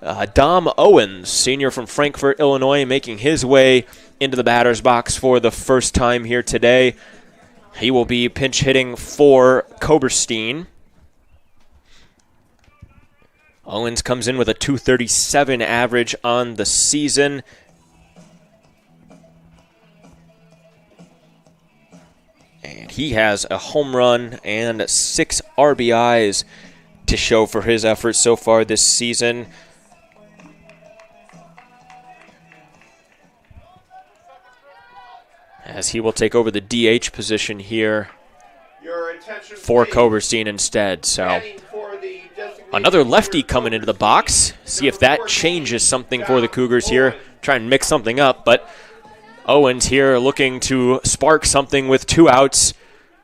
Dom Owens, senior from Frankfort, Illinois, making his way into the batter's box for the first time here today. He will be pinch hitting for Koberstein. Owens comes in with a .237 average on the season. And he has a home run and 6 RBIs to show for his efforts so far this season. As he will take over the DH position here Your attention, for please. Koberstein instead. So Heading for the designated another lefty hitter, coming into the box. See if that changes something for the Cougars here. Try and mix something up, but Owens here looking to spark something with 2 outs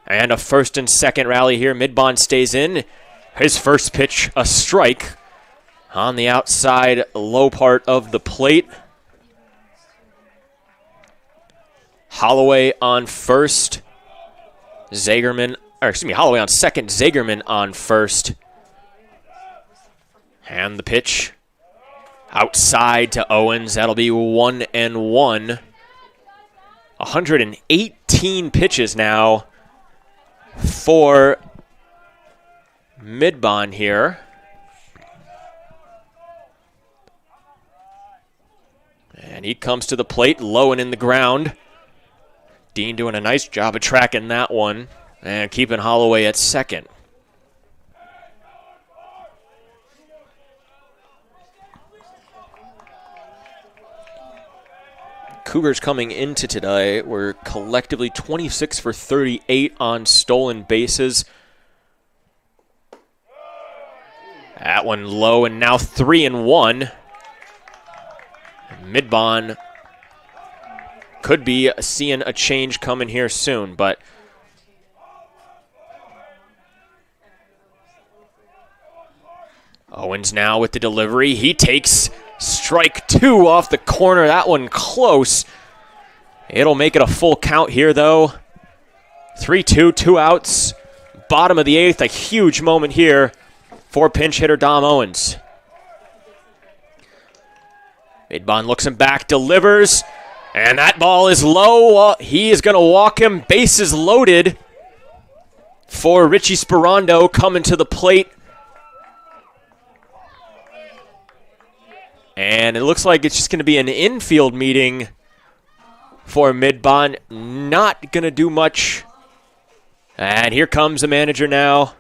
and a first and second rally here. Midbond stays in. His first pitch, a strike on the outside low part of the plate. Holloway on first. Holloway on second. Zagerman on first. And the pitch outside to Owens. That'll be 1-1. 118 pitches now for Midbond here. And he comes to the plate, low and in the ground. Dean doing a nice job of tracking that one and keeping Holloway at second. Cougars coming into today were collectively 26 for 38 on stolen bases. That one low and now 3-1. Midbond could be seeing a change coming here soon, but Owens now with the delivery. He takes strike 2 off the corner. That one close. It'll make it a full count here, though. 3-2, 2 outs. Bottom of the 8th, a huge moment here for pinch hitter Dom Owens. Midbond looks him back, delivers. And that ball is low. He is going to walk him. Bases loaded for Richie Sperando coming to the plate. And it looks like it's just going to be an infield meeting for Midbond. Not going to do much. And here comes the manager now.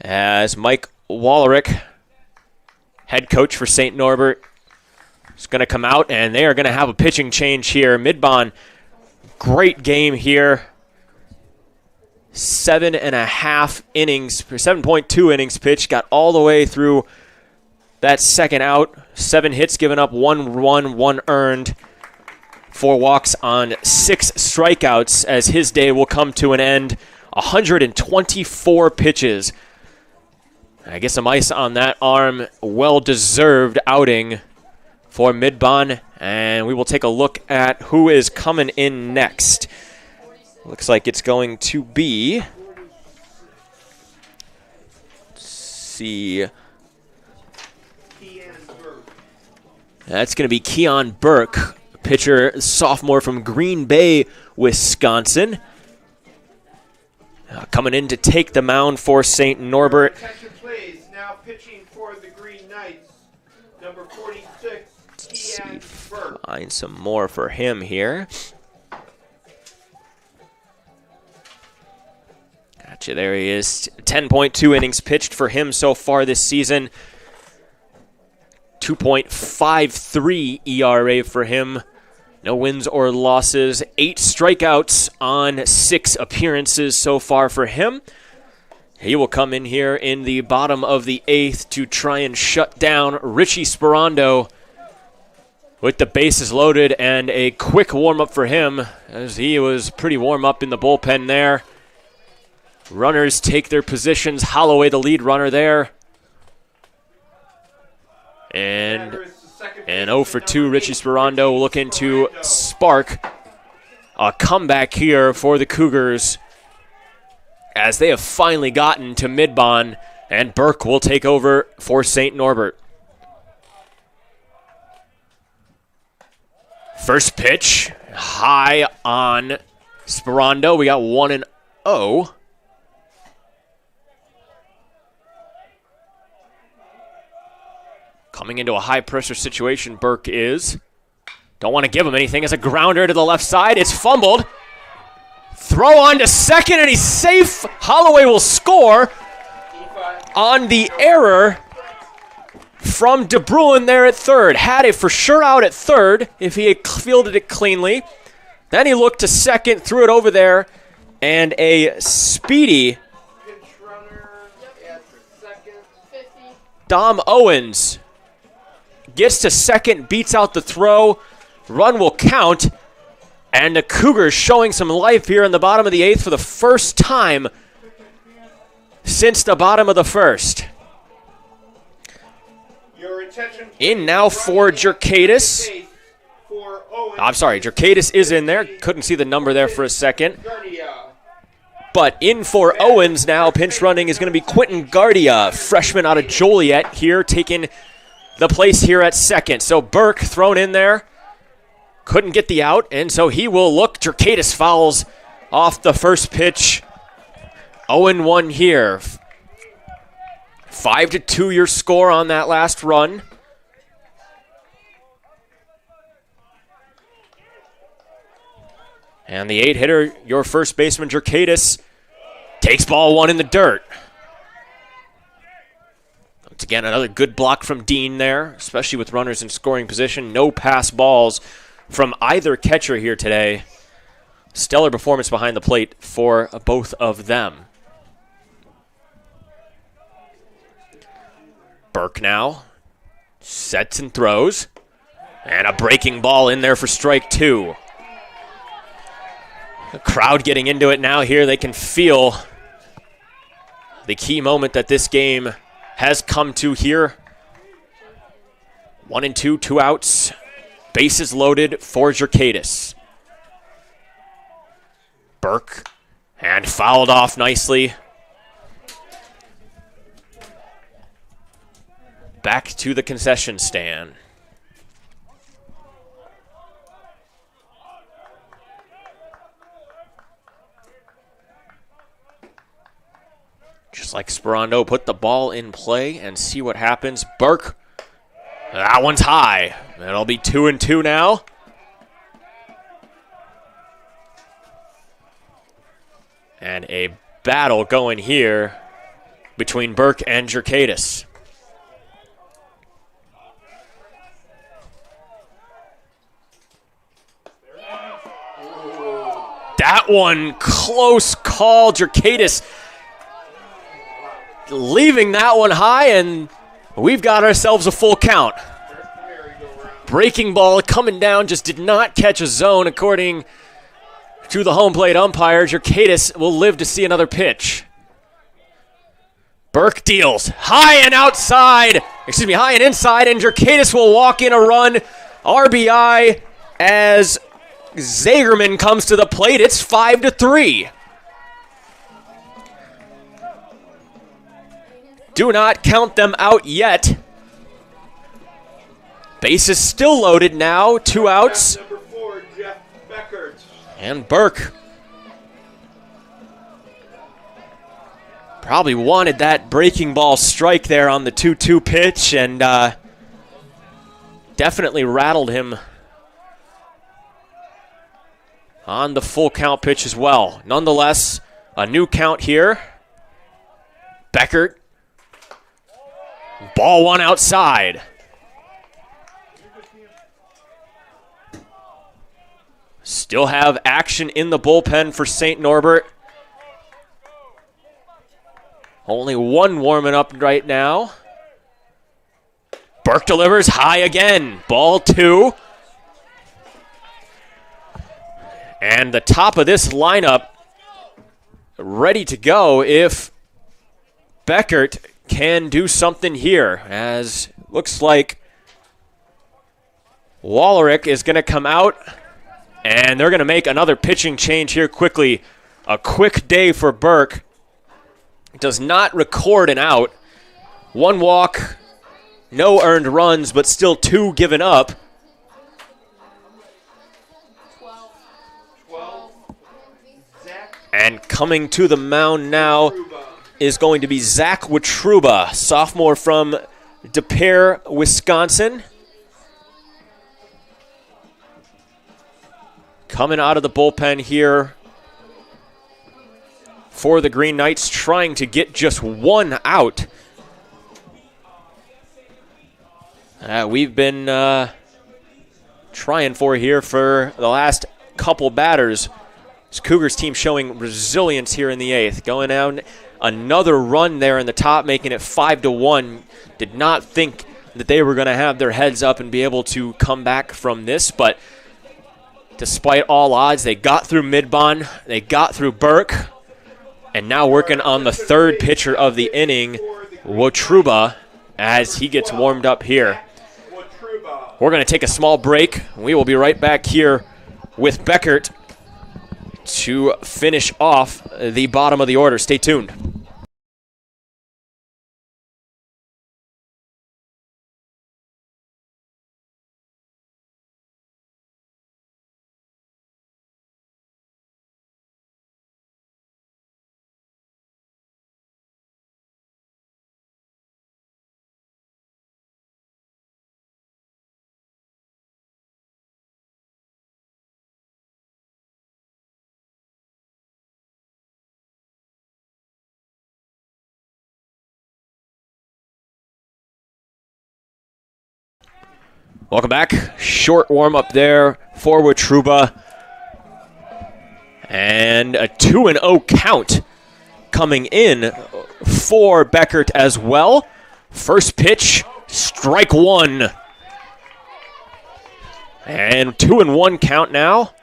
As Mike Wallerick, head coach for St. Norbert, is going to come out, and they are going to have a pitching change here. Midbond, great game here. 7.5 innings, 7.2 innings pitched, got all the way through that second out. 7 hits given up, 1 run, 1 earned. 4 walks on 6 strikeouts as his day will come to an end. 124 pitches. I guess some ice on that arm. Well-deserved outing for Midbond, and we will take a look at who is coming in next. Looks like it's going to be, let's see, that's going to be Keon Burke, pitcher, sophomore from Green Bay, Wisconsin. Coming in to take the mound for St. Norbert. Attention, please. Now pitching for the Green Knights, number 46. Find some more for him here. Gotcha, there he is. 10.2 innings pitched for him so far this season. 2.53 ERA for him. No wins or losses. 8 strikeouts on 6 appearances so far for him. He will come in here in the bottom of the 8th to try and shut down Richie Sperando with the bases loaded, and a quick warm-up for him as he was pretty warm up in the bullpen there. Runners take their positions. Holloway, the lead runner there. And 0 for 2, Richie Sperando looking to spark a comeback here for the Cougars as they have finally gotten to Midbond And Burke will take over for St. Norbert. First pitch, high on Sperando. We got 1-0. Coming into a high-pressure situation, Burke is. Don't want to give him anything. It's a grounder to the left side. It's fumbled. Throw on to second, and he's safe. Holloway will score on the error from De Bruin there at third. Had it for sure out at third if he had fielded it cleanly. Then he looked to second, threw it over there, and a speedy Dom Owens gets to second, beats out the throw. Run will count. And the Cougars showing some life here in the bottom of the eighth for the first time since the bottom of the first. In now for Jerkadis. I'm sorry, Jerkadis is in there. Couldn't see the number there for a second. But in for Owens now, pinch running is going to be Quentin Guardia, freshman out of Joliet here, taking the place here at second. So Burke thrown in there. Couldn't get the out, and so he will look. Jerkadis fouls off the first pitch. 0-1 here. 5-2 your score on that last run. And the 8-hitter, your first baseman, Jerkadis, takes ball one in the dirt. Once again, another good block from Dean there, especially with runners in scoring position. No pass balls from either catcher here today. Stellar performance behind the plate for both of them. Burke now sets and throws. And a breaking ball in there for strike two. The crowd getting into it now here. They can feel the key moment that this game has come to here. 1-2, 2 outs. Bases loaded for Jerkadis. Burke, and fouled off nicely. Back to the concession stand. Just like Sperando, put the ball in play and see what happens. Burke, that one's high. It'll be 2-2 now. And a battle going here between Burke and Jerkadis. That one, close call. Jerkadis leaving that one high, and we've got ourselves a full count. Breaking ball coming down, just did not catch a zone according to the home plate umpire. Jerkadis will live to see another pitch. Burke deals high and outside, high and inside, and Jerkadis will walk in a run. RBI as Zagerman comes to the plate. It's 5-3. Do not count them out yet. Bases still loaded now. 2 outs. Number 4, Jeff Beckert. And Burke probably wanted that breaking ball strike there on the 2-2 pitch, and definitely rattled him on the full count pitch as well. Nonetheless, a new count here. Beckert. Ball one outside. Still have action in the bullpen for St. Norbert. Only one warming up right now. Burke delivers high again. Ball 2. And the top of this lineup ready to go if Beckert can do something here, as looks like Wallerick is going to come out, and they're going to make another pitching change here quickly. A quick day for Burke. Does not record an out, 1 walk, no earned runs, but still 2 given up. 12. Zach And coming to the mound now Truba. is going to be Zach Wetruba, sophomore from De Pere, Wisconsin. Coming out of the bullpen here for the Green Knights, trying to get just 1 out. We've been trying for here for the last couple batters. This Cougars team showing resilience here in the 8th. Going down another run there in the top, making it 5-1. Did not think that they were going to have their heads up and be able to come back from this, but despite all odds, they got through Midbon, they got through Burke, and now working on the 3rd pitcher of the inning, Wotruba, as he gets warmed up here. We're going to take a small break. We will be right back here with Beckert to finish off the bottom of the order. Stay tuned. Welcome back. Short warm-up there for Wetruba. And a 2-0 count coming in for Beckert as well. First pitch, strike 1. And 2-1 count now.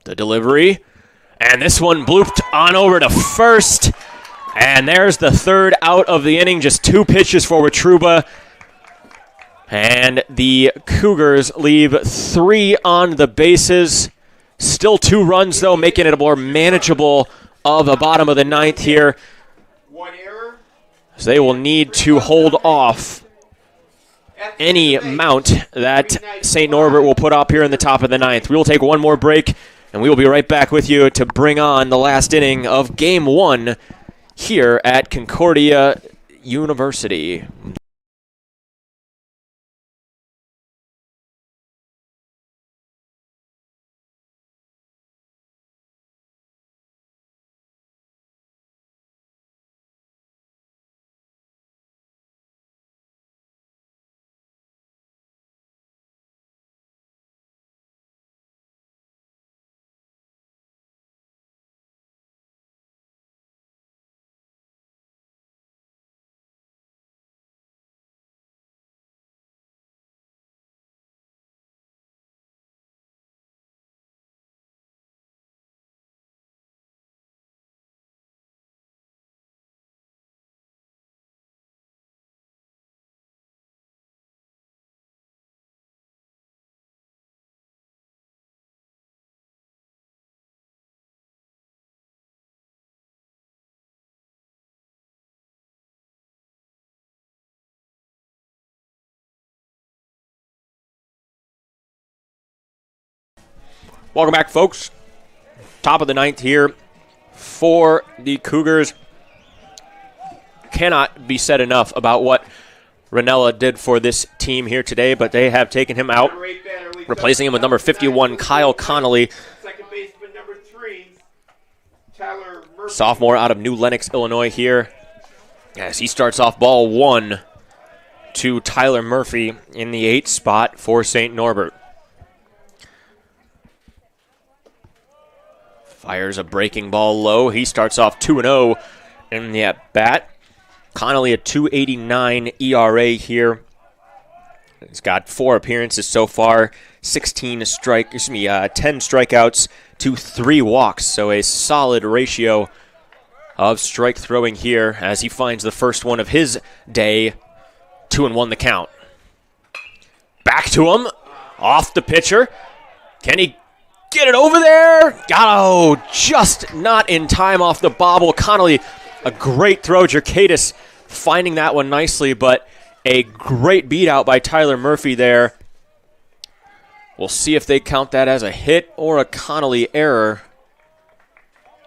The delivery. And this one blooped on over to first. And there's the 3rd out of the inning. Just 2 pitches for Wetruba. And the Cougars leave 3 on the bases. Still 2 runs, though, making it a more manageable of the bottom of the 9th here. 1 error. So they will need to hold off any amount that St. Norbert will put up here in the top of the 9th. We will take one more break, and we will be right back with you to bring on the last inning of Game 1 here at Concordia University. Welcome back, folks. Top of the 9th here for the Cougars. Cannot be said enough about what Ranella did for this team here today, but they have taken him out, replacing him with number 51, Kyle Connolly. Second baseman number 3, Tyler Murphy. Sophomore out of New Lenox, Illinois here, as he starts off ball 1 to Tyler Murphy in the 8th spot for St. Norbert. Fires a breaking ball low. He starts off 2-0 in the at-bat. Connolly a 2.89 ERA here. He's got 4 appearances so far, 10 strikeouts to 3 walks. So a solid ratio of strike throwing here as he finds the first one of his day. 2-1 the count. Back to him, off the pitcher. Can he get it over there? Oh, just not in time off the bobble. Connolly, a great throw. Jerkaitis finding that one nicely, but a great beat out by Tyler Murphy there. We'll see if they count that as a hit or a Connolly error.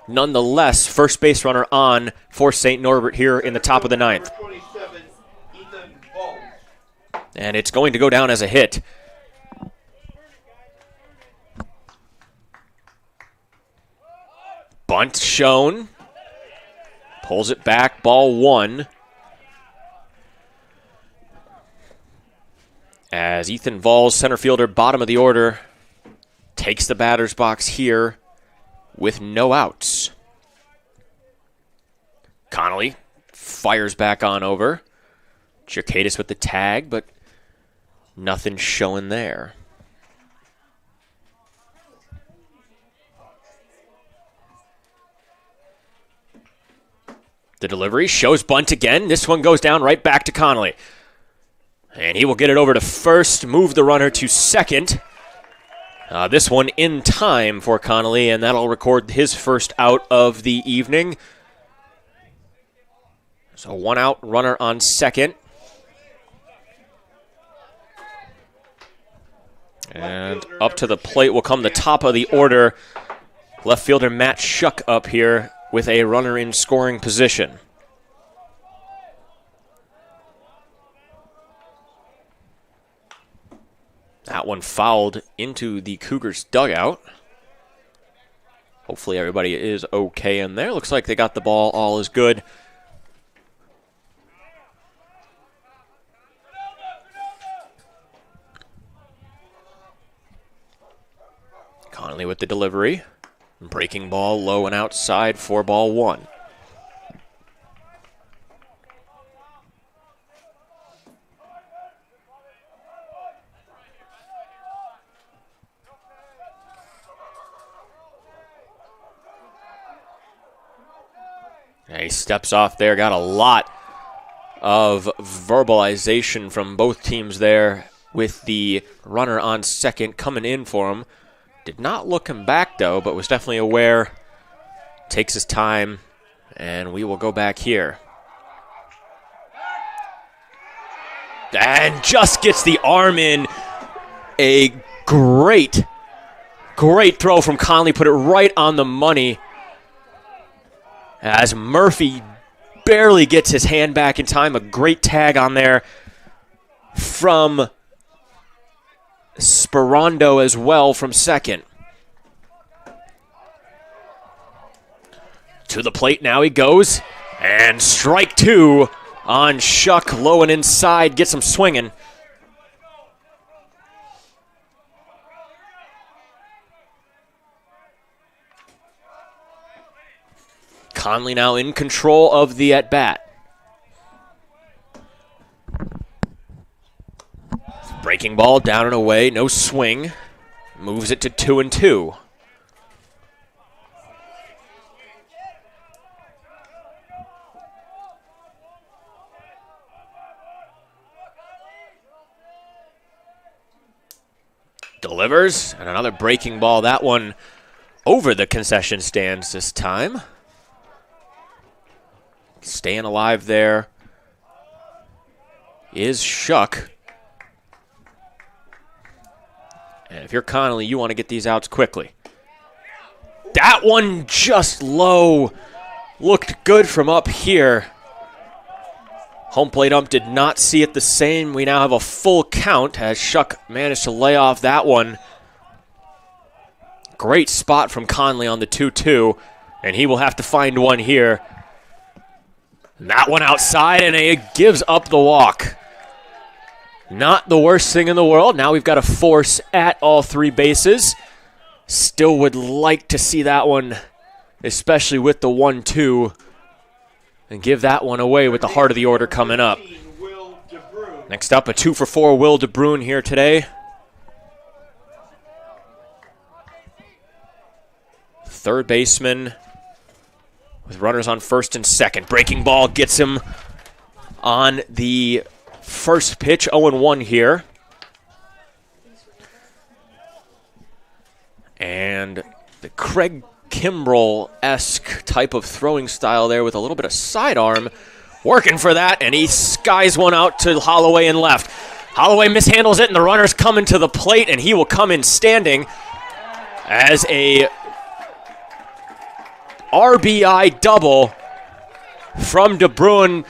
Nonetheless, first base runner on for St. Norbert here in the top of the ninth. And it's going to go down as a hit. Bunt shown. Pulls it back, ball one. As Ethan Valls, center fielder, bottom of the order, takes the batter's box here with no outs. Connolly fires back on over. Jerkaitis with the tag, but nothing showing there. The delivery shows bunt again. This one goes down right back to Connolly. And he will get it over to first, move the runner to second. This one in time for Connolly, and that'll record his first out of the evening. So one out, runner on second. And up to the plate will come the top of the order. Left fielder Matt Schuck up here with a runner in scoring position. That one fouled into the Cougars' dugout. Hopefully everybody is okay in there. Looks like they got the ball. All is good. Connolly with the delivery. Breaking ball low and outside for ball one. He steps off there, got a lot of verbalization from both teams there with the runner on second coming in for him. Did not look him back, though, but was definitely aware. Takes his time, and we will go back here. And just gets the arm in. A great throw from Connolly. Put it right on the money. As Murphy barely gets his hand back in time. A great tag on there from Sperando as well from second. To the plate now he goes. And strike two on Schuck. Low and inside. Gets him swinging. Conley now in control of the at-bat. Breaking ball down and away, no swing. Moves it to 2-2. Delivers, and another breaking ball. That one over the concession stands this time. Staying alive there is Schuck. And if you're Connolly, you want to get these outs quickly. That one just low. Looked good from up here. Home plate ump did not see it the same. We now have a full count as Schuck managed to lay off that one. Great spot from Conley on the 2-2. And he will have to find one here. That one outside, and it gives up the walk. Not the worst thing in the world. Now we've got a force at all three bases. Still would like to see that one, especially with the 1-2, and give that one away with the heart of the order coming up. Next up, a 2-for-4 Will DeBruin here today. Third baseman with runners on first and second. Breaking ball gets him on the first pitch. 0-1 here. And the Craig Kimbrell-esque type of throwing style there with a little bit of sidearm working for that, and he skies one out to Holloway in left. Holloway mishandles it, and the runner's coming to the plate, and he will come in standing as a RBI double from De Bruin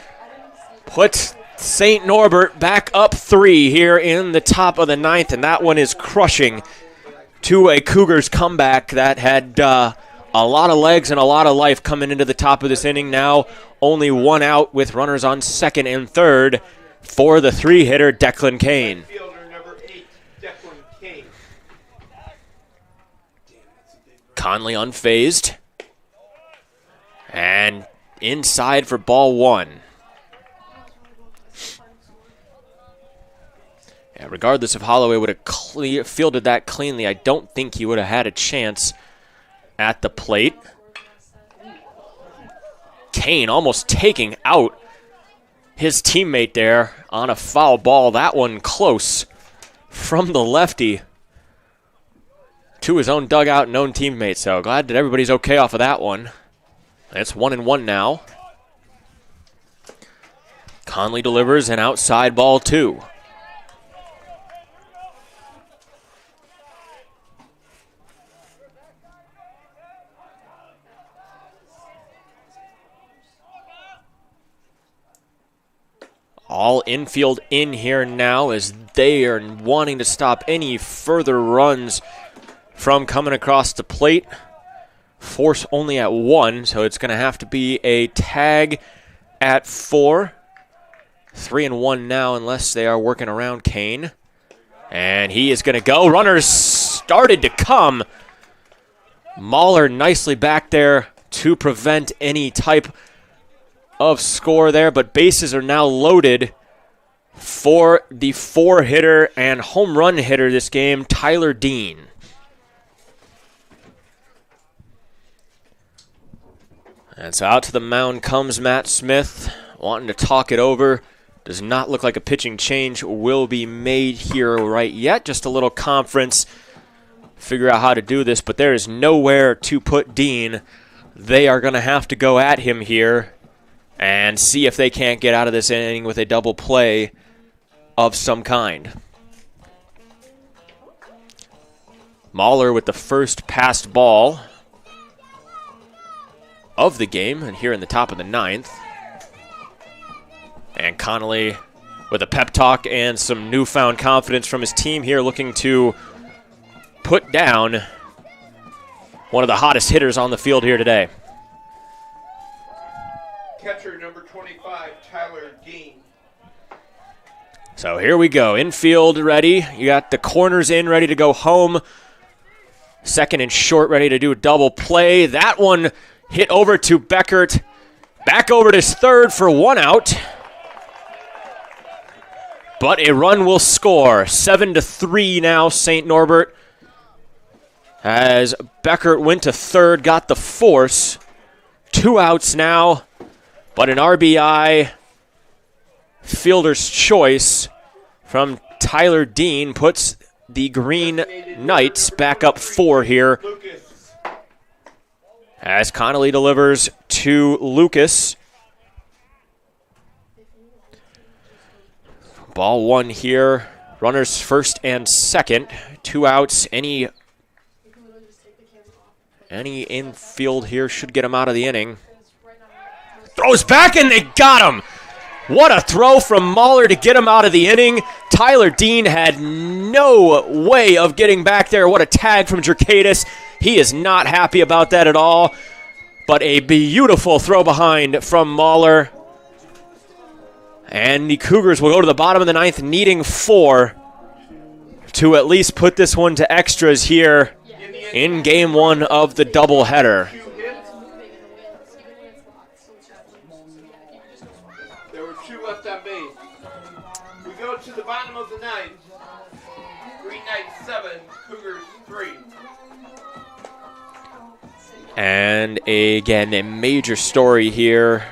puts St. Norbert back up 3 here in the top of the 9th, and that one is crushing to a Cougars comeback that had a lot of legs and a lot of life coming into the top of this inning. Now only 1 out with runners on second and third for the 3-hitter Declan Kane. Fielder number 8, Declan Kane. Conley unfazed. And inside for ball 1. Yeah, regardless if Holloway would have fielded that cleanly, I don't think he would have had a chance at the plate. Kane almost taking out his teammate there on a foul ball. That one close from the lefty to his own dugout and own teammate. So glad that everybody's okay off of that one. It's 1-1 now. Conley delivers an outside ball 2. All infield in here now as they are wanting to stop any further runs from coming across the plate. Force only at 1, so it's going to have to be a tag at 4. 3-1 now unless they are working around Kane. And he is going to go. Runners started to come. Mahler nicely back there to prevent any type of score there, but bases are now loaded for the 4-hitter and home run hitter this game, Tyler Dean. And so out to the mound comes Matt Smith, wanting to talk it over. Does not look like a pitching change will be made here right yet. Just a little conference, figure out how to do this, but there is nowhere to put Dean. They are going to have to go at him here and see if they can't get out of this inning with a double play of some kind. Mahler with the first passed ball of the game, and here in the top of the 9th. And Connolly with a pep talk and some newfound confidence from his team here, looking to put down one of the hottest hitters on the field here today. Catcher number 25, Tyler Dean. So here we go. Infield ready. You got the corners in, ready to go home. Second and short, ready to do a double play. That one hit over to Beckert. Back over to third for 1 out. But a run will score. 7-3 now, St. Norbert. As Beckert went to third, got the force. 2 outs now, but an RBI fielder's choice from Tyler Dean puts the Green Knights back up 4 here. As Connolly delivers to Lucas. Ball 1 here. Runners first and second. 2 outs. Any infield here should get him out of the inning. Throws back and they got him. What a throw from Mahler to get him out of the inning. Tyler Dean had no way of getting back there. What a tag from Jerkadis. He is not happy about that at all. But a beautiful throw behind from Mahler. And the Cougars will go to the bottom of the 9th, needing 4 to at least put this one to extras here in game 1 of the doubleheader. There were 2 left on base. We go to the bottom of the 9th. Green Knights 7, Cougars 3. And again, a major story here.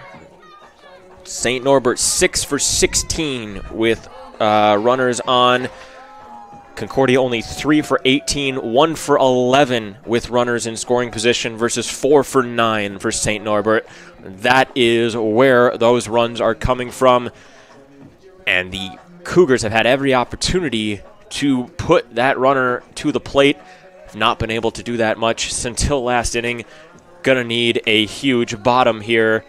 St. Norbert 6 for 16 with runners on. Concordia only 3 for 18, 1 for 11 with runners in scoring position versus 4 for 9 for St. Norbert. That is where those runs are coming from. And the Cougars have had every opportunity to put that runner to the plate. Have not been able to do that much until last inning. Gonna need a huge bottom here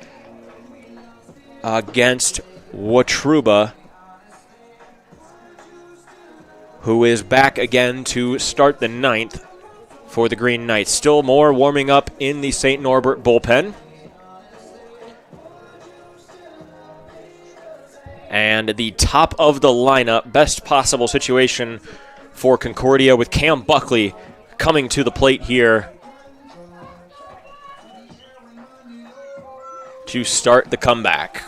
against Watruba, who is back again to start the 9th for the Green Knights. Still more warming up in the St. Norbert bullpen. And the top of the lineup, best possible situation for Concordia with Cam Buckley coming to the plate here to start the comeback.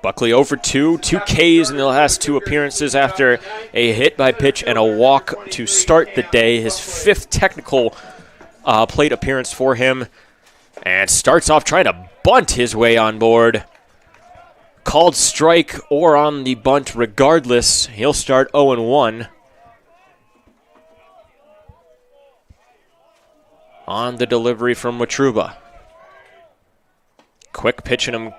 Buckley 0 for 2, 2 Ks in the last 2 appearances after a hit by pitch and a walk to start the day. His 5th technical plate appearance for him. And starts off trying to bunt his way on board. Called strike or on the bunt regardless. He'll start 0-1. On the delivery from Watruba. Quick pitching him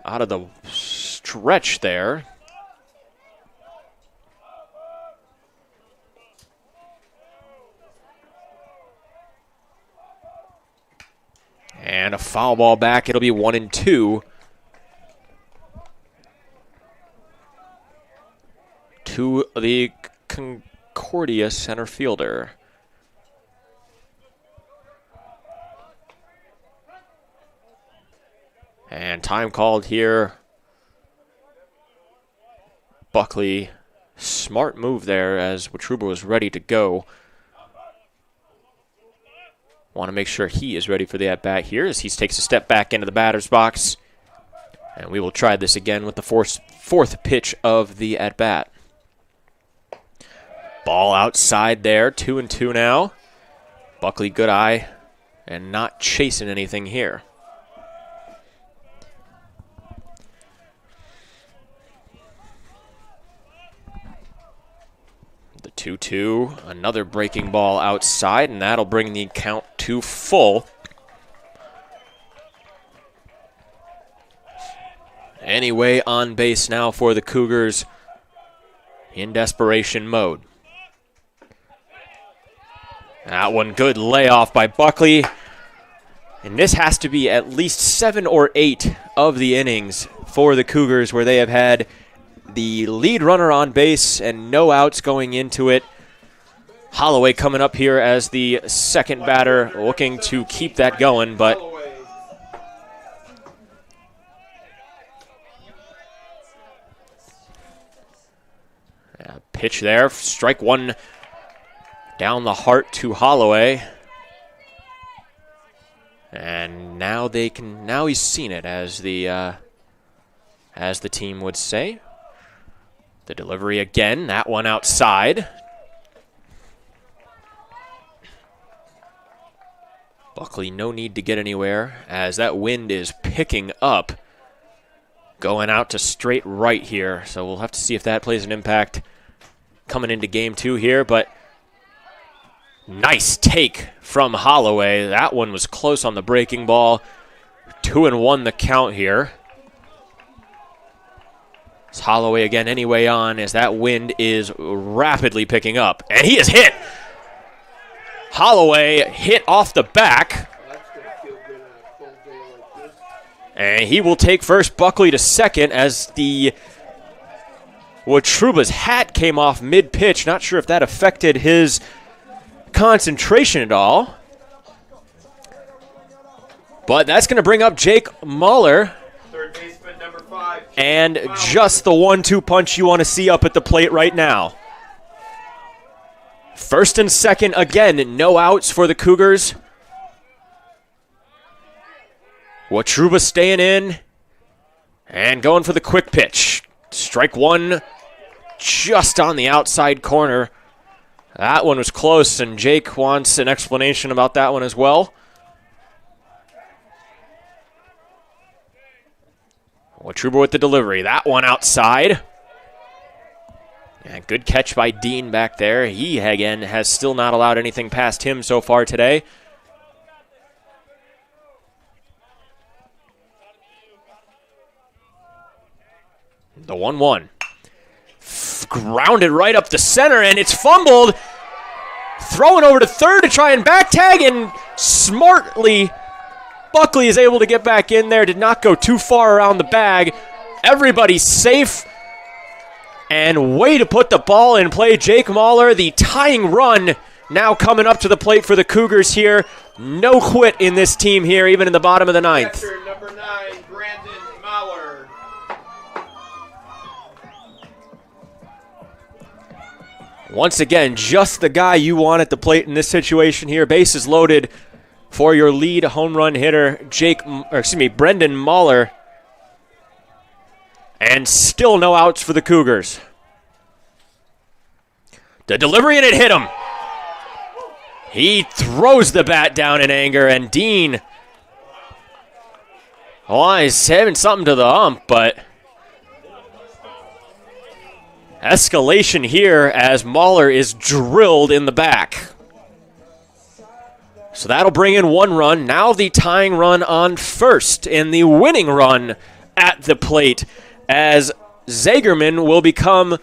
out of the stretch there. And a foul ball back. It'll be 1-2. To the Concordia center fielder. And time called here. Buckley, smart move there as Watruba was ready to go. Want to make sure he is ready for the at-bat here as he takes a step back into the batter's box. And we will try this again with the fourth pitch of the at-bat. Ball outside there, 2-2 now. Buckley, good eye, and not chasing anything here. The 2-2, another breaking ball outside, and that'll bring the count to full. Anyway, on base now for the Cougars in desperation mode. That one, good layoff by Buckley. And this has to be at least 7 or 8 of the innings for the Cougars where they have had the lead runner on base and no outs going into it. Holloway coming up here as the second batter, looking to keep that going, but pitch there, strike one down the heart to Holloway. And now he's seen it, as the team would say. The delivery again, that one outside. Buckley, no need to get anywhere as that wind is picking up. Going out to straight right here, so we'll have to see if that plays an impact coming into game 2 here, but nice take from Holloway. That one was close on the breaking ball. 2-1 the count here. It's Holloway again anyway on as that wind is rapidly picking up. And he is hit. Holloway hit off the back. And he will take first. Buckley to second as the Watruba's hat came off mid-pitch. Not sure if that affected his concentration at all. But that's going to bring up Jake Muller. Third baseman, number 5. And just the 1-2 punch you want to see up at the plate right now. First and second, again, no outs for the Cougars. Watruba staying in and going for the quick pitch. Strike one just on the outside corner. That one was close, and Jake wants an explanation about that one as well. Watruba with the delivery. That one outside. And good catch by Dean back there. He, again, has still not allowed anything past him so far today. The 1-1. Grounded right up the center, and it's fumbled. Throwing over to third to try and back tag, and smartly, Buckley is able to get back in there. Did not go too far around the bag. Everybody's safe. And way to put the ball in play. Jake Mahler, the tying run, now coming up to the plate for the Cougars here. No quit in this team here, even in the bottom of the ninth. Catcher number 9, Brandon Mauer. Once again, just the guy you want at the plate in this situation here. Bases loaded for your lead home run hitter, Brendan Mahler. And still no outs for the Cougars. The delivery, and it hit him. He throws the bat down in anger, and Dean, he's having something to the hump, but escalation here as Mahler is drilled in the back. So that'll bring in 1 run. Now the tying run on first, and the winning run at the plate, as Zagerman will become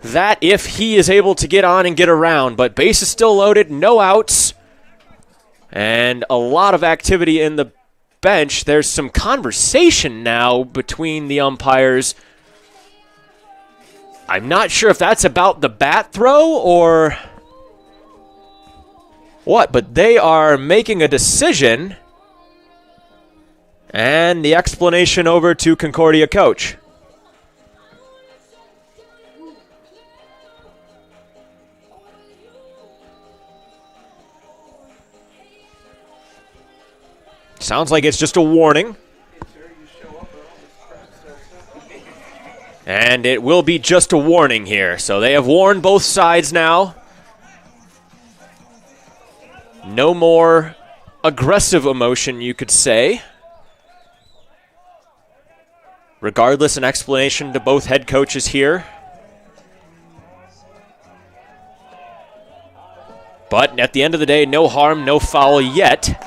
that if he is able to get on and get around. But base is still loaded, no outs, and a lot of activity in the bench. There's some conversation now between the umpires. I'm not sure if that's about the bat throw or what, but they are making a decision. And the explanation over to Concordia coach. Sounds like it's just a warning. And it will be just a warning here. So they have warned both sides now. No more aggressive emotion, you could say. Regardless, an explanation to both head coaches here. But at the end of the day, no harm, no foul yet.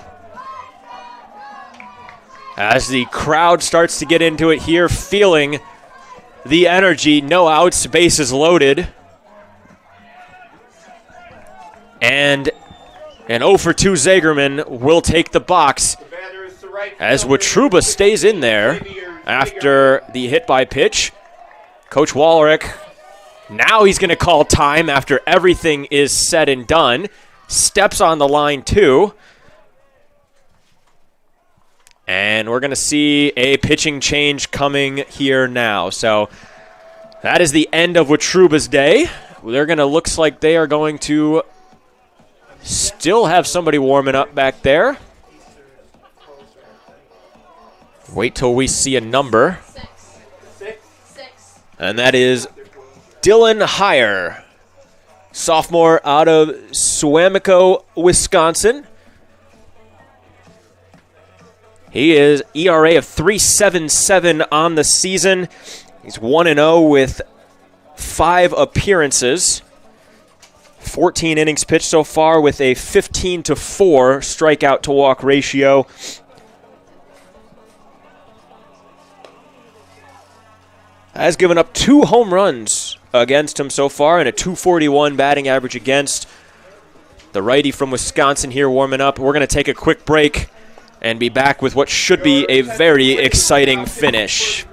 As the crowd starts to get into it here, feeling the energy, no outs, bases loaded. And an 0 for 2 Zagerman will take the box as Watruba stays in there after the hit by pitch. Coach Wallerick, now he's going to call time after everything is said and done. Steps on the line too. And we're going to see a pitching change coming here now. So that is the end of Watruba's day. Looks like they are going to still have somebody warming up back there. Wait till we see a number. 6. And that is Dylan Heyer, sophomore out of Suamico, Wisconsin. He is ERA of 3.77 on the season. He's 1-0 with 5 appearances. 14 innings pitched so far with a 15-4 strikeout to walk ratio. Has given up 2 home runs against him so far and a .241 batting average against. The righty from Wisconsin here warming up. We're going to take a quick break and be back with what should be a very exciting finish.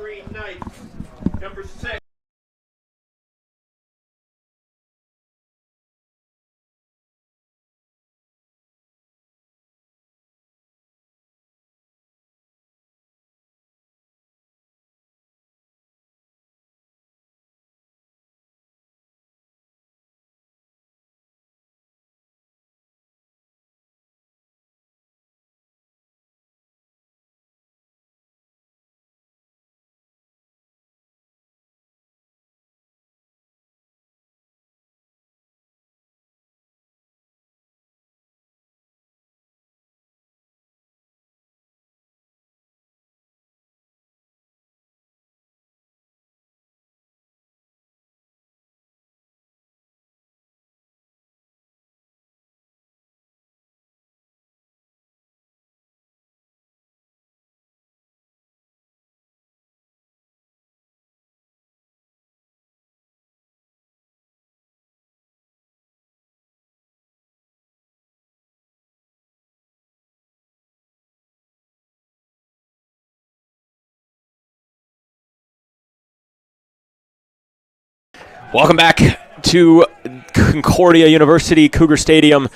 Welcome back to Concordia University Cougar Stadium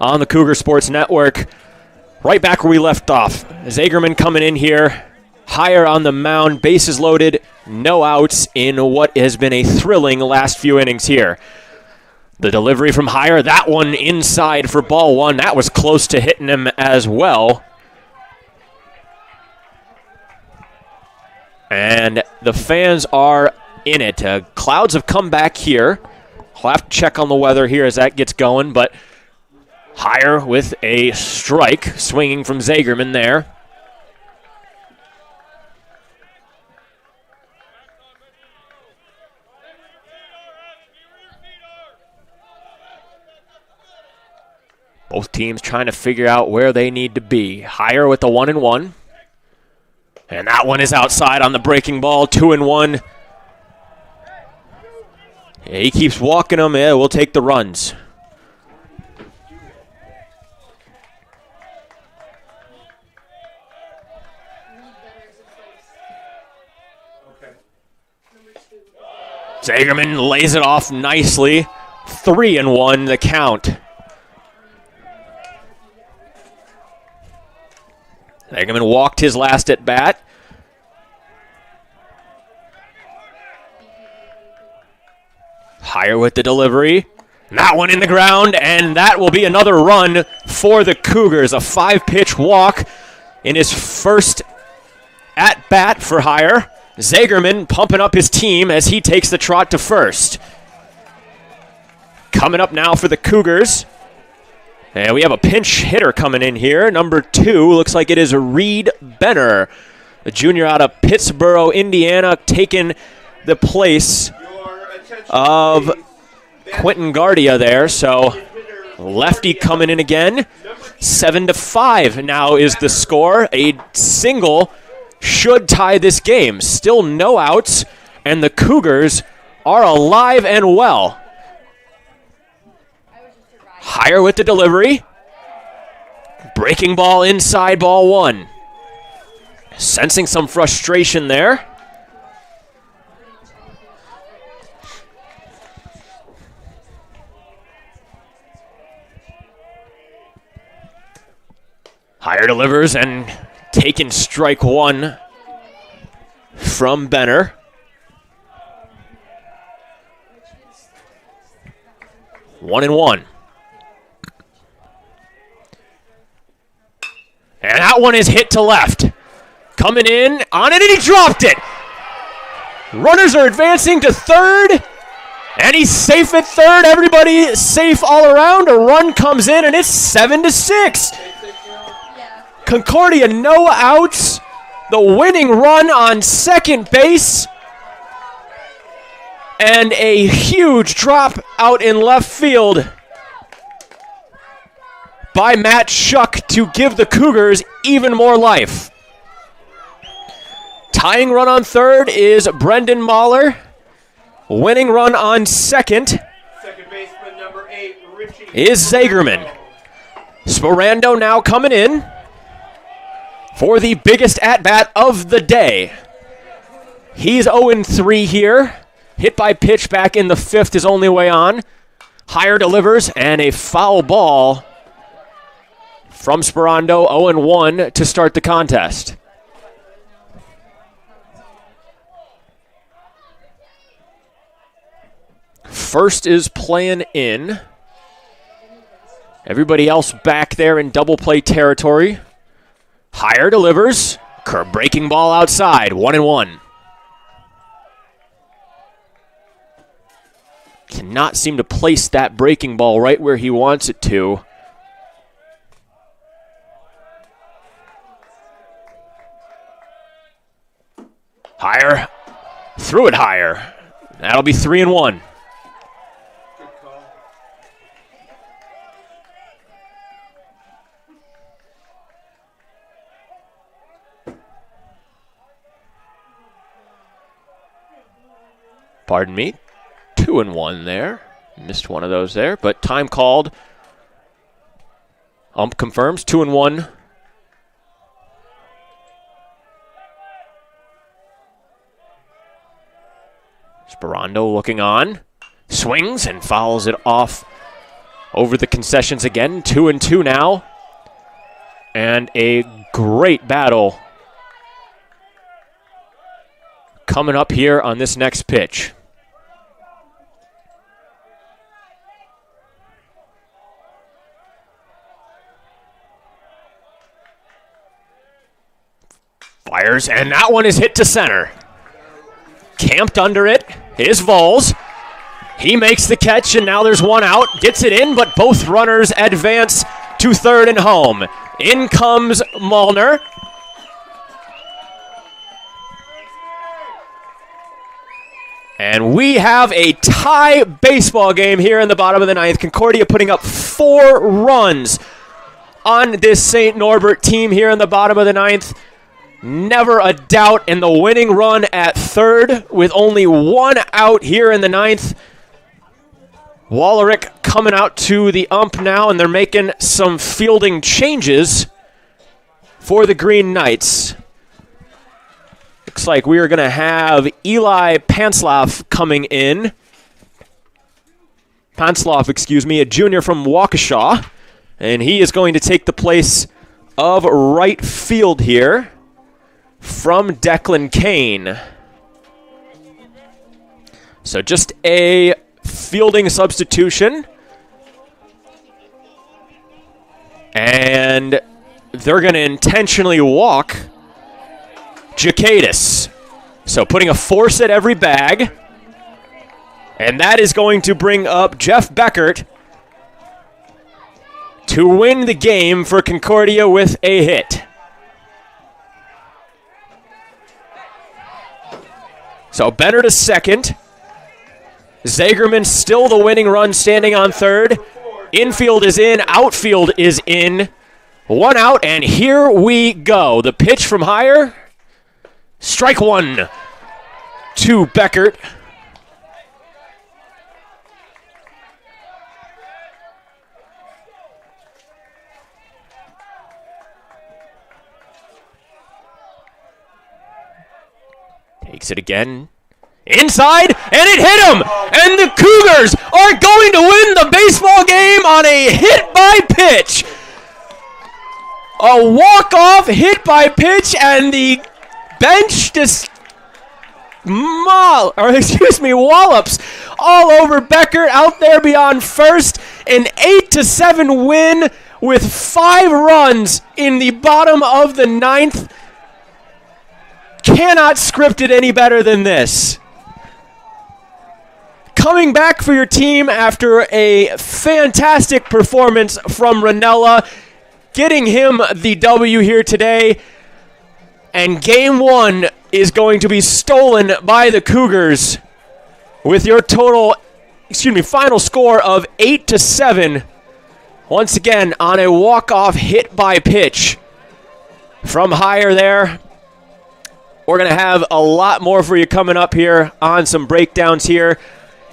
on the Cougar Sports Network. Right back where we left off. Zagerman coming in here, higher on the mound, bases loaded, no outs in what has been a thrilling last few innings here. The delivery from Higher, that one inside for ball one. That was close to hitting him as well. And the fans are in it. Clouds have come back here. We'll have to check on the weather here as that gets going, but Higher with a strike, swinging from Zagerman there. Both teams trying to figure out where they need to be. Higher with the 1-1. And that one is outside on the breaking ball, 2-1. Yeah, he keeps walking them. Yeah, we'll take the runs. Zagerman lays it off nicely. 3-1 the count. Zagerman walked his last at bat. Higher with the delivery. That one in the ground, and that will be another run for the Cougars. A 5-pitch walk in his first at-bat for Higher. Zagerman pumping up his team as he takes the trot to first. Coming up now for the Cougars. And we have a pinch hitter coming in here. Number 2, looks like it is Reed Benner, a junior out of Pittsburgh, Indiana, taking the place of Quentin Guardia there. So lefty coming in again. 7-5 now is the score. A single should tie this game. Still no outs, and the Cougars are alive and well. Higher with the delivery. Breaking ball inside, ball one. Sensing some frustration there. Higher delivers and taking strike one from Benner. One and one. And that one is hit to left. Coming in on it, and he dropped it. Runners are advancing to third, and he's safe at third. Everybody safe all around. A run comes in, and it's 7-6. Concordia, no outs. The winning run on second base. And a huge drop out in left field by Matt Schuck to give the Cougars even more life. Tying run on third is Brendan Mahler. Winning run on second baseman number 8, Richie is Zagerman. Sperando now coming in for the biggest at-bat of the day. He's 0-3 here. Hit by pitch back in the fifth is only way on. Higher delivers, and a foul ball from Sperando, 0-1 to start the contest. First is playing in. Everybody else back there in double play territory. Higher delivers. Curb breaking ball outside, 1-1. Cannot seem to place that breaking ball right where he wants it to. Higher. Threw it higher. That'll be 3-1. Pardon me. 2-1 there. Missed one of those there, but time called. Ump confirms 2-1. Sperando looking on. Swings and fouls it off over the concessions again. 2-2 now. And a great battle coming up here on this next pitch. Fires, and that one is hit to center. Camped under it is Vols. He makes the catch, and now there's one out. Gets it in, but both runners advance to third and home. In comes Molnar. And we have a tie baseball game here in the bottom of the ninth. Concordia putting up 4 runs on this St. Norbert team here in the bottom of the ninth. Never a doubt in the winning run at third with only 1 out here in the ninth. Wallerick coming out to the ump now, and they're making some fielding changes for the Green Knights. Looks like we are going to have Eli Pansloff coming in. Pansloff, a junior from Waukesha. And he is going to take the place of right field here from Declan Kane. So just a fielding substitution. And they're going to intentionally walk Jacadis. So putting a force at every bag. And that is going to bring up Jeff Beckert to win the game for Concordia with a hit. So Benner to second. Zagerman still the winning run, standing on third. Infield is in, outfield is in. 1 out, and here we go. The pitch from higher. Strike 1 to Beckert. Takes it again. Inside, and it hit him! And the Cougars are going to win the baseball game on a hit by pitch. A walk-off hit by pitch, and the bench just wallops all over Beckert out there beyond first. An 8-7 win with 5 runs in the bottom of the ninth. Cannot script it any better than this. Coming back for your team after a fantastic performance from Ranella, getting him the W here today. And game 1 is going to be stolen by the Cougars with your final score of 8-7. Once again on a walk-off hit by pitch from higher there. We're going to have a lot more for you coming up here on some breakdowns here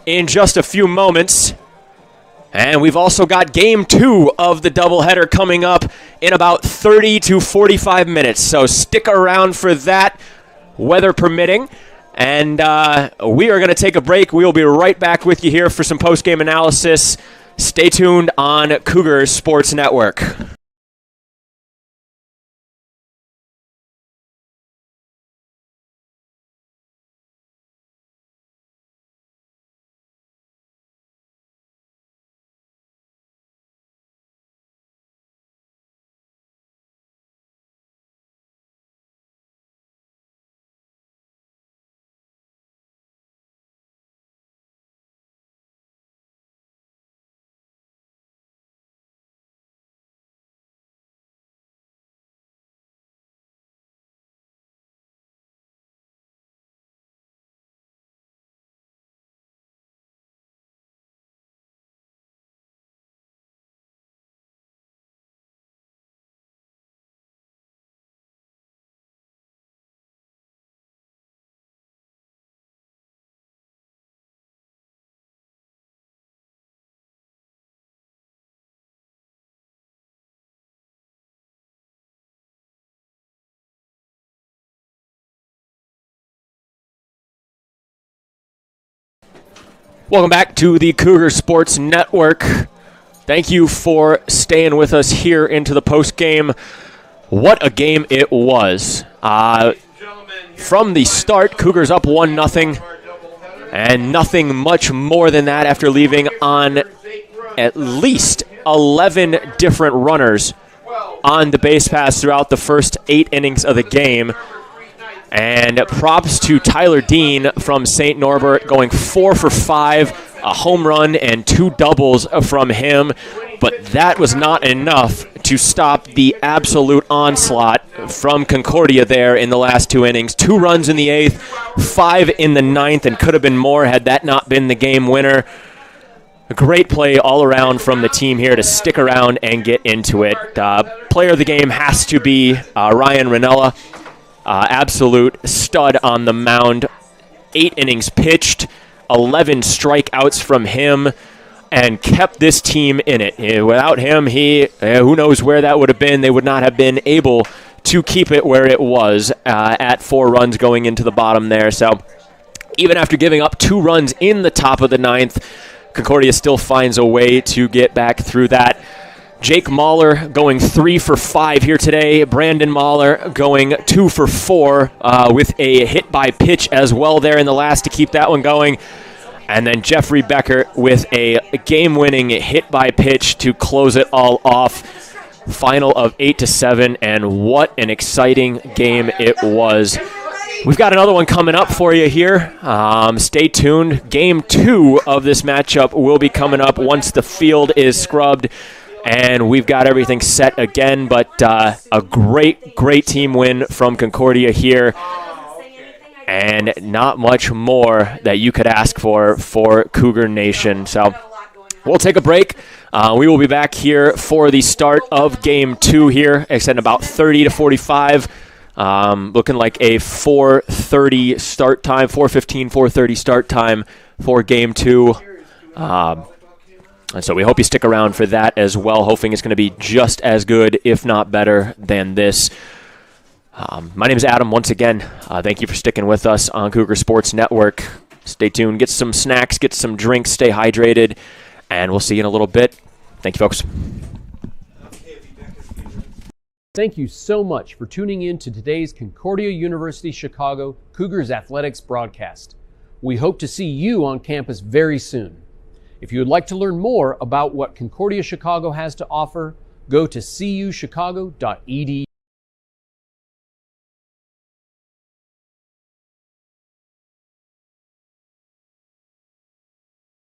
in just a few moments. And we've also got game 2 of the doubleheader coming up in about 30 to 45 minutes. So stick around for that, weather permitting. And we are going to take a break. We will be right back with you here for some post-game analysis. Stay tuned on Cougars Sports Network. Welcome back to the Cougar Sports Network. Thank you for staying with us here into the post-game. What a game it was. From the start, Cougars up 1-0, and nothing much more than that after leaving on at least 11 different runners on the base paths throughout the first 8 innings of the game. And props to Tyler Dean from St. Norbert, going 4 for 5, a home run and 2 doubles from him. But that was not enough to stop the absolute onslaught from Concordia there in the last 2 innings. 2 runs in the 8th, 5 in the 9th, and could have been more had that not been the game winner. A great play all around from the team here to stick around and get into it. Player of the game has to be Ryan Ranella. Absolute stud on the mound. 8 innings pitched, 11 strikeouts from him, and kept this team in it. Without him, who knows where that would have been. They would not have been able to keep it where it was at 4 runs going into the bottom there. So even after giving up 2 runs in the top of the 9th, Concordia still finds a way to get back through that. Jake Mahler going 3 for 5 here today. Brandon Mahler going 2 for 4 with a hit by pitch as well there in the last to keep that one going. And then Jeffrey Becker with a game-winning hit by pitch to close it all off. Final of 8-7, and what an exciting game it was. We've got another one coming up for you here. Stay tuned. Game 2 of this matchup will be coming up once the field is scrubbed and we've got everything set again. But a great team win from Concordia here, and not much more that you could ask for Cougar Nation. So we'll take a break. We will be back here for the start of Game 2 here. It's at about 30 to 45. Looking like a 4:30 start time, 4:15, 4:30 start time for Game 2. And so we hope you stick around for that as well, hoping it's going to be just as good, if not better, than this. My name is Adam. Once again, thank you for sticking with us on Cougar Sports Network. Stay tuned. Get some snacks, get some drinks, stay hydrated, and we'll see you in a little bit. Thank you, folks. Thank you so much for tuning in to today's Concordia University Chicago Cougars Athletics broadcast. We hope to see you on campus very soon. If you would like to learn more about what Concordia Chicago has to offer, go to cuchicago.edu.